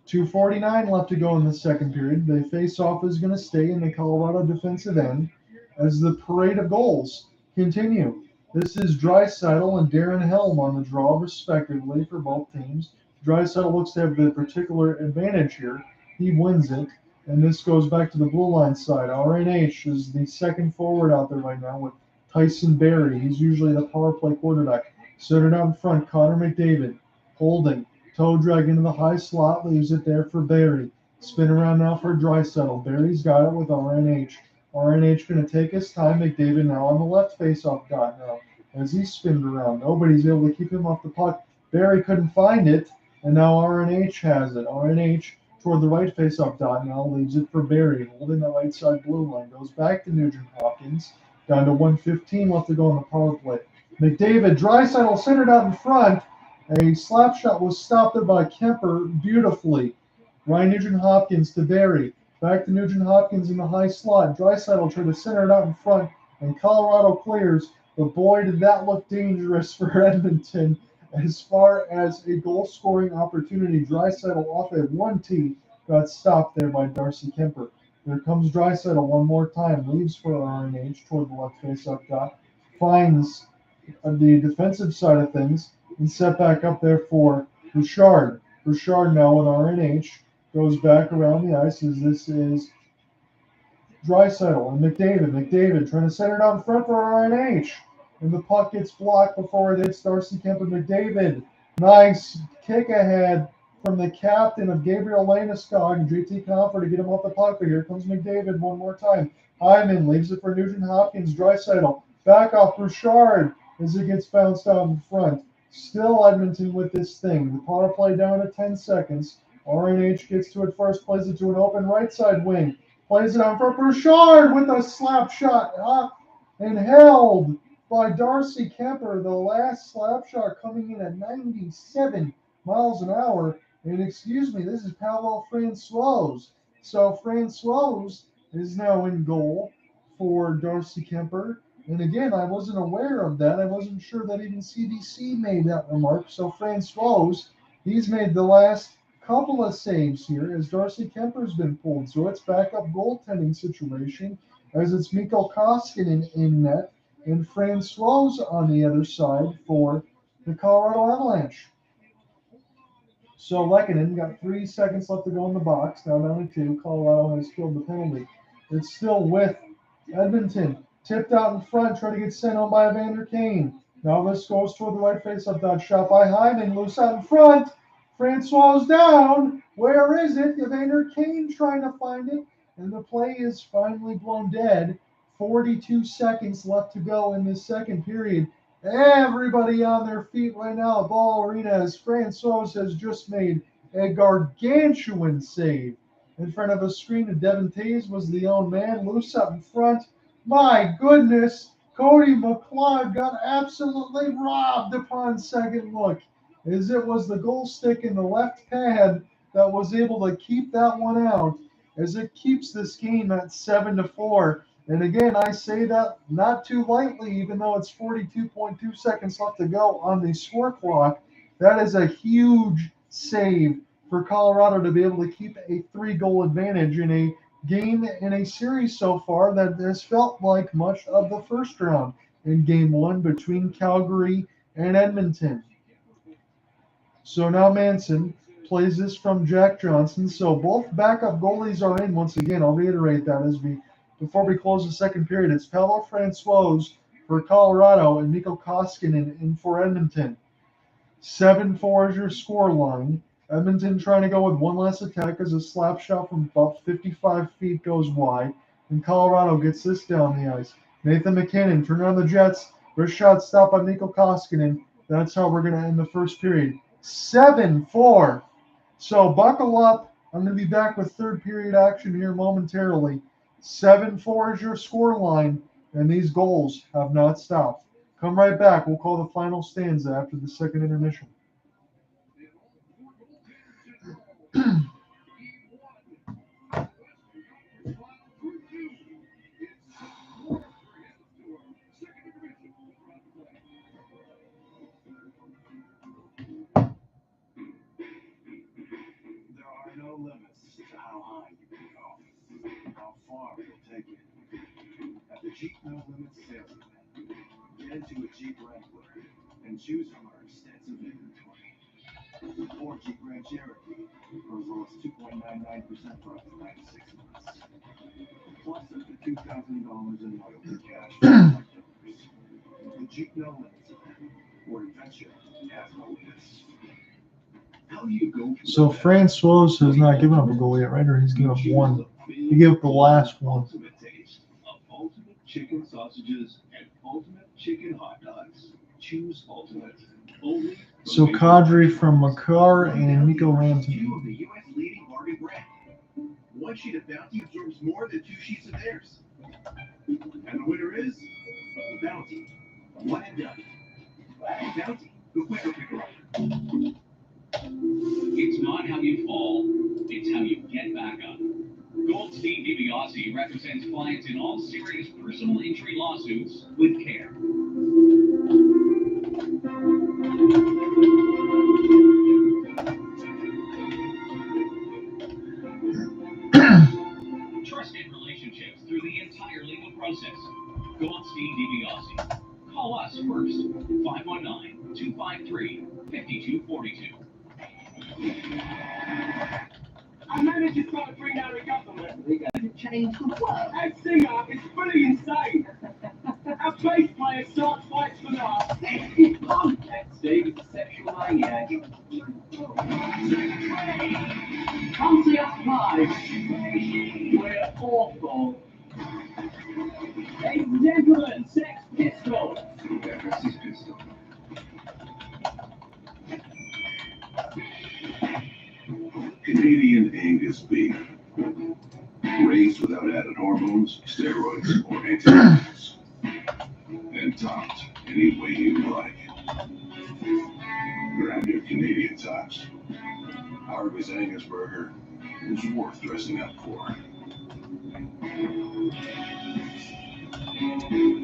2:49 left to go in the second period. The face-off is going to stay in the Colorado defensive end as the parade of goals continue. This is Draisaitl and Darren Helm on the draw, respectively, for both teams. Draisaitl looks to have the particular advantage here. He wins it, and this goes back to the blue line side. RNH is the second forward out there right now with Tyson Barrie. He's usually the power play quarterback. Centered out in front, Connor McDavid holding. Toe drag into the high slot, leaves it there for Barrie. Spin around now for Draisaitl. Barrie's got it with RNH. RNH going to take his time. McDavid now on the left face-off dot now as he spinned around. Nobody's able to keep him off the puck. Barrie couldn't find it, and now RNH has it. RNH toward the right face-off dot now leaves it for Barrie. Holding the right side blue line. Goes back to Nugent Hopkins. Down to 1:15 left to go on the power play. McDavid, Draisaitl centered out in front. A slap shot was stopped there by Kemper beautifully. Ryan Nugent Hopkins to Barrie. Back to Nugent Hopkins in the high slot. Draisaitl tried to center it out in front, and Colorado clears. But boy, did that look dangerous for Edmonton as far as a goal-scoring opportunity. Draisaitl off at 1T got stopped there by Darcy Kemper. There comes Draisaitl one more time. Leaves for RNH toward the left face-up dot. Finds the defensive side of things and set back up there for Bouchard. Bouchard now with RNH goes back around the ice as this is Draisaitl and McDavid. McDavid trying to center it out in front for RNH. And the puck gets blocked before it hits Darcy Kemper. McDavid. Nice kick ahead from the captain of Gabriel Landeskog and JT Compher to get him off the puck. But here comes McDavid one more time. Hyman leaves it for Nugent Hopkins. Draisaitl back off Bouchard as it gets bounced out in front. Still Edmonton with this thing. The power play down to 10 seconds. RNH gets to it first, plays it to an open right side wing. Plays it on for Bouchard with a slap shot. And held by Darcy Kemper. The last slap shot coming in at 97 miles an hour. And excuse me, this is Pavel Francois. So Francois is now in goal for Darcy Kemper. And again, I wasn't aware of that. I wasn't sure that even CBC made that remark. So Francois, he's made the last couple of saves here as Darcy Kemper's been pulled. So it's backup goaltending situation as it's Mikko Koskinen in net and Francois on the other side for the Colorado Avalanche. So Lehkonen got 3 seconds left to go in the box. Now down to 2. Colorado has killed the penalty. It's still with Edmonton. Tipped out in front, trying to get sent home by Evander Kane. Now this goes toward the right face-off dot. Shot by Hyman. Loose out in front. Francois down. Where is it? Evander Kane trying to find it. And the play is finally blown dead. 42 seconds left to go in this second period. Everybody on their feet right now at Ball Arena as Francois has just made a gargantuan save. In front of a screen of Devin Taves was the own man. Loose up in front. My goodness, Cody McLeod got absolutely robbed upon second look, as it was the goal stick in the left pad that was able to keep that one out, as it keeps this game at 7-4. And again, I say that not too lightly, even though it's 42.2 seconds left to go on the score clock. That is a huge save for Colorado to be able to keep a 3-goal advantage in a game in a series so far that has felt like much of the first round in Game 1 between Calgary and Edmonton. So now Manson plays this from Jack Johnson. So both backup goalies are in once again. I'll reiterate that before we close the second period. It's Pavel Francois for Colorado and Mikko Koskinen in for Edmonton. 7-4 is your score line. Edmonton trying to go with one last attack as a slap shot from about 55 feet goes wide. And Colorado gets this down the ice. Nathan McKinnon turning on the Jets. Wrist shot stopped by Mikko Koskinen. That's how we're going to end the first period. 7-4. So buckle up. I'm going to be back with third period action here momentarily. 7-4 is your score line, and these goals have not stopped. Come right back. We'll call the final stanza after the second intermission. There are no limits to how high you can go, how far it'll take you. At the Jeep No Limits sales event, get into a Jeep Wrangler and choose from our extensive inventory. Or Jeep Grand Cherokee for as low as 2.99% for up to 96 months. Plus up to $2,000 in loyalty cash for select owners. The Jeep No Limits event, where adventure has no limits. How do you go? So Francois has not given up a goal yet, right? Or he's given up one. He gave up the last one. Ultimate taste of ultimate chicken sausages and ultimate chicken hot dogs. Choose ultimate. Only So Kadri from Makar and Mikko Ramsey. Two of the U.S. leading bargain brand. One sheet of Bounty absorbs more than 2 sheets of theirs. And the winner is Bounty. One and done. Bounty, the winner picker-upper. It's not how you fall, it's how you get back up. Goldstein DiBiase represents clients in all serious personal injury lawsuits with care. Trusted relationships through the entire legal process. Goldstein DiBiase. Call us first, 519-253-5242. I managed to start bringing out a government. We got to change the world. That singer is pretty insane. Our bass player starts fights for the sexy punk. That's David's sexual maniac. Come see us live. We're awful. Ladies and gentlemen, Sex Pistols. speed. Raised without added hormones, steroids, or antibiotics. And topped any way you like. Grab your Canadian tops. Harvey's Angus Burger is worth dressing up for.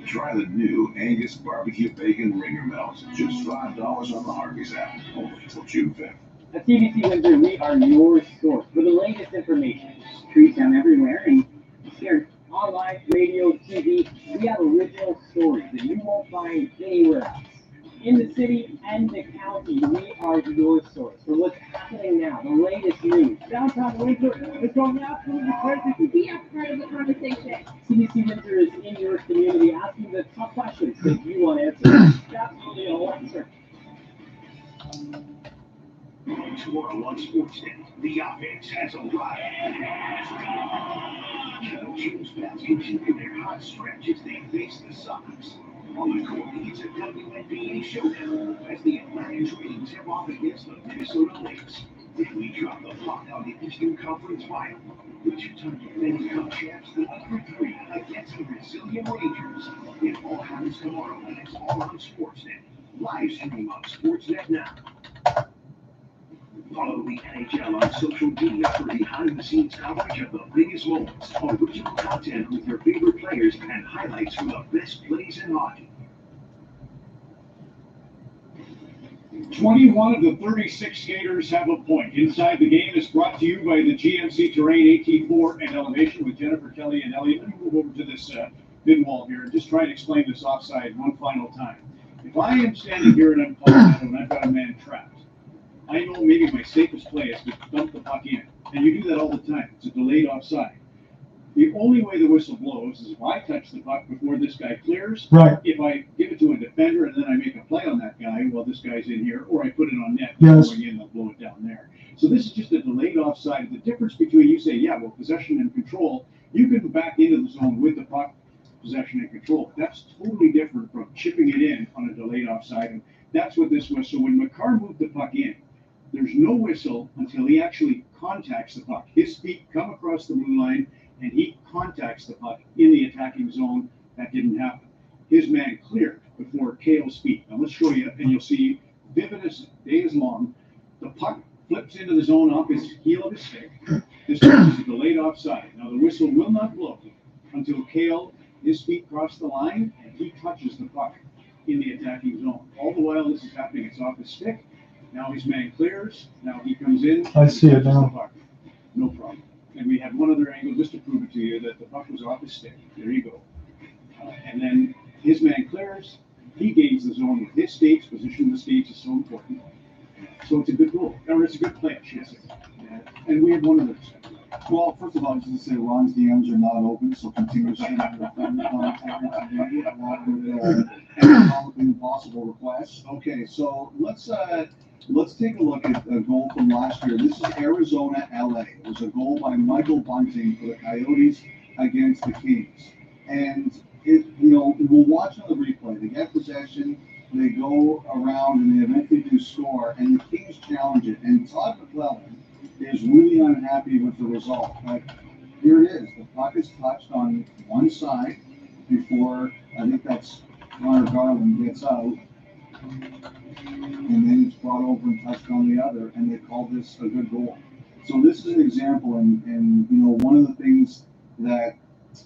Try the new Angus Barbecue Bacon Ringer Melt. Just $5 on the Harvey's app. Only until June 5th. At CBC Windsor, we are your source for the latest information. Streets down everywhere and shared online, radio, TV. We have original stories that you won't find anywhere else. In the city and the county, we are your source for what's happening now, the latest news. Downtown Windsor is going absolutely crazy. Be a part of the conversation. CBC Windsor is in your community asking the tough questions that you want answered. Absolutely electric. Tomorrow on Sportsnet, the offense has arrived. Kettle Kings fans continue their hot stretch as they face the Sox. On the court, it's a WNBA showdown as the Atlanta Dreams have off against the Minnesota Lynx. Then we drop the puck on the Eastern Conference Final. The two-time defending cup champs, the number 3 against the Brazilian Rangers. It all happens tomorrow, and it's all on Sportsnet. Live stream on Sportsnet now. Follow the NHL on social media for behind-the-scenes coverage of the biggest moments, original content with your favorite players, and highlights from the best plays in hockey. 21 of the 36 skaters have a point. Inside the Game is brought to you by the GMC Terrain AT4 and Elevation with Jennifer Kelly and Elliot. Let me move over to this bin wall here and just try and explain this offside one final time. If I am standing here and I'm Colorado and I've got a man trapped, I know maybe my safest play is to dump the puck in. And you do that all the time. It's a delayed offside. The only way the whistle blows is if I touch the puck before this guy clears. Right. If I give it to a defender and then I make a play on that guy while this guy's in here, or I put it on net, Yes. going in, they'll blow it down there. So this is just a delayed offside. The difference between you say, yeah, well, possession and control, you can back into the zone with the puck, possession and control. That's totally different from chipping it in on a delayed offside. And that's what this was. So when McCarr moved the puck in, there's no whistle until he actually contacts the puck. His feet come across the blue line, and he contacts the puck in the attacking zone. That didn't happen. His man cleared before Kale's feet. Now let's show you, and you'll see vivid as day is long. The puck flips into the zone off his heel of his stick. This is a delayed offside. Now the whistle will not blow until Kale, his feet cross the line, and he touches the puck in the attacking zone. All the while this is happening, it's off his stick. Now his man clears. Now he comes in. I see it now. Puck. No problem. And we have one other angle just to prove it to you that the puck was off his stick. There you go. And then his man clears. He gains the zone with his skates. Position of the skates is so important. So it's a good goal. Or it's a good play, I should say. And we have one other. Well, first of all, I was going to say Ron's DMs are not open, so continue sending your friendly commentary to me along with economically impossible requests. Okay, so let's take a look at a goal from last year. This is Arizona, LA. It was a goal by Michael Bunting for the Coyotes against the Kings. And we'll watch on the replay. They get possession, they go around, and they eventually do score. And the Kings challenge it. And Todd McClellan is really unhappy with the result. But here it is. The puck is touched on one side before, I think that's Connor Garland gets out. And then it's brought over and touched on the other, and they call this a good goal. So this is an example, and one of the things that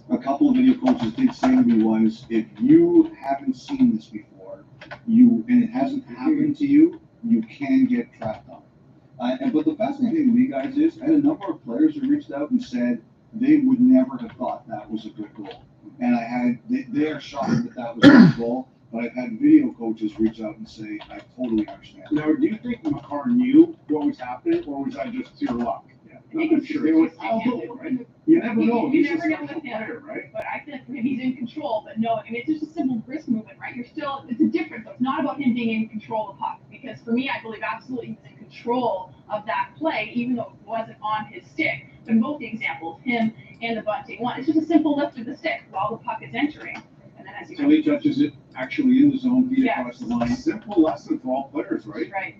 a couple of video coaches did say to me was, if you haven't seen this before, and it hasn't happened to you, you can get trapped on it. But the fascinating thing to me, guys, is I had a number of players who reached out and said they would never have thought that was a good goal. And they are shocked that was a good goal. But I've had video coaches reach out and say, I totally understand. Now, do you think McCarr knew what was happening, or was that just pure luck? Yeah, I'm sure. It was right? You never know. You never know with him, right? But I feel like for him, he's in control. But no, I mean, it's just a simple wrist movement, right? It's a difference. It's not about him being in control of the puck. Because for me, I believe absolutely he was in control of that play, even though it wasn't on his stick. But in both the examples, him and the Bunting one, it's just a simple lift of the stick while the puck is entering. So he touches it actually in the zone, feet across the line. Simple lesson for all players, right? Right.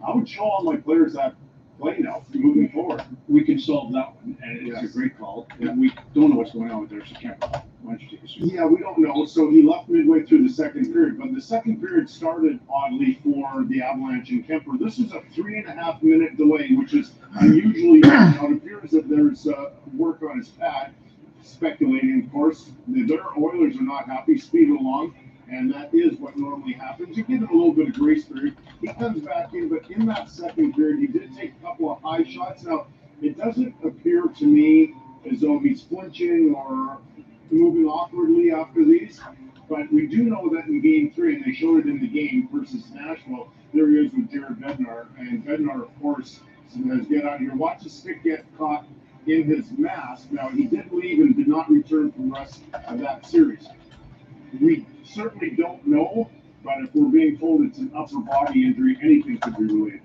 I would show all my players that play now, moving forward. We can solve that one, and it's a great call. And we don't know what's going on with Darcy Kemper. Why don't you take a seat? Yeah, we don't know. So he left midway through the second period, but the second period started oddly for the Avalanche and Kemper. This is a 3.5-minute delay, which is unusually. It appears that there's work on his pad. Speculating, of course, their Oilers are not happy. Speed along. And that is what normally happens. You give him a little bit of grace period. He comes back in, but in that second period, he did take a couple of high shots. Now, it doesn't appear to me as though he's flinching or moving awkwardly after these. But we do know that in Game 3, and they showed it in the game versus Nashville, there he is with Jared Bednar. And Bednar, of course, says, get out here. Watch the stick get caught in his mask. Now, he did leave and did not return for the rest of that series. We certainly don't know, but if we're being told it's an upper body injury, anything could be related.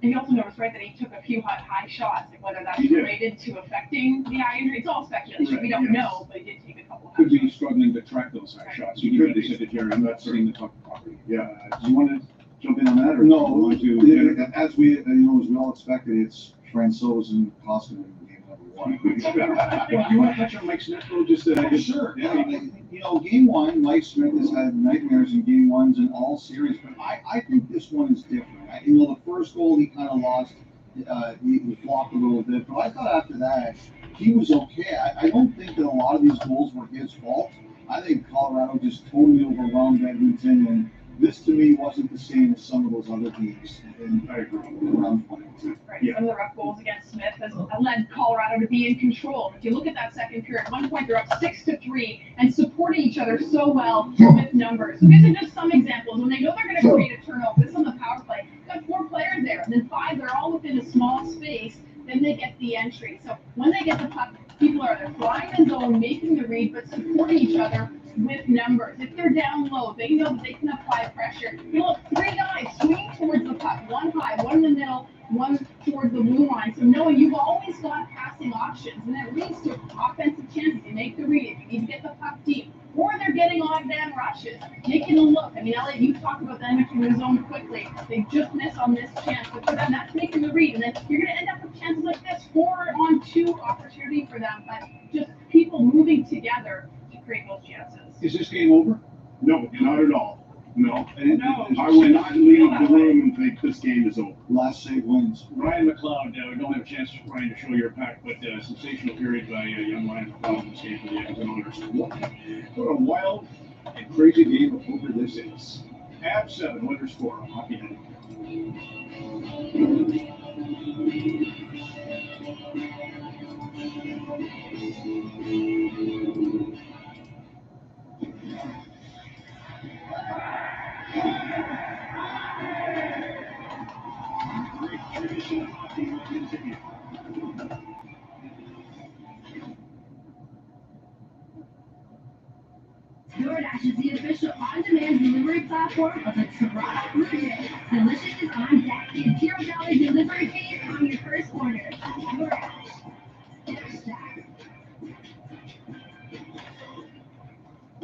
And you also notice, right, that he took a few high shots, like whether that's related to affecting the eye injury. It's all speculation. We don't know, but he did take a couple of high shots. Could be struggling to track those high shots. You could have said to Jerry, I'm not seeing the top property. Yeah. Do you want to jump in on that? Or no. As we all expected, it's Francouz and Koskinen in game number 1. You want to touch on Mike Smith, though? Sure. Yeah. Game 1, Mike Smith has had nightmares in game 1s in all series, but I think this one is different. The first goal he kind of lost, he flopped a little bit, but I thought after that he was okay. I don't think that a lot of these goals were his fault. I think Colorado just totally overwhelmed Edmonton, and this to me wasn't the same as some of those other teams in round 22. Right. Yeah. Some of the rough goals against Smith has led Colorado to be in control. If you look at that second period, at one point they're up 6-3 and supporting each other so well with numbers. So these are just some examples. When they know they're going to create a turnover, this is on the power play. You've got 4 players there, and then 5, they're all within a small space. Then they get the entry. So when they get the puck, people are there flying the zone, making the read, but supporting each other with numbers. If they're down low, they know that they can apply pressure. You look, 3 guys swinging towards the puck, 1 high, 1 in the middle, 1 toward the blue line. So knowing you've always got passing options, and that leads to offensive chances. You make the read. If you need to get the puck deep, or they're getting odd man rushes, making a look. I mean, Elliot, you talked about them entering the zone quickly. They just miss on this chance, but for them, that's making the read. And then you're going to end up with chances like this, 4-on-2 opportunity for them, but just people moving together to create those chances. Is this game over? No, not at all. No. No. I would not leave the room and think this game is over. Last save wins. Ryan McLeod, we don't have a chance, Ryan, to show your pack, but sensational period by young Ryan McLeod in this game for the Edmonton Oilers. What a wild and crazy game of poker this is. Ab 7, Oilers 4 on Hockey Night. DoorDash is the official on-demand delivery platform of the Toronto Blue Jays. Delicious is on deck. Get $0 delivery fees on your first order. DoorDash.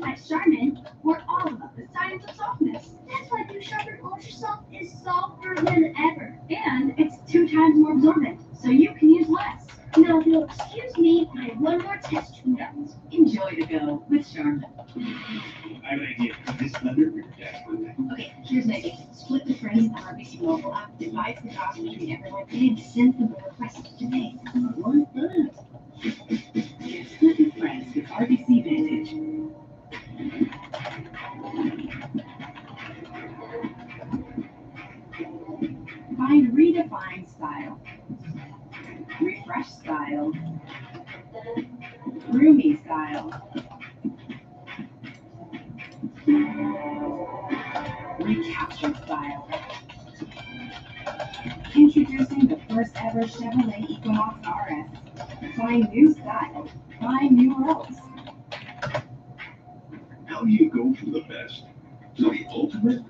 At Charmin, we're all about the science of softness. That's why new Charmin Ultra Soft is softer than ever. And it's 2 times more absorbent, so you can use less. Now, if you'll excuse me, I have one more test to conduct. Enjoy the go with Charmin. I have an idea. Put this under your dashboard. Okay, here's an idea. Split the friends on RBC mobile app, divides the cost between everyone, and send them the request today. I like that. Split with friends with RBC Vantage. Find redefined style, refresh style, roomy style, recapture style. Introducing the first ever Chevrolet Equinox RS. Find new style, find new roads. How do you go from the best to the ultimate?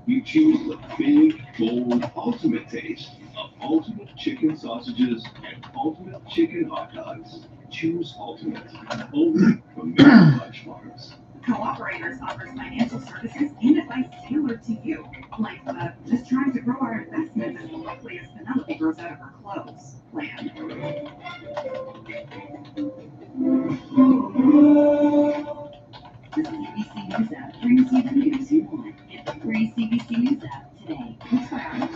You choose the big, bold, ultimate taste of ultimate chicken sausages and ultimate chicken hot dogs. Choose ultimate, only from Mary Lunch Farms. Cooperators offers financial services and advice tailored to you. Like just trying to grow our investments as quickly as Penelope grows out of her clothes plan. The CBC News app brings you the news you want. Get the free CBC News app today.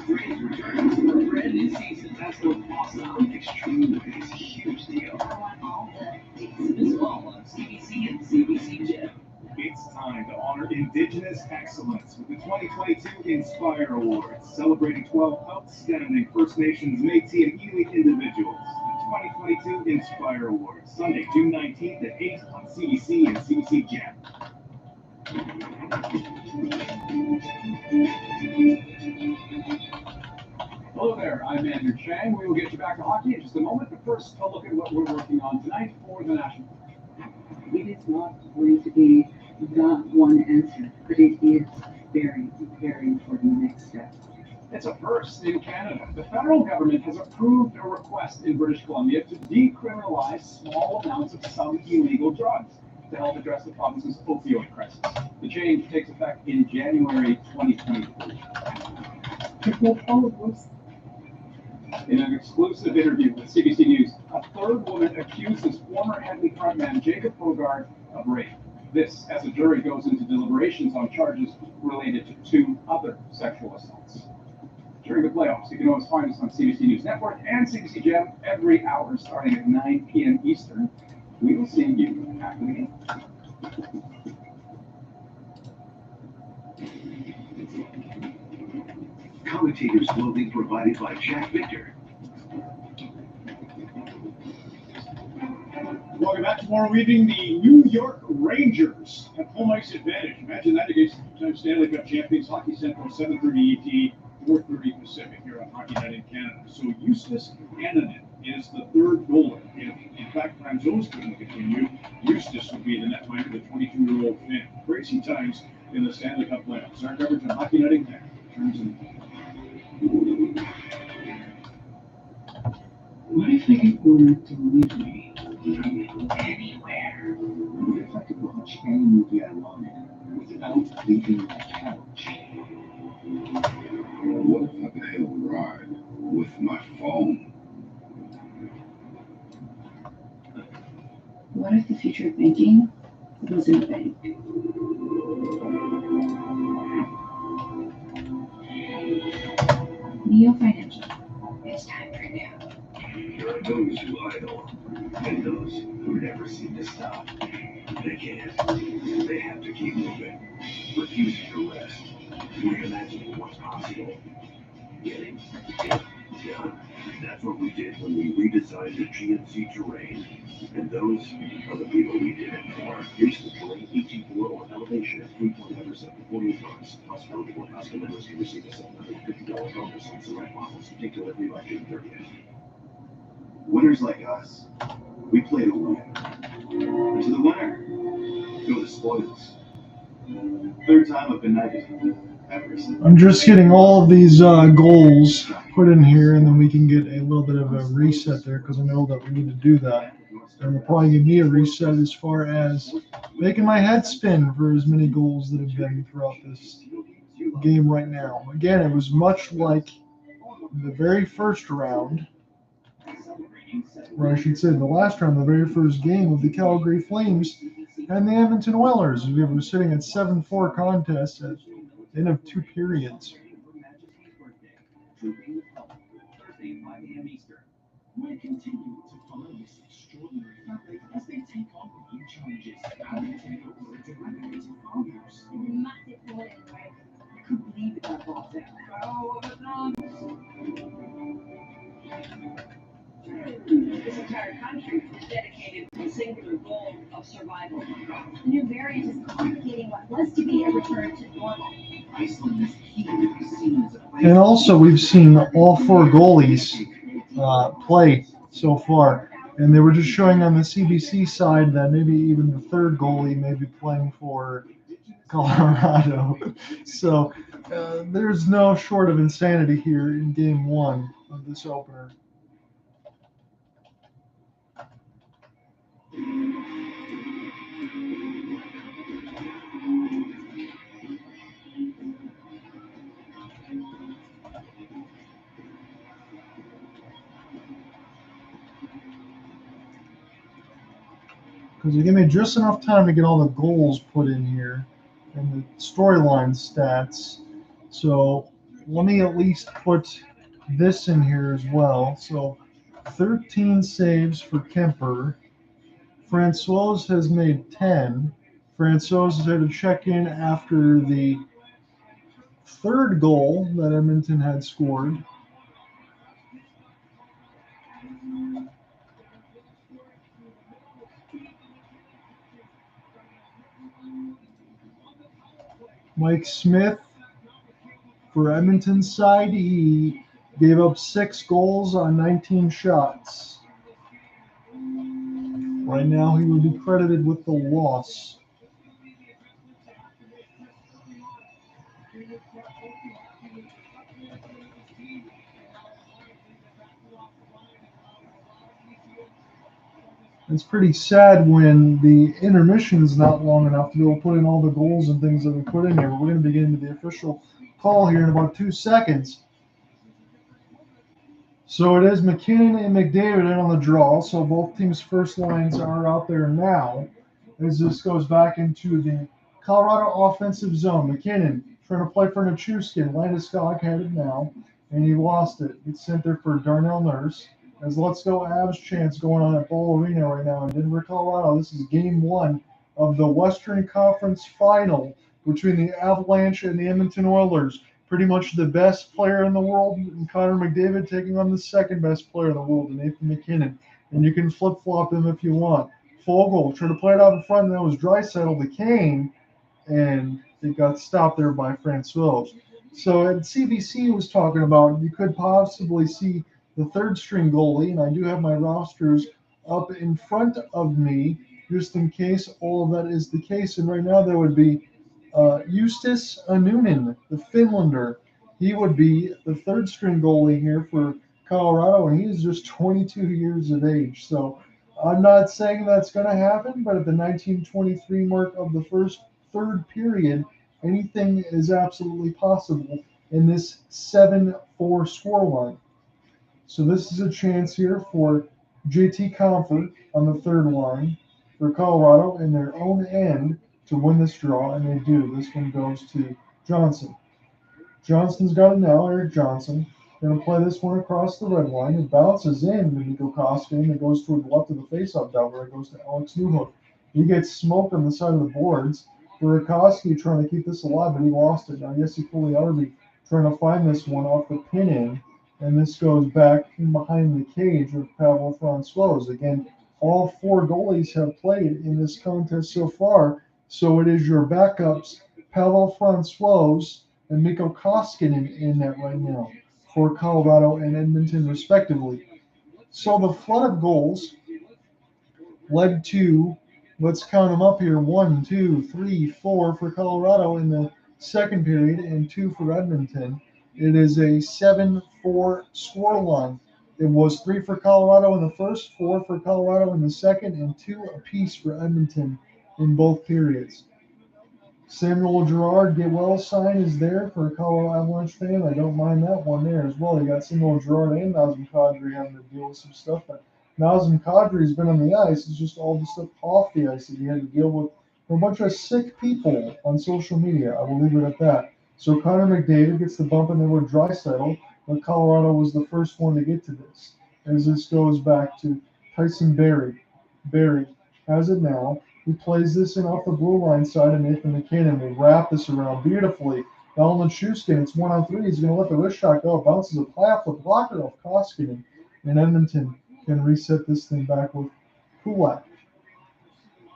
Dreams return for a brand new season. That's the awesome Extreme is a huge deal. I want all the This fall on CBC and CBC Gem. It's time to honor Indigenous excellence with the 2022 Inspire Awards, celebrating 12 outstanding First Nations, Métis, and Inuit individuals. The 2022 Inspire Awards, Sunday, June 19th at 8 on CBC and CBC Gem. Hello there, I'm Andrew Chang. We will get you back to hockey in just a moment, but first, a look at what we're working on tonight for the National. It is not going to be the one answer, but it is very preparing for the next step. It's a first in Canada. The federal government has approved a request in British Columbia to decriminalize small amounts of some illegal drugs to help address the province's opioid crisis. The change takes effect in January 2023. In an exclusive interview with CBC News, a third woman accuses former Headley frontman Jacob Bogard of rape. This, as a jury goes into deliberations on charges related to 2 other sexual assaults. During the playoffs, you can always find us on CBC News Network and CBC Gem every hour starting at 9 p.m. Eastern. We will see you after the game. Commentators clothing provided by Jack Victor. Welcome back. Tomorrow evening, the New York Rangers have home ice advantage. Imagine that against two-time Stanley Cup champions, Hockey Central, 7:30 ET, 4:30 Pacific here on Hockey Night in Canada. So Eustace Annanen is the third goalie. If, in fact, Franzos couldn't continue, Eustace would be the netminder, the 22-year-old Finn. Crazy times in the Stanley Cup playoffs. Our coverage on Hockey Night in Canada turns in. What if I get word to leave me from anywhere? What if I could watch any movie I wanted without leaving my couch? What if I could hail a ride with my phone? What if the future of banking was in a bank? Neo Financial. It's time for new. There are those who idle, and those who never seem to stop. They can't. They have to keep moving, refusing to rest, reimagining what's possible, getting it done. That's what we did when we redesigned the GMC Terrain. And those are the people we did it for. Here's the Terrain 18-4 or Elevation at 3.5% for 48 months. Plus, eligible customer members can receive a $750 bonus on select models. Take delivery by June 30th. Winners like us, we play to win. And to the winner, go the spoils. Third time I've been knighted. I'm just getting all of these goals put in here, and then we can get a little bit of a reset there because I know that we need to do that. And they'll probably give me a reset as far as making my head spin for as many goals that have been throughout this game right now. Again, it was much like the very first round, or I should say the last round, the very first game of the Calgary Flames and the Edmonton Oilers. We were sitting at 7-4 contest at the end of 2 periods. We continue to follow this extraordinary family as they take on new challenges. How they take over into records fathers. Massive morning, right? I couldn't believe it got bought down. This entire country is dedicated to the singular goal of survival. The new variant is complicating what was to be a return to normal. Iceland is keen to be seen as a place. And also, we've seen all 4 goalies play so far. And they were just showing on the CBC side that maybe even the third goalie may be playing for Colorado. So there's no short of insanity here in Game 1 of this opener. because it gave me just enough time to get all the goals put in here and the storyline stats. So let me at least put this in here as well. So 13 saves for Kemper. Francois has made 10. Francois has had to check in after the third goal that Edmonton had scored. Mike Smith for Edmonton's side, he gave up 6 goals on 19 shots. Right now, he would be credited with the loss. It's pretty sad when the intermission's not long enough to be able to put in all the goals and things that we put in here. But we're going to begin into the official call here in about 2 seconds. So it is McKinnon and McDavid in on the draw. So both teams' first lines are out there now as this goes back into the Colorado offensive zone. McKinnon trying to play for Nichushkin. Landeskog had it now, and he lost it. It's sent there for Darnell Nurse. As Let's Go Avs chants going on at Ball Arena right now in Denver, Colorado. This is game 1 of the Western Conference Final between the Avalanche and the Edmonton Oilers. Pretty much the best player in the world, Connor McDavid, taking on the second best player in the world, Nathan McKinnon. And you can flip-flop them if you want. Fogle tried to play it out in front, and that was Draisaitl to Kane, and it got stopped there by Francois. So at CBC was talking about you could possibly see the third string goalie, and I do have my rosters up in front of me just in case all of that is the case. And right now there would be Justus Anunen, the Finlander. He would be the third string goalie here for Colorado, and he is just 22 years of age. So I'm not saying that's going to happen, but at the 1923 mark of the third period, anything is absolutely possible in this 7-4 scoreline. So this is a chance here for JT Comfort on the third line for Colorado in their own end to win this draw, and they do. This one goes to Johnson. Johnson's got it now, Eric Johnson. Going to play this one across the red line. It bounces in to Mikko Koskinen. It goes toward the left of the faceoff dot where it goes to Alex Newhook. He gets smoked on the side of the boards. Burakovsky trying to keep this alive, but he lost it. Now Jesse Puljujärvi trying to find this one off the pin in. And this goes back in behind the cage with Pavel Francouz. Again, all 4 goalies have played in this contest so far. So it is your backups, Pavel Francouz and Mikko Koskinen in that right now for Colorado and Edmonton respectively. So the flood of goals led to, let's count them up here, 1, 2, 3, 4 for Colorado in the second period and 2 for Edmonton. It is a 7-4 scoreline. It was 3 for Colorado in the first, 4 for Colorado in the second, and 2 apiece for Edmonton in both periods. Samuel Girard, get well sign is there for a Colorado Avalanche fan. I don't mind that one there as well. You got Samuel Girard and Nazem Kadri having to deal with some stuff. But Nazem Kadri's been on the ice. It's just all the stuff off the ice that he had to deal with a bunch of sick people on social media. I will leave it at that. So Connor McDavid gets the bump in there with Draisaitl, but Colorado was the first one to get to this. As this goes back to Tyson Barrie. Barrie has it now. He plays this in off the blue line side, and Nathan McKinnon will wrap this around beautifully. Nolan Nichushkin, it's 1-on-3. He's going to let the wrist shot go. Bounces a playoff with blocker off Koskinen, and Edmonton can reset this thing back with Kulak.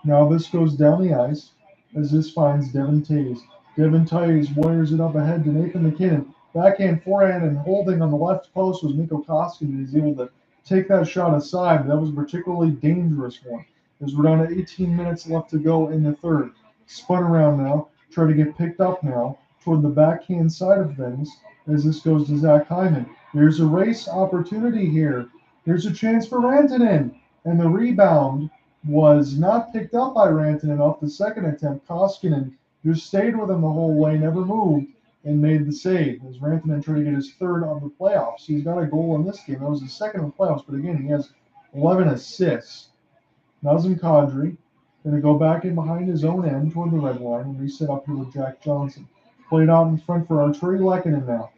Now this goes down the ice as this finds Devin Taves. Devin Taves wires it up ahead to Nathan McKinnon. Backhand, forehand, and holding on the left post was Mikko Koskinen. He's able to take that shot aside, but that was a particularly dangerous one. As we're down to 18 minutes left to go in the third. Spun around now, try to get picked up now toward the backhand side of things as this goes to Zach Hyman. There's a race opportunity here. There's a chance for Rantanen, and the rebound was not picked up by Rantanen off the second attempt. Koskinen just stayed with him the whole way, never moved, and made the save as Rantanen tried to get his third of the playoffs. He's got a goal in this game. That was his second in the playoffs, but again, he has 11 assists. Nazem Kadri Going to go back in behind his own end toward the red line and reset up here with Jack Johnson. Played out in front for Arturi Lehkonen now.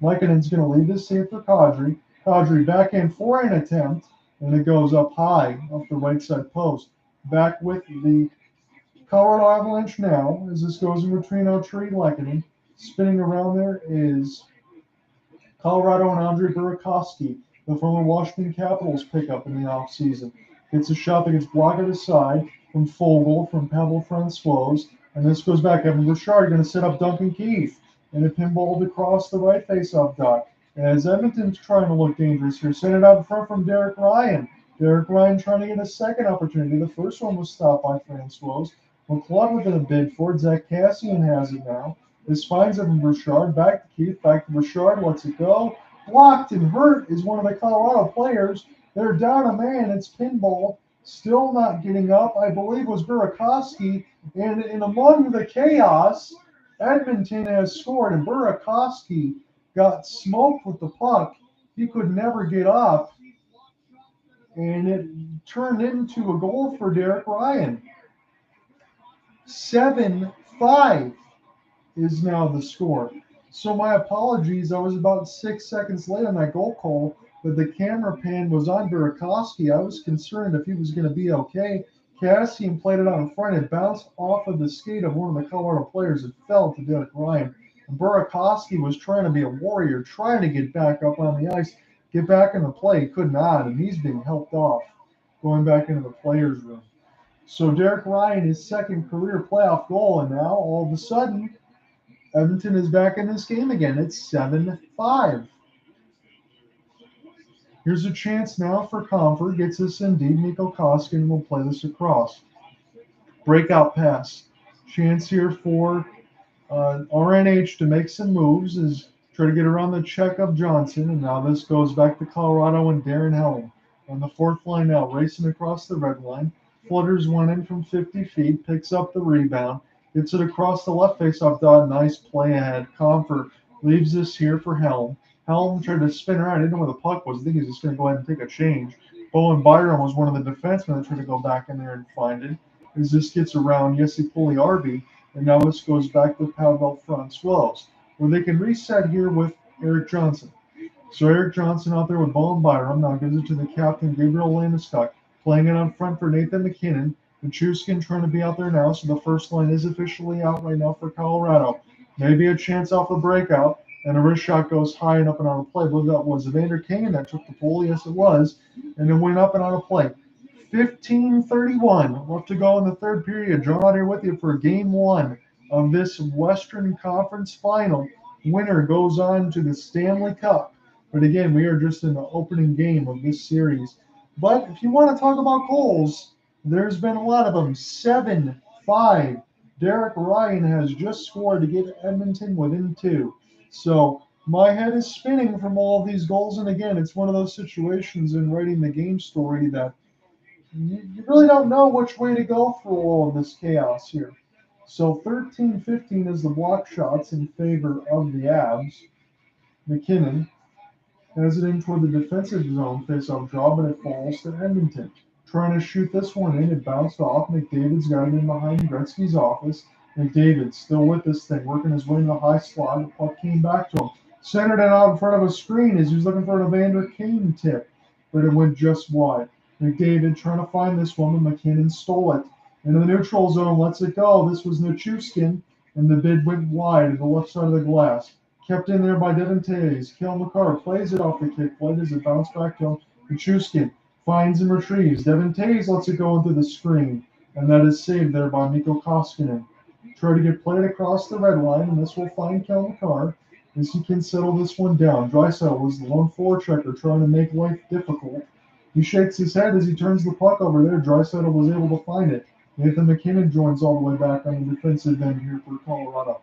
Lehkonen's going to leave this here for Kadri. Kadri backhand forehand attempt, and it goes up high off the right side post. Back with the Colorado Avalanche now as this goes in between Arturi Lehkonen. Spinning around there is Colorado and Andre Burakovsky, the former Washington Capitals pickup in the offseason. Gets a shot that gets blocked at his side from Fogle, from Pavel Francouz, and this goes back. Evan Bouchard going to set up Duncan Keith, and it pinballed across the right face-off dot. As Edmonton's trying to look dangerous here, sent it out in front from Derek Ryan. Derek Ryan trying to get a second opportunity. The first one was stopped by Francouz. McLeod within a bid for it. Zach Cassian has it now. This finds Evan Bouchard. Back to Keith. Back to Bouchard. Lets it go. Blocked and hurt is one of the Colorado players. They're down a man. It's pinball. Still not getting up. I believe was Burakovsky. And in among the chaos, Edmonton has scored. And Burakovsky got smoked with the puck. He could never get up. And it turned into a goal for Derek Ryan. 7-5 is now the score. So my apologies. I was about 6 seconds late on that goal call, but the camera pan was on Burakovsky. I was concerned if he was going to be okay. Cassian played it out in front. It bounced off of the skate of one of the Colorado players. It fell to Derek Ryan. And Burakovsky was trying to be a warrior, trying to get back up on the ice, get back in the play. He could not, and he's being helped off going back into the players' room. So Derek Ryan, his second career playoff goal, and now all of a sudden, Edmonton is back in this game again. It's 7-5. Here's a chance now for Comfort. Gets this in deep. Mikko Koskinen will play this across. Breakout pass. Chance here for RNH to make some moves. Is try to get around the check of Johnson. And now this goes back to Colorado and Darren Helm. On the fourth line now, racing across the red line. Flutters one in from 50 feet. Picks up the rebound. Gets it across the left face-off dot. Nice play ahead. Comfort leaves this here for Helm. Helm tried to spin around. Didn't know where the puck was. I think he's just going to go ahead and take a change. Bowen Byram was one of the defensemen that tried to go back in there and find it. As this gets around Jesse Puljujärvi, and now this goes back to Pavel Francouz, where they can reset here with Eric Johnson. So Eric Johnson out there with Bowen Byram now gives it to the captain, Gabriel Landeskog, playing it on front for Nathan McKinnon. Nichushkin trying to be out there now, so the first line is officially out right now for Colorado. Maybe a chance off the breakout, and a wrist shot goes high and up and out of play. I believe that was Evander Kane that took the pull. Yes, it was. And it went up and out of play. 15:31 left to go in the third period. John out here with you for game one of this Western Conference final. Winner goes on to the Stanley Cup. But again, we are just in the opening game of this series. But if you want to talk about goals, there's been a lot of them. 7-5. Derek Ryan has just scored to get Edmonton within 2. So my head is spinning from all of these goals. And again, it's one of those situations in writing the game story that you really don't know which way to go for all of this chaos here. So 13-15 is the block shots in favor of the Avs. McKinnon has it in toward the defensive zone face-off draw, but it falls to Edmonton. Trying to shoot this one in, it bounced off. McDavid's got it in behind Gretzky's office. McDavid still with this thing, working his way in the high slot. The puck came back to him. Centered it out in front of a screen as he was looking for an Evander Kane tip, but it went just wide. McDavid trying to find this one, but McKinnon stole it. Into the neutral zone, lets it go. This was Nichushkin, and the bid went wide to the left side of the glass. Kept in there by Devin Taves. Cale Makar plays it off the kick plate as it bounced back to him. Nichushkin finds and retrieves. Devin Taves lets it go into the screen, and that is saved there by Mikko Koskinen. Try to get played across the red line, and this will find Cale Makar as he can settle this one down. Draisaitl was the lone forechecker trying to make life difficult. He shakes his head as he turns the puck over there. Draisaitl was able to find it. Nathan McKinnon joins all the way back on the defensive end here for Colorado.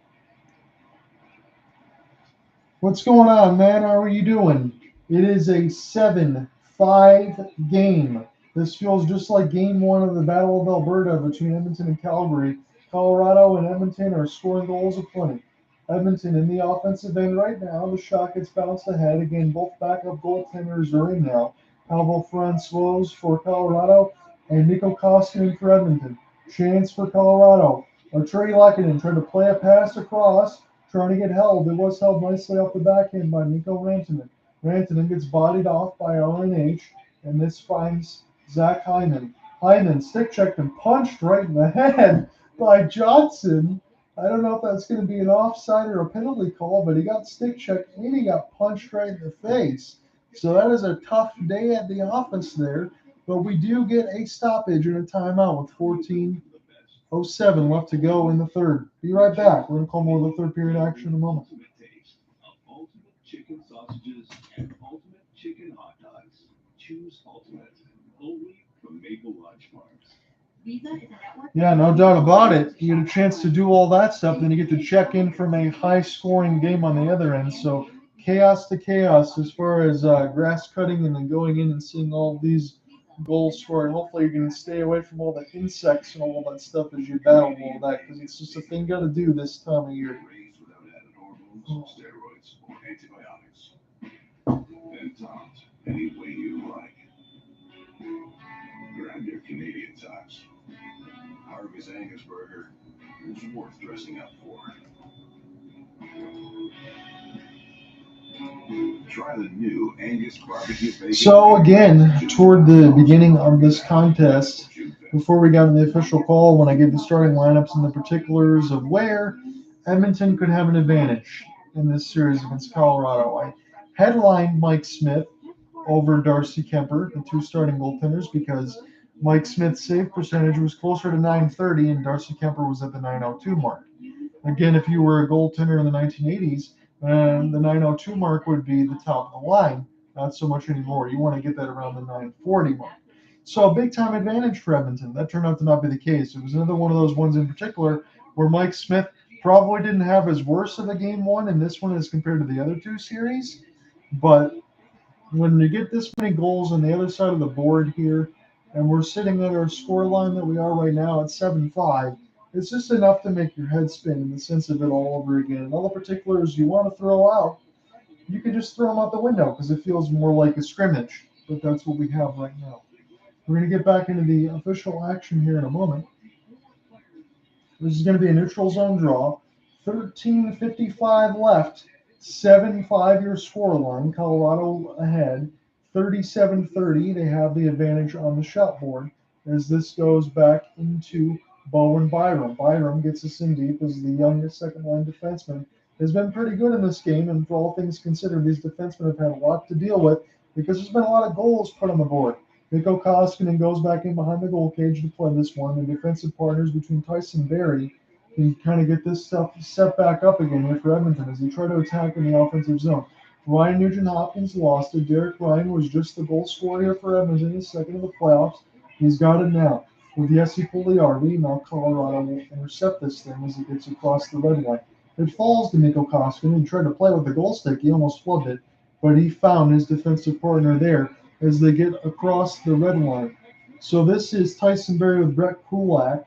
What's going on, man? How are you doing? It is a 7-5 game. This feels just like game one of the Battle of Alberta between Edmonton and Calgary. Colorado and Edmonton are scoring goals aplenty. Edmonton in the offensive end right now. The shot gets bounced ahead. Again, both backup goaltenders are in now. Pavel Francouz for Colorado and Mikko Koskinen for Edmonton. Chance for Colorado. Arturi Lehkonen tried to play a pass across, trying to get held. It was held nicely off the backhand by Mikko Rantanen. Rantanen gets bodied off by RNH, and this finds Zach Hyman. Hyman stick checked and punched right in the head by Johnson. I don't know if that's going to be an offside or a penalty call, but he got stick checked and he got punched right in the face. So that is a tough day at the office there. But we do get a stoppage and a timeout with 14:07 left to go in the third. Be right back. We're going to call more of the third period action in a moment. Ultimate chicken sausages and ultimate chicken hot dogs. Choose Ultimate. Only from Maple Lodge Farms. Yeah, no doubt about it. You get a chance to do all that stuff, then you get to check in from a high-scoring game on the other end. So chaos to chaos as far as grass cutting and then going in and seeing all these goals scored. Hopefully you can stay away from all the insects and all that stuff as you battle all that, because it's just a thing you got to do this time of year. Raised without added hormones, steroids, or antibiotics. And topped any way you like. Grab your Canadian tops. Harvey's Angus Burger is worth dressing up for. Try the new Angus barbecue bacon. So again, toward the beginning of this contest, before we got in the official call, when I gave the starting lineups and the particulars of where Edmonton could have an advantage in this series against Colorado, I headlined Mike Smith over Darcy Kemper, the two starting goaltenders, because Mike Smith's save percentage was closer to .930 and Darcy Kemper was at the .902 mark. Again, if you were a goaltender in the 1980s, the .902 mark would be the top of the line. Not so much anymore. You want to get that around the .940 mark. So a big-time advantage for Edmonton. That turned out to not be the case. It was another one of those ones in particular where Mike Smith probably didn't have as worse of a game one in this one as compared to the other two series. But when you get this many goals on the other side of the board here, and we're sitting at our score line that we are right now at 7-5, it's just enough to make your head spin in the sense of it all over again. And all the particulars you want to throw out, you can just throw them out the window because it feels more like a scrimmage. But that's what we have right now. We're going to get back into the official action here in a moment. This is going to be a neutral zone draw. 13:55 left. 7-5 your score line. Colorado ahead. 37-30. They have the advantage on the shot board as this goes back into Bowen Byram. Byram gets us in deep as the youngest second-line defenseman. Has been pretty good in this game, and for all things considered, these defensemen have had a lot to deal with because there's been a lot of goals put on the board. Mikko Koskinen goes back in behind the goal cage to play this one. The defensive partners between Tyson Barrie can kind of get this stuff set back up again here for Edmonton as they try to attack in the offensive zone. Ryan Nugent-Hopkins lost it. Derek Ryan was just the goal scorer here for Edmonton, his second of the playoffs. He's got it now. With Jesse Puljujärvi, now Colorado will intercept this thing as it gets across the red line. It falls to Mikko Koskinen. He tried to play with the goal stick. He almost flubbed it, but he found his defensive partner there as they get across the red line. So this is Tyson Barrie with Brett Kulak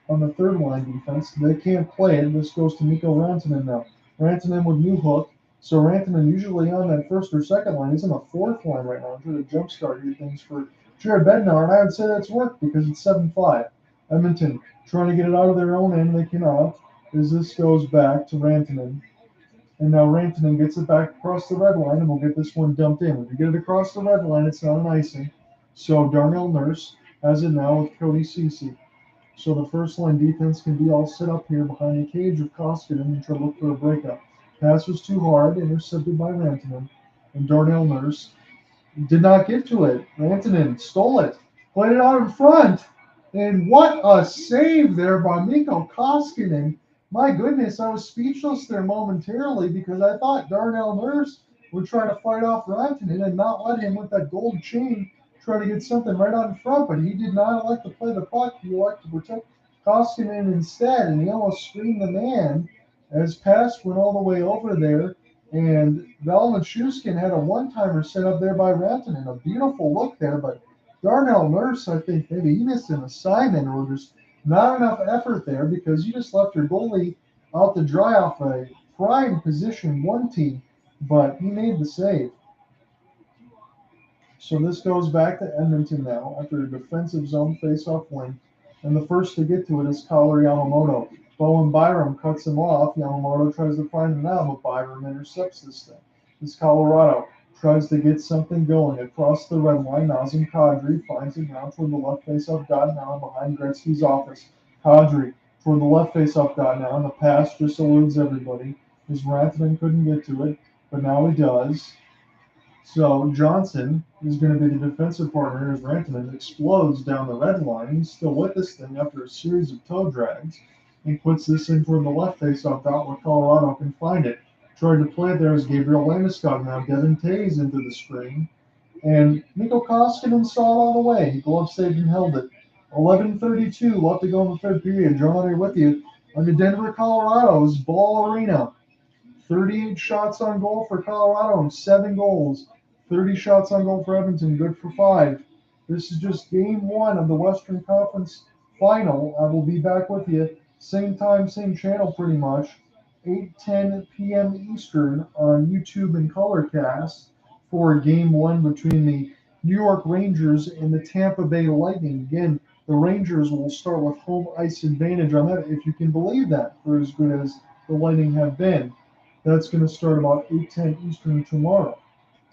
on the third line defense. They can't play it. This goes to Mikko Rantanen now. Rantanen with new hook. So Rantanen usually on that first or second line. He's on the fourth line right now. Trying to jumpstart here things for Jared Bednar, and I would say that's worked because it's 7-5. Edmonton trying to get it out of their own end. They cannot as this goes back to Rantanen. And now Rantanen gets it back across the red line, and we'll get this one dumped in. If you get it across the red line, it's not an icing. So Darnell Nurse has it now with Cody Ceci. So the first line defense can be all set up here behind the cage of Koskinen and try to look for a breakup. Pass was too hard, intercepted by Rantanen. And Darnell Nurse did not get to it. Rantanen stole it, played it out in front. And what a save there by Mikko Koskinen. My goodness, I was speechless there momentarily because I thought Darnell Nurse would try to fight off Rantanen and not let him with that gold chain try to get something right out in front, but he did not like to play the puck. He liked to protect Koskinen instead, and he almost screened the man as pass went all the way over there. And Val Nichushkin had a one-timer set up there by Rantanen. A beautiful look there, but Darnell Nurse, I think maybe he missed an assignment or just not enough effort there because you just left your goalie out to dry off a prime position one team, but he made the save. So this goes back to Edmonton now after a defensive zone face-off win. and the first to get to it is Collar Yamamoto. Bowen Byram cuts him off. Yamamoto tries to find him now, but Byram intercepts this thing. This Colorado tries to get something going across the red line. Nazem Kadri finds it now toward the left face-off dot now behind Gretzky's office. Kadri toward the left face-off dot now, and the pass just eludes everybody. As Rantanen couldn't get to it, but now he does. So Johnson is going to be the defensive partner as Rantanen explodes down the red line. He's still with this thing after a series of toe drags and puts this in toward the left face-off dot where Colorado can find it. Tried to play it there as Gabriel Landeskog now. Devin Tays into the screen. And Mikko Koskinen saw it all the way. He glove saved and held it. 11:32 left to go in the third period. John Hunter with you on the Denver, Colorado's Ball Arena. 38 shots on goal for Colorado and 7 goals. 30 shots on goal for Edmonton, good for 5. This is just game 1 of the Western Conference Final. I will be back with you. Same time, same channel pretty much. 8:10 p.m. Eastern on YouTube and Colorcast for game 1 between the New York Rangers and the Tampa Bay Lightning. Again, the Rangers will start with home ice advantage on that, if you can believe that, for as good as the Lightning have been. That's going to start about 8:10 Eastern tomorrow.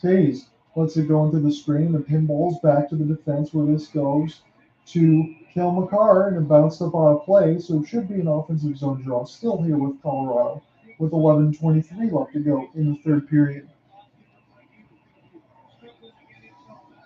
Tays lets it go into the screen. The pinball's back to the defense where this goes to Cale Makar, and it bounced up on a play, so it should be an offensive zone draw. Still here with Colorado with 11:23 left to go in the third period.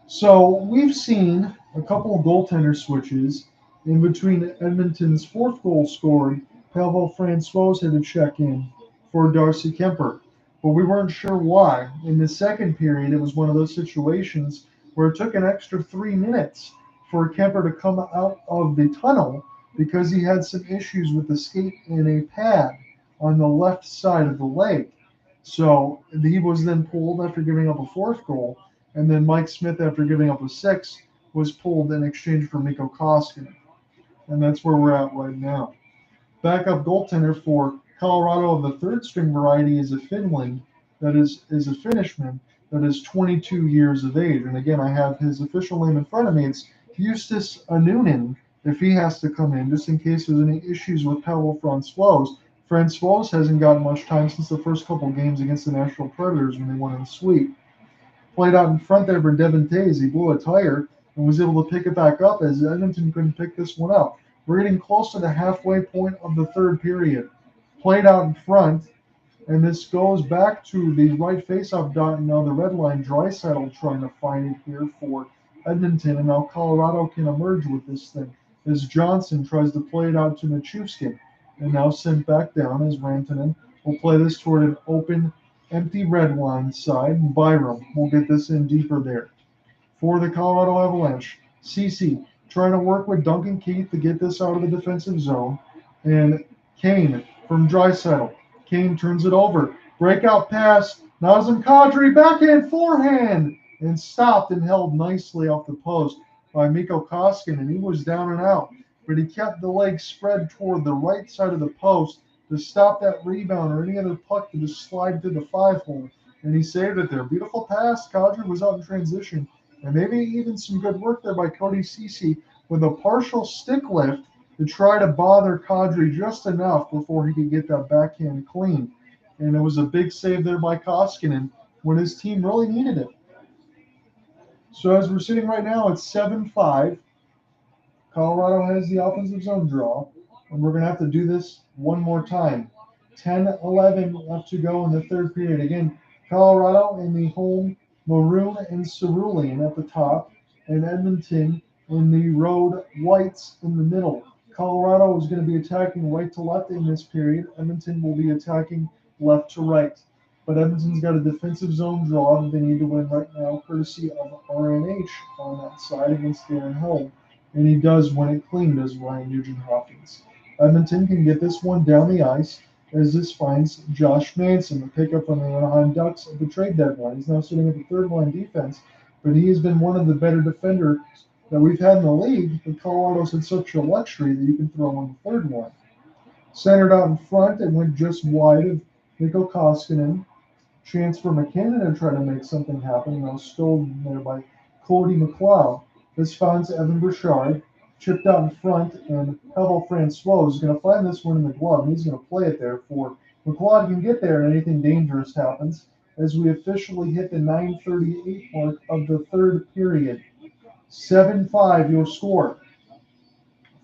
So we've seen a couple of goaltender switches in between. Edmonton's fourth goal scored. Pavel Francouz had to check in for Darcy Kemper, but we weren't sure why. In the second period, it was one of those situations where it took an extra 3 minutes for Kemper to come out of the tunnel because he had some issues with the skate and a pad on the left side of the leg. So he was then pulled after giving up a fourth goal, and then Mike Smith, after giving up a 6th, was pulled in exchange for Mikko Koskinen. And that's where we're at right now. Backup goaltender for Colorado of the third string variety is a Finland that is a Finishman that is 22 years of age. And again, I have his official name in front of me. It's Justus Anunen, if he has to come in, just in case there's any issues with Pavel Francouz. Francouz hasn't gotten much time since the first couple games against the Nashville Predators when they won in the sweep. Played out in front there for Devin Tays. He blew a tire and was able to pick it back up as Edmonton couldn't pick this one up. We're getting close to the halfway point of the third period. Played out in front, and this goes back to the right faceoff dot. And now the red line, Draisaitl trying to find it here for Edmonton, and now Colorado can emerge with this thing as Johnson tries to play it out to Nichushkin, and now sent back down as Rantanen will play this toward an open, empty red line side, and Byram will get this in deeper there. For the Colorado Avalanche, CC trying to work with Duncan Keith to get this out of the defensive zone, and Kane from Draisaitl. Kane turns it over. Breakout pass. Nazem Kadri backhand forehand, and stopped and held nicely off the post by Mikko Koskinen. He was down and out, but he kept the leg spread toward the right side of the post to stop that rebound or any other puck to just slide through the 5-hole, and he saved it there. Beautiful pass. Kadri was out in transition, and maybe even some good work there by Cody Ceci with a partial stick lift to try to bother Kadri just enough before he could get that backhand clean. And it was a big save there by Koskinen when his team really needed it. So as we're sitting right now, it's 7-5. Colorado has the offensive zone draw, and we're going to have to do this one more time. 10-11 left to go in the third period. Again, Colorado in the home maroon and cerulean at the top, and Edmonton in the road whites in the middle. Colorado is going to be attacking right to left in this period. Edmonton will be attacking left to right. But Edmonton's got a defensive zone draw that they need to win right now, courtesy of RNH on that side against Darren Held. And he does win it clean, does Ryan Nugent-Hopkins. Edmonton can get this one down the ice as this finds Josh Manson, the pickup on the Anaheim Ducks at the trade deadline. He's now sitting at the third line defense, but he has been one of the better defenders that we've had in the league. But Colorado's had such a luxury that you can throw on the third line. Centered out in front and went just wide of Mikko Koskinen. Chance for McKinnon to try to make something happen. Now stolen there by Cody McLeod. This finds Evan Bouchard. chipped out in front, and Pavel Francois is going to find this one in the glove, and he's going to play it there for McLeod can get there, and anything dangerous happens as we officially hit the 9:38 mark of the third period. 7-5 your score.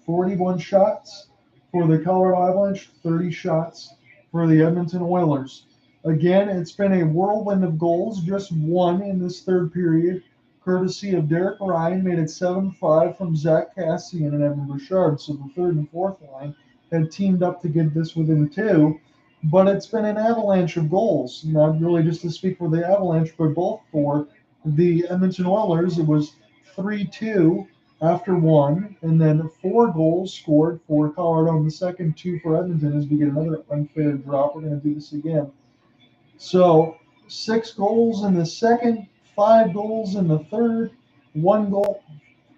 41 shots for the Colorado Avalanche, 30 shots for the Edmonton Oilers. Again, it's been a whirlwind of goals, just one in this third period, courtesy of Derek Ryan, made it 7-5 from Zach Cassian and Evan Bouchard. So the third and fourth line had teamed up to get this within two, but it's been an avalanche of goals. Not really just to speak for the Avalanche, but both for the Edmonton Oilers. It was 3-2 after one, and then 4 goals scored for Colorado in the second, 2 for Edmonton as we get another unfair drop. We're going to do this again. So 6 goals in the second, 5 goals in the third, 1 goal.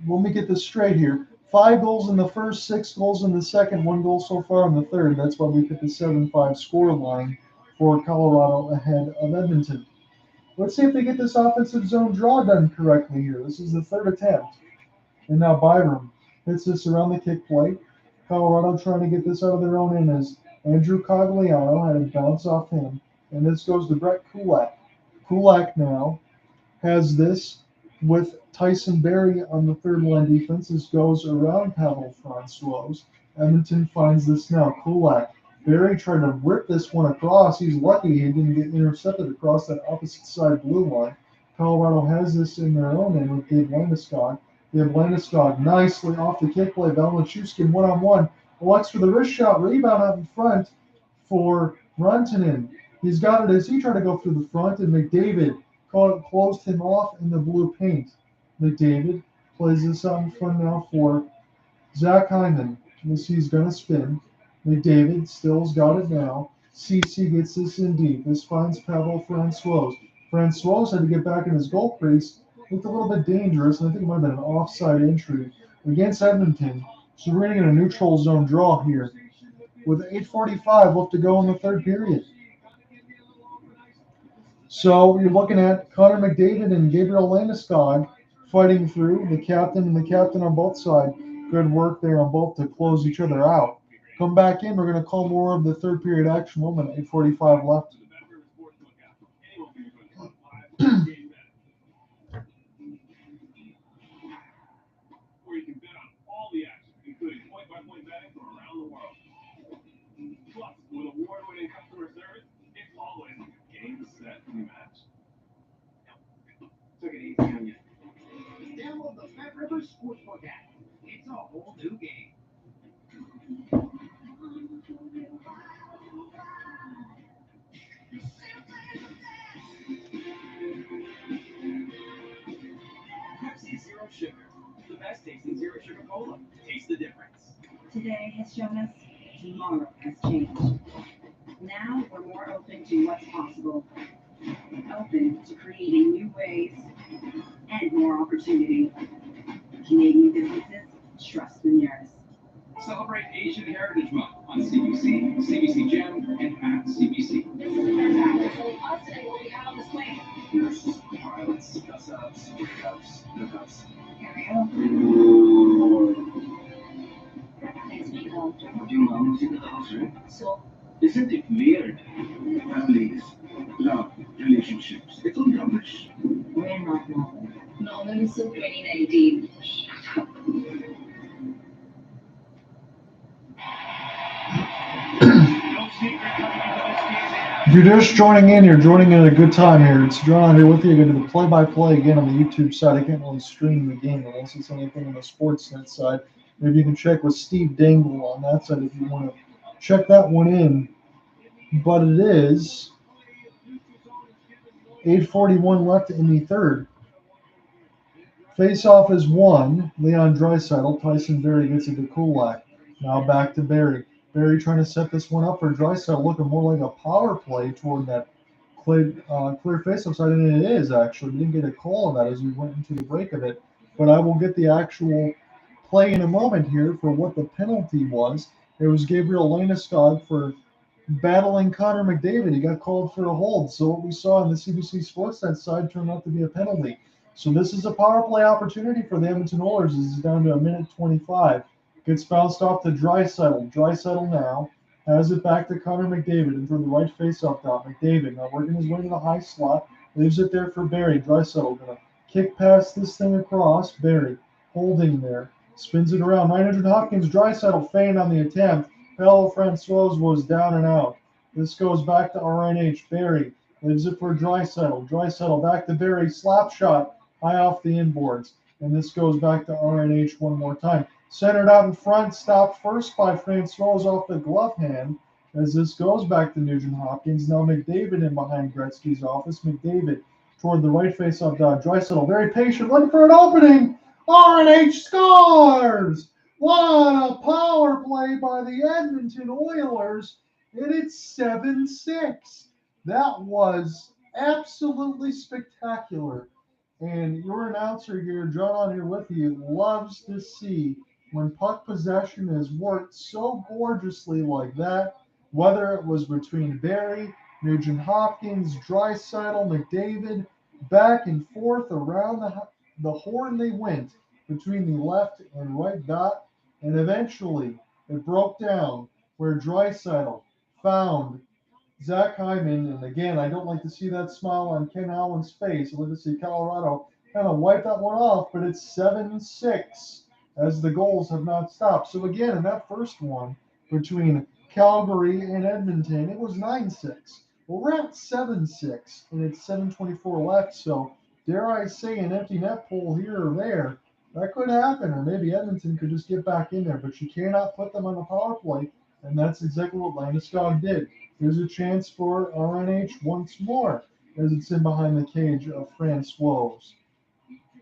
Let me get this straight here. 5 goals in the first, 6 goals in the second, 1 goal so far in the third. That's why we put the 7-5 score line for Colorado ahead of Edmonton. Let's see if they get this offensive zone draw done correctly here. This is the third attempt. And now Byram hits this around the kick plate. Colorado trying to get this out of their own end as Andrew Cogliano had it bounce off him. And this goes to Brett Kulak. Kulak now has this with Tyson Barrie on the third line defense. This goes around Pavel Francois. Edmonton finds this now. Kulak. Barrie tried to rip this one across. He's lucky he didn't get intercepted across that opposite side blue line. Colorado has this in their own end with Dave Landeskog. Dave Landeskog nicely off the kick play. Valenchuskin one-on-one. Elects for the wrist shot. Rebound out in front for Rantanen. He's got it as he tried to go through the front, and McDavid closed him off in the blue paint. McDavid plays this out in front now for Zach Hyman. He's going to spin. McDavid still's got it now. CC gets this in deep. This finds Pavel Francois. Francois had to get back in his goal crease. Looked a little bit dangerous, and I think it might have been an offside entry against Edmonton. So we're going to get a neutral zone draw here with 8:45 left to go in the third period. So you're looking at Connor McDavid and Gabriel Landeskog fighting through, the captain and the captain on both sides. Good work there on both to close each other out. Come back in. We're going to call more of the third period action moment. 8:45 left. Where you can bet on all the action, including point-by-point betting from around the world. Plus, with award-winning customer service, it's always game, set, match. Took it easy on you. Download the Fat River Sportsbook app. It's a whole new game. Pepsi Zero Sugar. The best tasting zero sugar cola. Taste the difference. Today has shown us tomorrow has changed. Now we're more open to what's possible. Open to creating new ways and more opportunity. Canadian businesses trust Ramirez. Celebrate Asian Heritage Month on CBC, CBC Gem, and at CBC. This is the first act. So us today will be out on display. Nurses, pilots, bus-ups, pickups, hookups. Última música de José. Isn't it weird? Families, love, relationships. It's all rubbish. We're not normal. Normal is so 2019. If you're just joining in, you're joining in at a good time here. It's John here with you. Going to do the play-by-play again on the YouTube side. I can't really stream the game unless it's anything on the Sportsnet side. Maybe you can check with Steve Dangle on that side if you want to check that one in. But it is 8:41 left in the third. Face-off is won. Leon Draisaitl. Tyson Barrie gets it to Kulak. Now back to Barrie. Barrie trying to set this one up for Draisaitl, looking more like a power play toward that clear face-off side, and it is actually. We didn't get a call on that as we went into the break of it, but I will get the actual play in a moment here for what the penalty was. It was Gabriel Landeskog for battling Connor McDavid. He got called for a hold, so what we saw on the CBC Sportsnet side turned out to be a penalty. So this is a power play opportunity for the Edmonton Oilers. This is down to a minute 25. Gets bounced off to Draisaitl. Draisaitl now has it back to Connor McDavid into the right face-off dot. McDavid now working his way to the high slot. Leaves it there for Barry. Draisaitl going to kick past this thing across. Barry holding there. Spins it around. 900 Hopkins. Draisaitl feigned on the attempt. Bell Francois was down and out. This goes back to RNH. Barry leaves it for Draisaitl. Draisaitl back to Barry. Slap shot high off the inboards. And this goes back to RNH one more time. Centered out in front, stopped first by Francois off the glove hand. As this goes back to Nugent Hopkins. Now McDavid in behind Gretzky's office. McDavid toward the right face-off dot. Draisaitl very patient, looking for an opening. RNH scores! What a power play by the Edmonton Oilers. And it's 7-6. That was absolutely spectacular. And your announcer here, John on here with you, loves to see when puck possession is worked so gorgeously like that, whether it was between Barry, Nugent Hopkins, Draisaitl, McDavid, back and forth around the horn they went between the left and right dot, and eventually it broke down where Draisaitl found Zach Hyman, and again, I don't like to see that smile on Ken Allen's face. I like to see Colorado kind of wipe that one off, but it's 7-6 as the goals have not stopped. So again, in that first one between Calgary and Edmonton, it was 9-6. Well, we're at 7-6, and it's 7:24 left. So dare I say an empty net pull here or there, that could happen, or maybe Edmonton could just get back in there. But you cannot put them on the power play, and that's exactly what Landeskog did. Here's a chance for RNH once more as it's in behind the cage of Francois.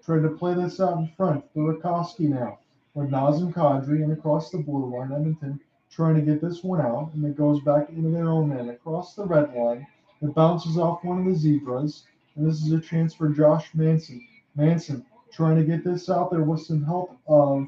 Tried to play this out in front. Burakovsky now with Nazem Kadri and across the blue line. Edmonton trying to get this one out, and it goes back into their own end across the red line. It bounces off one of the Zebras, and this is a chance for Josh Manson. Manson trying to get this out there with some help of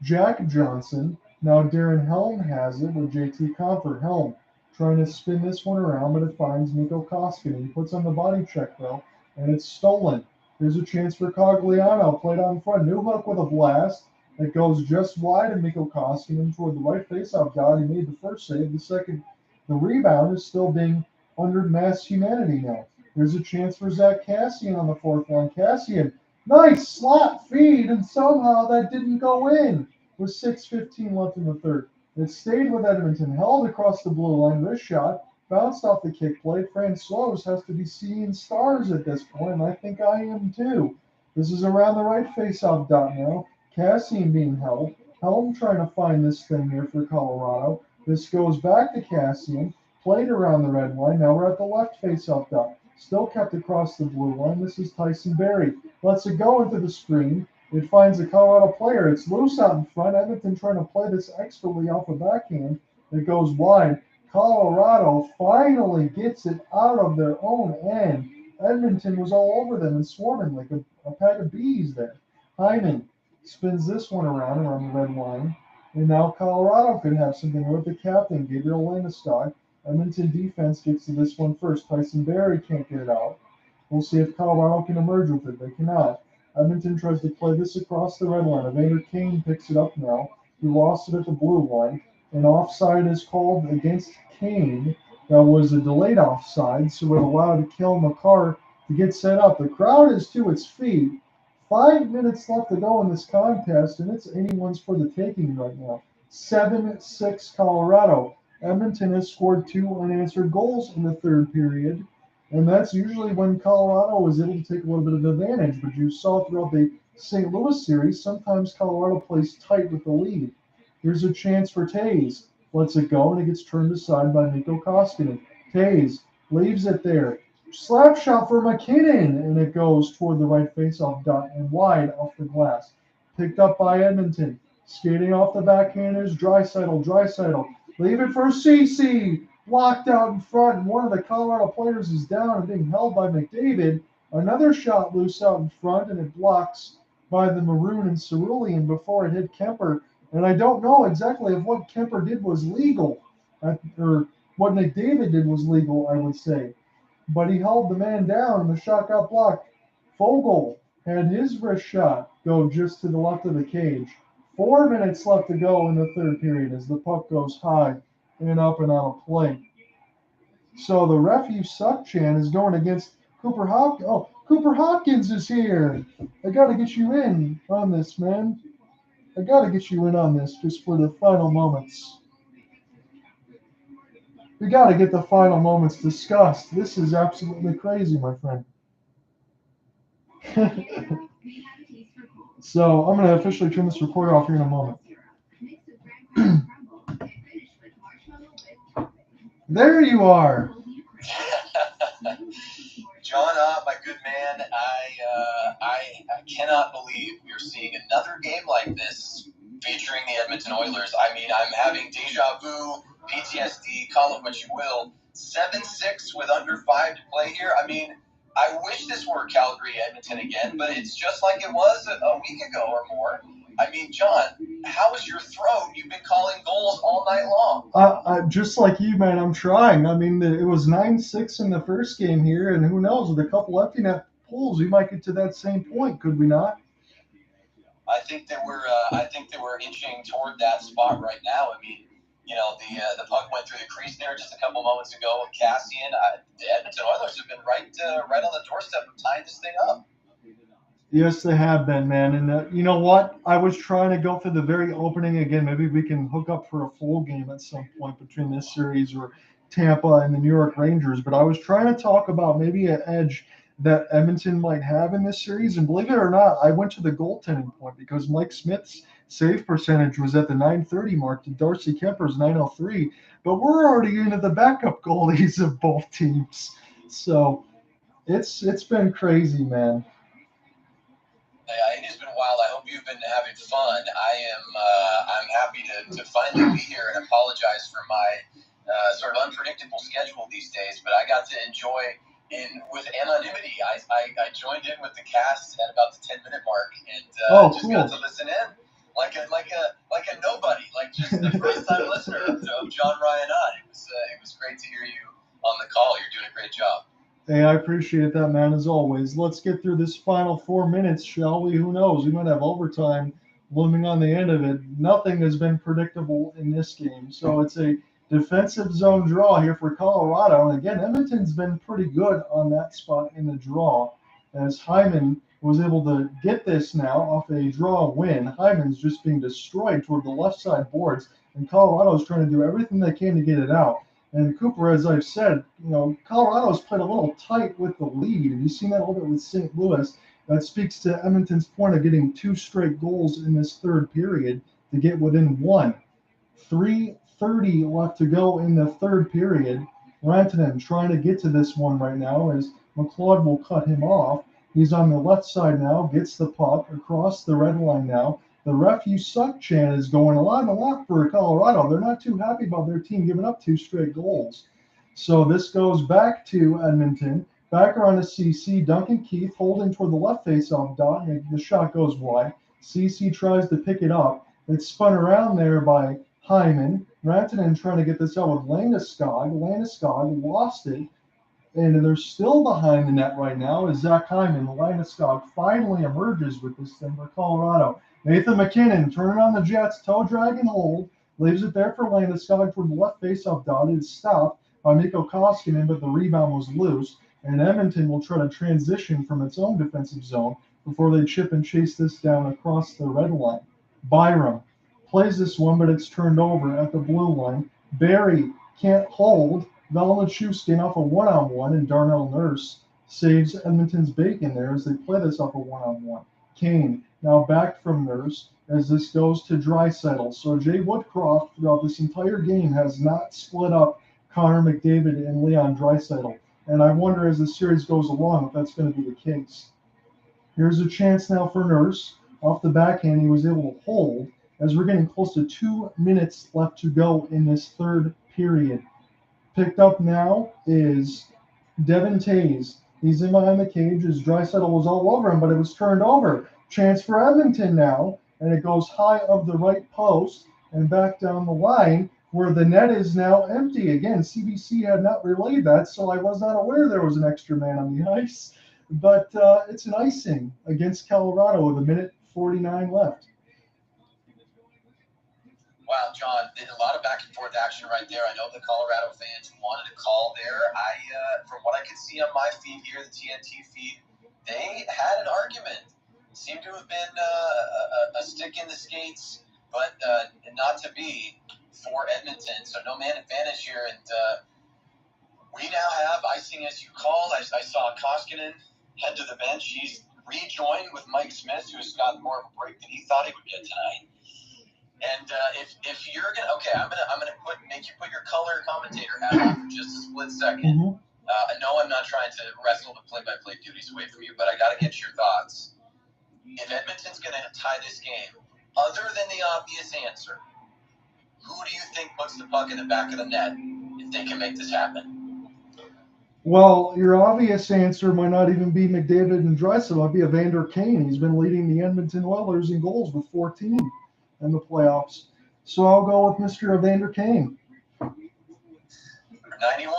Jack Johnson. Now Darren Helm has it with JT Comfort. Helm trying to spin this one around, but it finds Mikko Koskinen. He puts on the body check, though, and it's stolen. There's a chance for Cogliano. Played on front. Newhook with a blast. It goes just wide of Mikko Koskinen toward the right faceoff dot. He made the first save. The rebound is still being under mass humanity now. There's a chance for Zach Kassian on the fourth line. Kassian, nice slot feed, and somehow that didn't go in with 6:15 left in the third. It stayed with Edmonton, held across the blue line. This shot bounced off the kick plate. Francois has to be seeing stars at this point, and I think I am too. This is around the right faceoff dot now. Kassian being held. Helm trying to find this thing here for Colorado. This goes back to Kassian. Played around the red line. Now we're at the left faceoff dot. Still kept across the blue line. This is Tyson Barrie. Lets it go into the screen. It finds a Colorado player. It's loose out in front. Edmonton trying to play this expertly off the backhand. It goes wide. Colorado finally gets it out of their own end. Edmonton was all over them and swarming like a pack of bees there. Hyman spins this one around the red line. And now Colorado could have something with the captain, Gabriel Landeskog. Edmonton defense gets to this one first. Tyson Barrie can't get it out. We'll see if Colorado can emerge with it. They cannot. Edmonton tries to play this across the red line. Evander Kane picks it up now. He lost it at the blue line. An offside is called against Kane. That was a delayed offside, so it allowed Kel McCarr to get set up. The crowd is to its feet. 5 minutes left to go in this contest, and it's anyone's for the taking right now. 7-6 Colorado. Edmonton has scored 2 unanswered goals in the third period. And that's usually when Colorado is able to take a little bit of advantage. But you saw throughout the St. Louis series, sometimes Colorado plays tight with the lead. Here's a chance for Taves. Lets it go, and it gets turned aside by Mikko Koskinen. Taves leaves it there. Slap shot for McKinnon, and it goes toward the right faceoff dot and wide off the glass. Picked up by Edmonton. Skating off the backhand is Draisaitl. Leave it for Ceci. Blocked out in front, and one of the Colorado players is down and being held by McDavid. Another shot loose out in front, and it blocks by the Maroon and Cerulean before it hit Kemper. And I don't know exactly if what Kemper did was legal, or what McDavid did was legal, I would say. But he held the man down, and the shot got blocked. Foegele had his wrist shot go just to the left of the cage. 4 minutes left to go in the third period as the puck goes high and up and on a play. So the ref you suck chant is going against Cooper Hopkins. Oh, Cooper Hopkins is here. I got to get you in on this, man. I got to get you in on this just for the final moments. We got to get the final moments discussed. This is absolutely crazy, my friend. So I'm going to officially turn this recorder off here in a moment. There you are. John, my good man, I cannot believe we're seeing another game like this featuring the Edmonton Oilers. I mean, I'm having deja vu, PTSD, call it what you will. 7-6 with under 5 to play here. I mean, I wish this were Calgary, Edmonton again, but it's just like it was a week ago or more. I mean, John, how is your throat? You've been calling goals all night long. Just like you, man, I'm trying. I mean, it was 9-6 in the first game here, and who knows, with a couple empty net pulls, we might get to that same point, could we not? I think that we're inching toward that spot right now. I mean, you know, the puck went through the crease there just a couple moments ago with Cassian. The Edmonton Oilers have been right on the doorstep of tying this thing up. Yes, they have been, man. And you know what? I was trying to go for the very opening again. Maybe we can hook up for a full game at some point between this series or Tampa and the New York Rangers. But I was trying to talk about maybe an edge that Edmonton might have in this series. And believe it or not, I went to the goaltending point because Mike Smith's save percentage was at the .930 mark to Darcy Kemper's .903. But we're already into the backup goalies of both teams. So it's been crazy, man. It has been wild. I hope you've been having fun. I'm happy to finally be here and apologize for my sort of unpredictable schedule these days. But I got to enjoy with anonymity. I joined in with the cast at about the 10-minute mark and just cool. got to listen in like a nobody, like just the first time listener of John Ryan on. It was great to hear you on the call. You're doing a great job. Hey, I appreciate that, man, as always. Let's get through this final 4 minutes, shall we? Who knows? We might have overtime looming on the end of it. Nothing has been predictable in this game. So it's a defensive zone draw here for Colorado. And again, Edmonton's been pretty good on that spot in the draw, as Hyman was able to get this now off a draw win. Hyman's just being destroyed toward the left side boards, and Colorado's trying to do everything they can to get it out. And Cooper, as I've said, you know, Colorado's played a little tight with the lead. And you've seen that a little bit with St. Louis. That speaks to Edmonton's point of getting 2 straight goals in this third period to get within 1. 3:30 left to go in the third period. Rantanen trying to get to this one right now as McLeod will cut him off. He's on the left side now, gets the puck across the red line now. The ref you suck chant is going a lot for Colorado. They're not too happy about their team giving up 2 straight goals. So this goes back to Edmonton. Back around to CC. Duncan Keith holding toward the left face-off dot. And the shot goes wide. CC tries to pick it up. It's spun around there by Hyman. Rantanen trying to get this out with Landeskog. Landeskog lost it. And they're still behind the net right now as Zach Hyman, Landeskog, finally emerges with this thing for Colorado. Nathan McKinnon turning on the Jets, toe drag and hold, leaves it there for Landeskog toward the left faceoff dot. It's stopped by Mikko Koskinen, but the rebound was loose. And Edmonton will try to transition from its own defensive zone before they chip and chase this down across the red line. Byram plays this one, but it's turned over at the blue line. Barry can't hold. Valnichuskin off a one-on-one, and Darnell Nurse saves Edmonton's bacon there as they play this off a one-on-one. Kane now back from Nurse as this goes to Draisaitl. So Jay Woodcroft throughout this entire game has not split up Connor McDavid and Leon Draisaitl. And I wonder as the series goes along if that's going to be the case. Here's a chance now for Nurse. Off the backhand, he was able to hold as we're getting close to 2 minutes left to go in this third period. Picked up now is Devin Tays. He's in behind the cage as Draisaitl was all over him, but it was turned over. Chance for Edmonton now, and it goes high of the right post and back down the line where the net is now empty. Again, CBC had not relayed that, so I was not aware there was an extra man on the ice. but it's an icing against Colorado with 1:49 left. Wow, John, a lot of back and forth action right there. I know the Colorado fans wanted a call there. From what I could see on my feed here, the TNT feed, they had an argument. It seemed to have been a stick in the skates, but not to be for Edmonton. So no man advantage here, and we now have icing as you called. I saw Koskinen head to the bench. He's rejoined with Mike Smith, who's got more of a break than he thought he would get tonight. And if you're gonna, okay, I'm gonna make you put your color commentator hat on for just a split second. No, I'm not trying to wrestle the play-by-play duties away from you, but I got to get your thoughts. If Edmonton's gonna tie this game, other than the obvious answer, who do you think puts the puck in the back of the net if they can make this happen? Well, your obvious answer might not even be McDavid and Draisaitl. It might be Evander Kane. He's been leading the Edmonton Oilers in goals with 14 in the playoffs. So I'll go with Mr. Evander Kane. 91,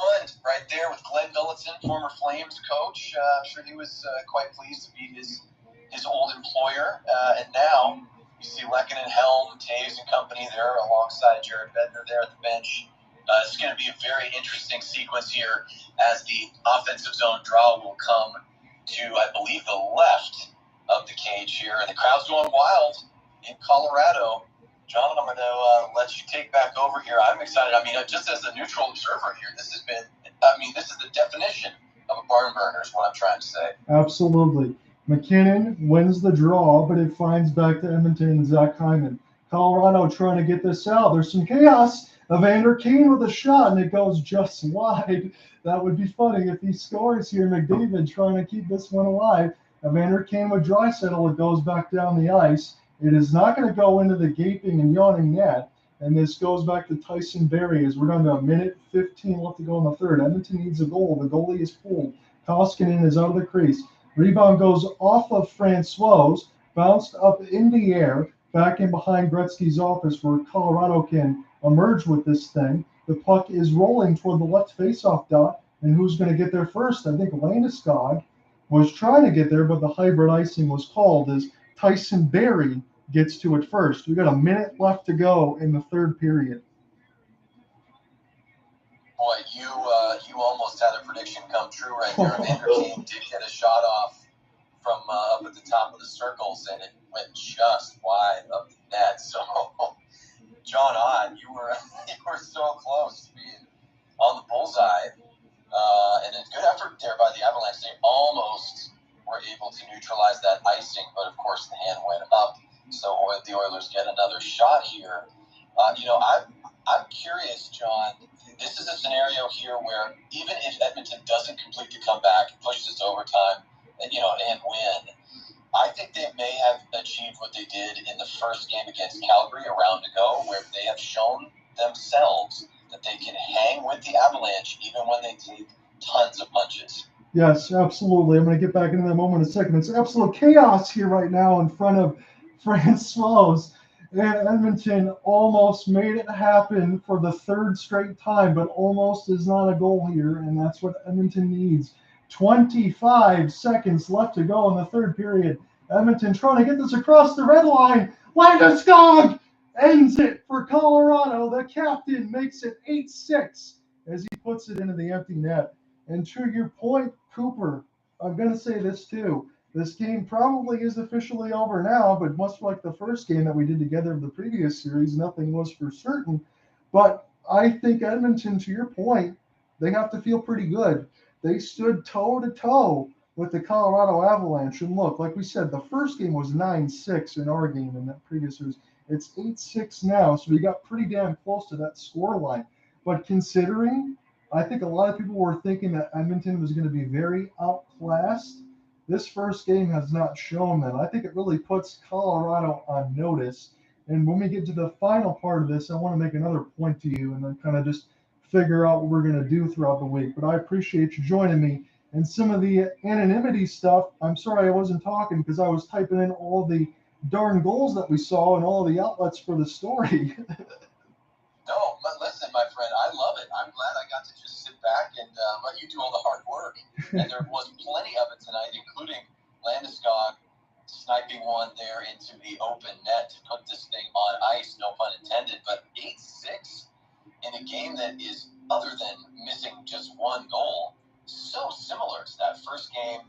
right there with Glenn Billitson, former Flames coach. I'm sure he was quite pleased to beat his old employer. And now you see Lehkonen, Helm, Taves and company there alongside Jared Bednar there at the bench. It's going to be a very interesting sequence here as the offensive zone draw will come to, I believe, the left of the cage here. And the crowd's going wild in Colorado. John, I'm going to let you take back over here. I'm excited. I mean, just as a neutral observer here, this is the definition of a barn burner is what I'm trying to say. Absolutely. McKinnon wins the draw, but it finds back to Edmonton and Zach Hyman. Colorado trying to get this out. There's some chaos. Evander Kane with a shot, and it goes just wide. That would be funny if he scores here. McDavid trying to keep this one alive. Evander Kane with Draisaitl. It goes back down the ice. It is not going to go into the gaping and yawning net. And this goes back to Tyson Barrie as we're down to 1:15 left to go in the third. Edmonton needs a goal. The goalie is pulled. Koskinen is out of the crease. Rebound goes off of Francois, bounced up in the air, back in behind Gretzky's office where Colorado can emerge with this thing. The puck is rolling toward the left faceoff dot. And who's going to get there first? I think Landeskog was trying to get there, but the hybrid icing was called as Tyson Barrie gets to it first. We got a minute left to go in the third period. Boy, you almost had a prediction come true right there. Evander Kane did get a shot off from up at the top of the circles, and it went just wide of the net. So, John Ott, you were so close to being on the bullseye, and a good effort there by the Avalanche. They almost were able to neutralize that icing, but of course the hand went up. So the Oilers get another shot here. I'm curious, John. This is a scenario here where even if Edmonton doesn't complete the comeback, pushes it to overtime, and win, I think they may have achieved what they did in the first game against Calgary a round ago, where they have shown themselves that they can hang with the Avalanche even when they take tons of punches. Yes, absolutely. I'm going to get back into that moment in a second. It's absolute chaos here right now in front of Francois. And Edmonton almost made it happen for the third straight time, but almost is not a goal here, and that's what Edmonton needs. 25 seconds left to go in the third period. Edmonton trying to get this across the red line. Landeskog ends it for Colorado. The captain makes it 8-6 as he puts it into the empty net. And to your point, Cooper, I'm going to say this too. This game probably is officially over now, but much like the first game that we did together of the previous series, nothing was for certain. But I think Edmonton, to your point, they have to feel pretty good. They stood toe-to-toe with the Colorado Avalanche. And look, like we said, the first game was 9-6 in our game in that previous series. It's 8-6 now, so we got pretty damn close to that scoreline. But considering, I think a lot of people were thinking that Edmonton was going to be very outclassed. This first game has not shown that. I think it really puts Colorado on notice. And when we get to the final part of this, I want to make another point to you and then kind of just figure out what we're going to do throughout the week. But I appreciate you joining me. And some of the anonymity stuff, I'm sorry I wasn't talking because I was typing in all the darn goals that we saw and all the outlets for the story. No, but listen, my friend, I love it. I'm glad I got to just sit back and let you do all the hard work. And there was plenty of it tonight, including Landeskog sniping one there into the open net to put this thing on ice, no pun intended. But 8-6 in a game that is, other than missing just one goal, so similar to that first game.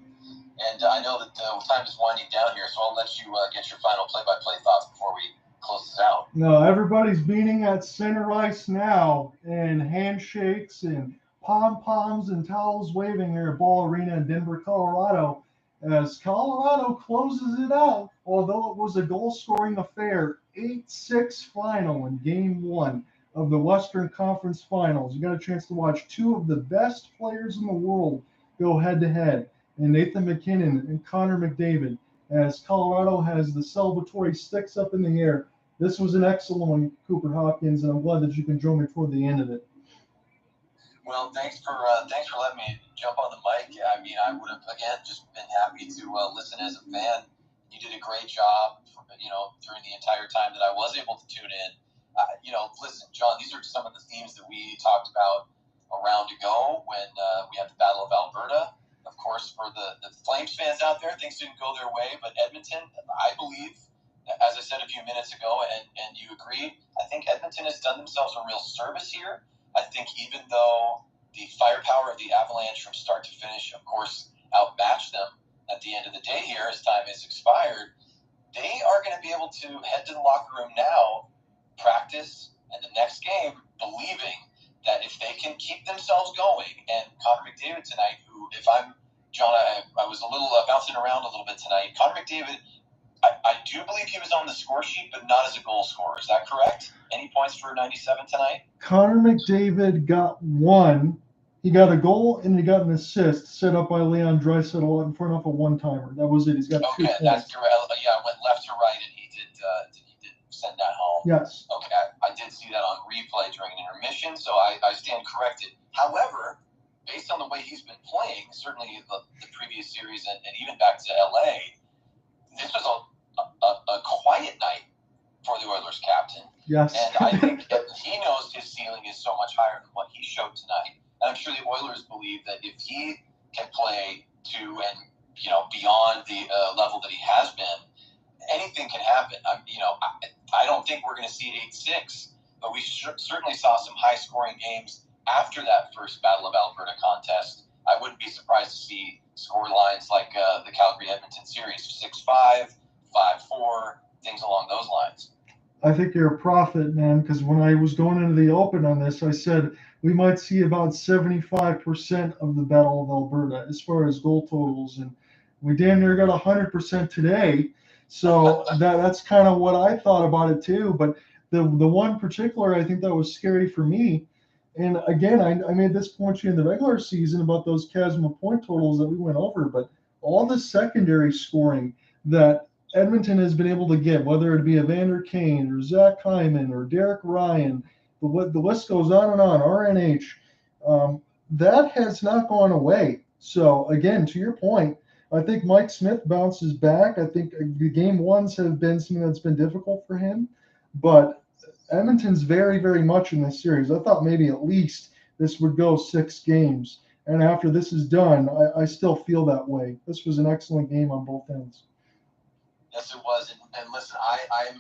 And I know that the time is winding down here, so I'll let you get your final play-by-play thoughts before we close this out. No, everybody's meeting at center ice now, and handshakes and pom-poms and towels waving here at Ball Arena in Denver, Colorado, as Colorado closes it out, although it was a goal-scoring affair. 8-6 final in Game 1 of the Western Conference Finals. You got a chance to watch two of the best players in the world go head-to-head, and Nathan MacKinnon and Connor McDavid, as Colorado has the celebratory sticks up in the air. This was an excellent one, Cooper Hopkins, and I'm glad that you can join me toward the end of it. Well, thanks for letting me jump on the mic. I mean, I would have again just been happy to listen as a fan. You did a great job, during the entire time that I was able to tune in. Listen, John, these are some of the themes that we talked about a round ago when we had the Battle of Alberta. Of course, for the Flames fans out there, things didn't go their way, but Edmonton, I believe, as I said a few minutes ago, and you agreed, I think Edmonton has done themselves a real service here. I think even though the firepower of the Avalanche from start to finish, of course, outmatched them at the end of the day here as time has expired, they are going to be able to head to the locker room now, practice, and the next game, believing that if they can keep themselves going, and Connor McDavid tonight, who, if I'm, John, I was a little bouncing around a little bit tonight. Connor McDavid, I do believe he was on the score sheet, but not as a goal scorer. Is that correct? Any points for 97 tonight? Connor McDavid got one. He got a goal and he got an assist set up by Leon Draisaitl in front of a one-timer. That was it. He's got 2 points. Okay, that's correct. Yeah, I went left to right, and he did send that home. Yes. Okay, I did see that on replay during intermission, so I stand corrected. However, based on the way he's been playing, certainly the previous series and even back to LA, this was a quiet night for the Oilers captain. Yes. And I think that he knows his ceiling is so much higher than what he showed tonight. And I'm sure the Oilers believe that if he can play to and beyond the level that he has been, anything can happen. I don't think we're going to see 8-6, but we certainly saw some high-scoring games after that first Battle of Alberta contest. I wouldn't be surprised to see score lines like the Calgary-Edmonton series, 6-5, 5-4, things along those lines. I think you're a prophet, man, because when I was going into the open on this, I said we might see about 75% of the Battle of Alberta as far as goal totals, and we damn near got 100% today. So that's kind of what I thought about it too. But the one particular I think that was scary for me, and again, I made this point to you in the regular season about those Chasma point totals that we went over, but all the secondary scoring that Edmonton has been able to get, whether it be Evander Kane or Zach Hyman or Derek Ryan, the list goes on and on, RNH, that has not gone away. So again, to your point, I think Mike Smith bounces back. I think the game ones have been something that's been difficult for him, but Edmonton's very, very much in this series. I thought maybe at least this would go 6 games. And after this is done, I still feel that way. This was an excellent game on both ends. Yes, it was. And listen, I'm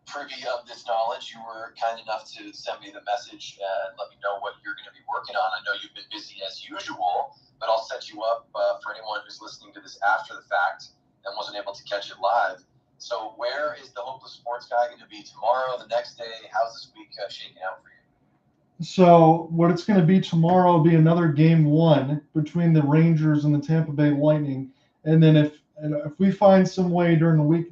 privy of this knowledge. You were kind enough to send me the message and let me know what you're going to be working on. I know you've been busy as usual, but I'll set you up for anyone who's listening to this after the fact and wasn't able to catch it live. So where is the Hopeless Sports Guy going to be tomorrow, the next day? How's this week shaking out for you? So what it's going to be tomorrow will be another game 1 between the Rangers and the Tampa Bay Lightning. And then if we find some way during the week,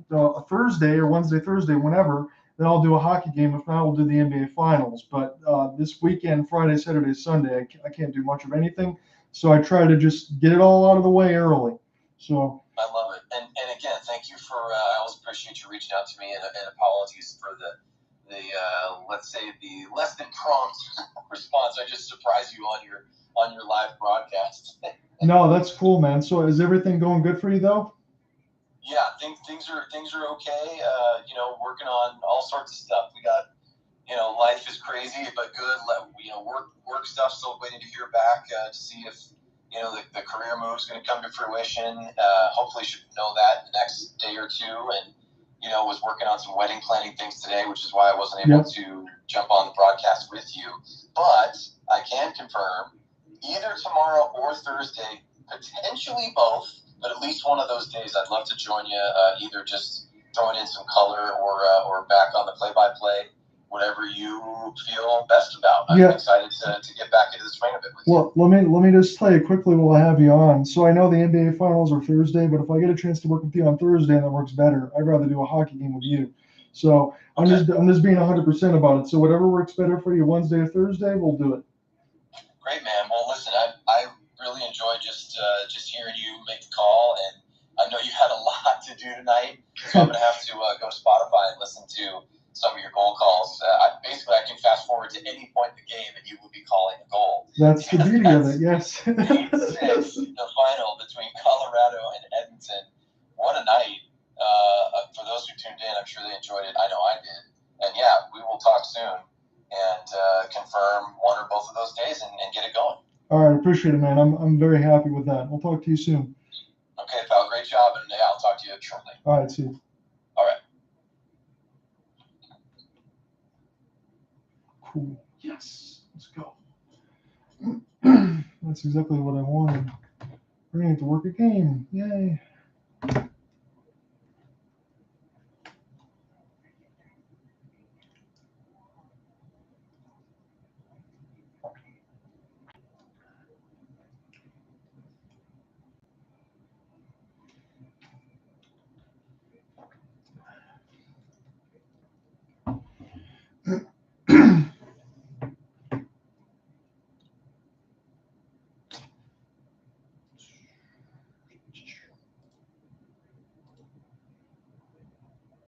Thursday or Wednesday, Thursday, whenever, then I'll do a hockey game. If not, we'll do the NBA Finals. But this weekend, Friday, Saturday, Sunday, I can't do much of anything. So I try to just get it all out of the way early. So I love it. And again, thank you for, I always appreciate you reaching out to me, and apologies for the let's say the less than prompt response. I just surprised you on your live broadcast. No, that's cool, man. So is everything going good for you though? Yeah, things are okay. Working on all sorts of stuff. We got, life is crazy, but good. Work stuff. Still waiting to hear back to see if the career move is going to come to fruition. Hopefully, should know that in the next day or two. And was working on some wedding planning things today, which is why I wasn't able to jump on the broadcast with you. But I can confirm either tomorrow or Thursday, potentially both, but at least one of those days, I'd love to join you. Either just throwing in some color or back on the play-by-play, whatever you feel best about. I'm excited to get back into the swing of it with you. Well, let me just tell you quickly while I have you on. So I know the NBA Finals are Thursday, but if I get a chance to work with you on Thursday and that works better, I'd rather do a hockey game with you. So I'm just being 100% about it. So whatever works better for you, Wednesday or Thursday, we'll do it. Great, man. Well, listen, I really enjoyed just hearing you make the call, and I know you had a lot to do tonight, so I'm gonna have to go to Spotify and listen to some of your goal calls. Basically, I can fast forward to any point in the game, and you will be calling a goal. That's the beauty of it, yes. 8-6, the final between Colorado and Edmonton. What a night. For those who tuned in, I'm sure they enjoyed it. I know I did. And yeah, we will talk soon and confirm one or both of those days and get it going. All right, appreciate it, man. I'm very happy with that. We'll talk to you soon. Okay, pal. Great job, and yeah, I'll talk to you shortly. All right, see you. All right. Cool. Yes, let's go. That's exactly what I wanted. We're going to have to work a game. Yay.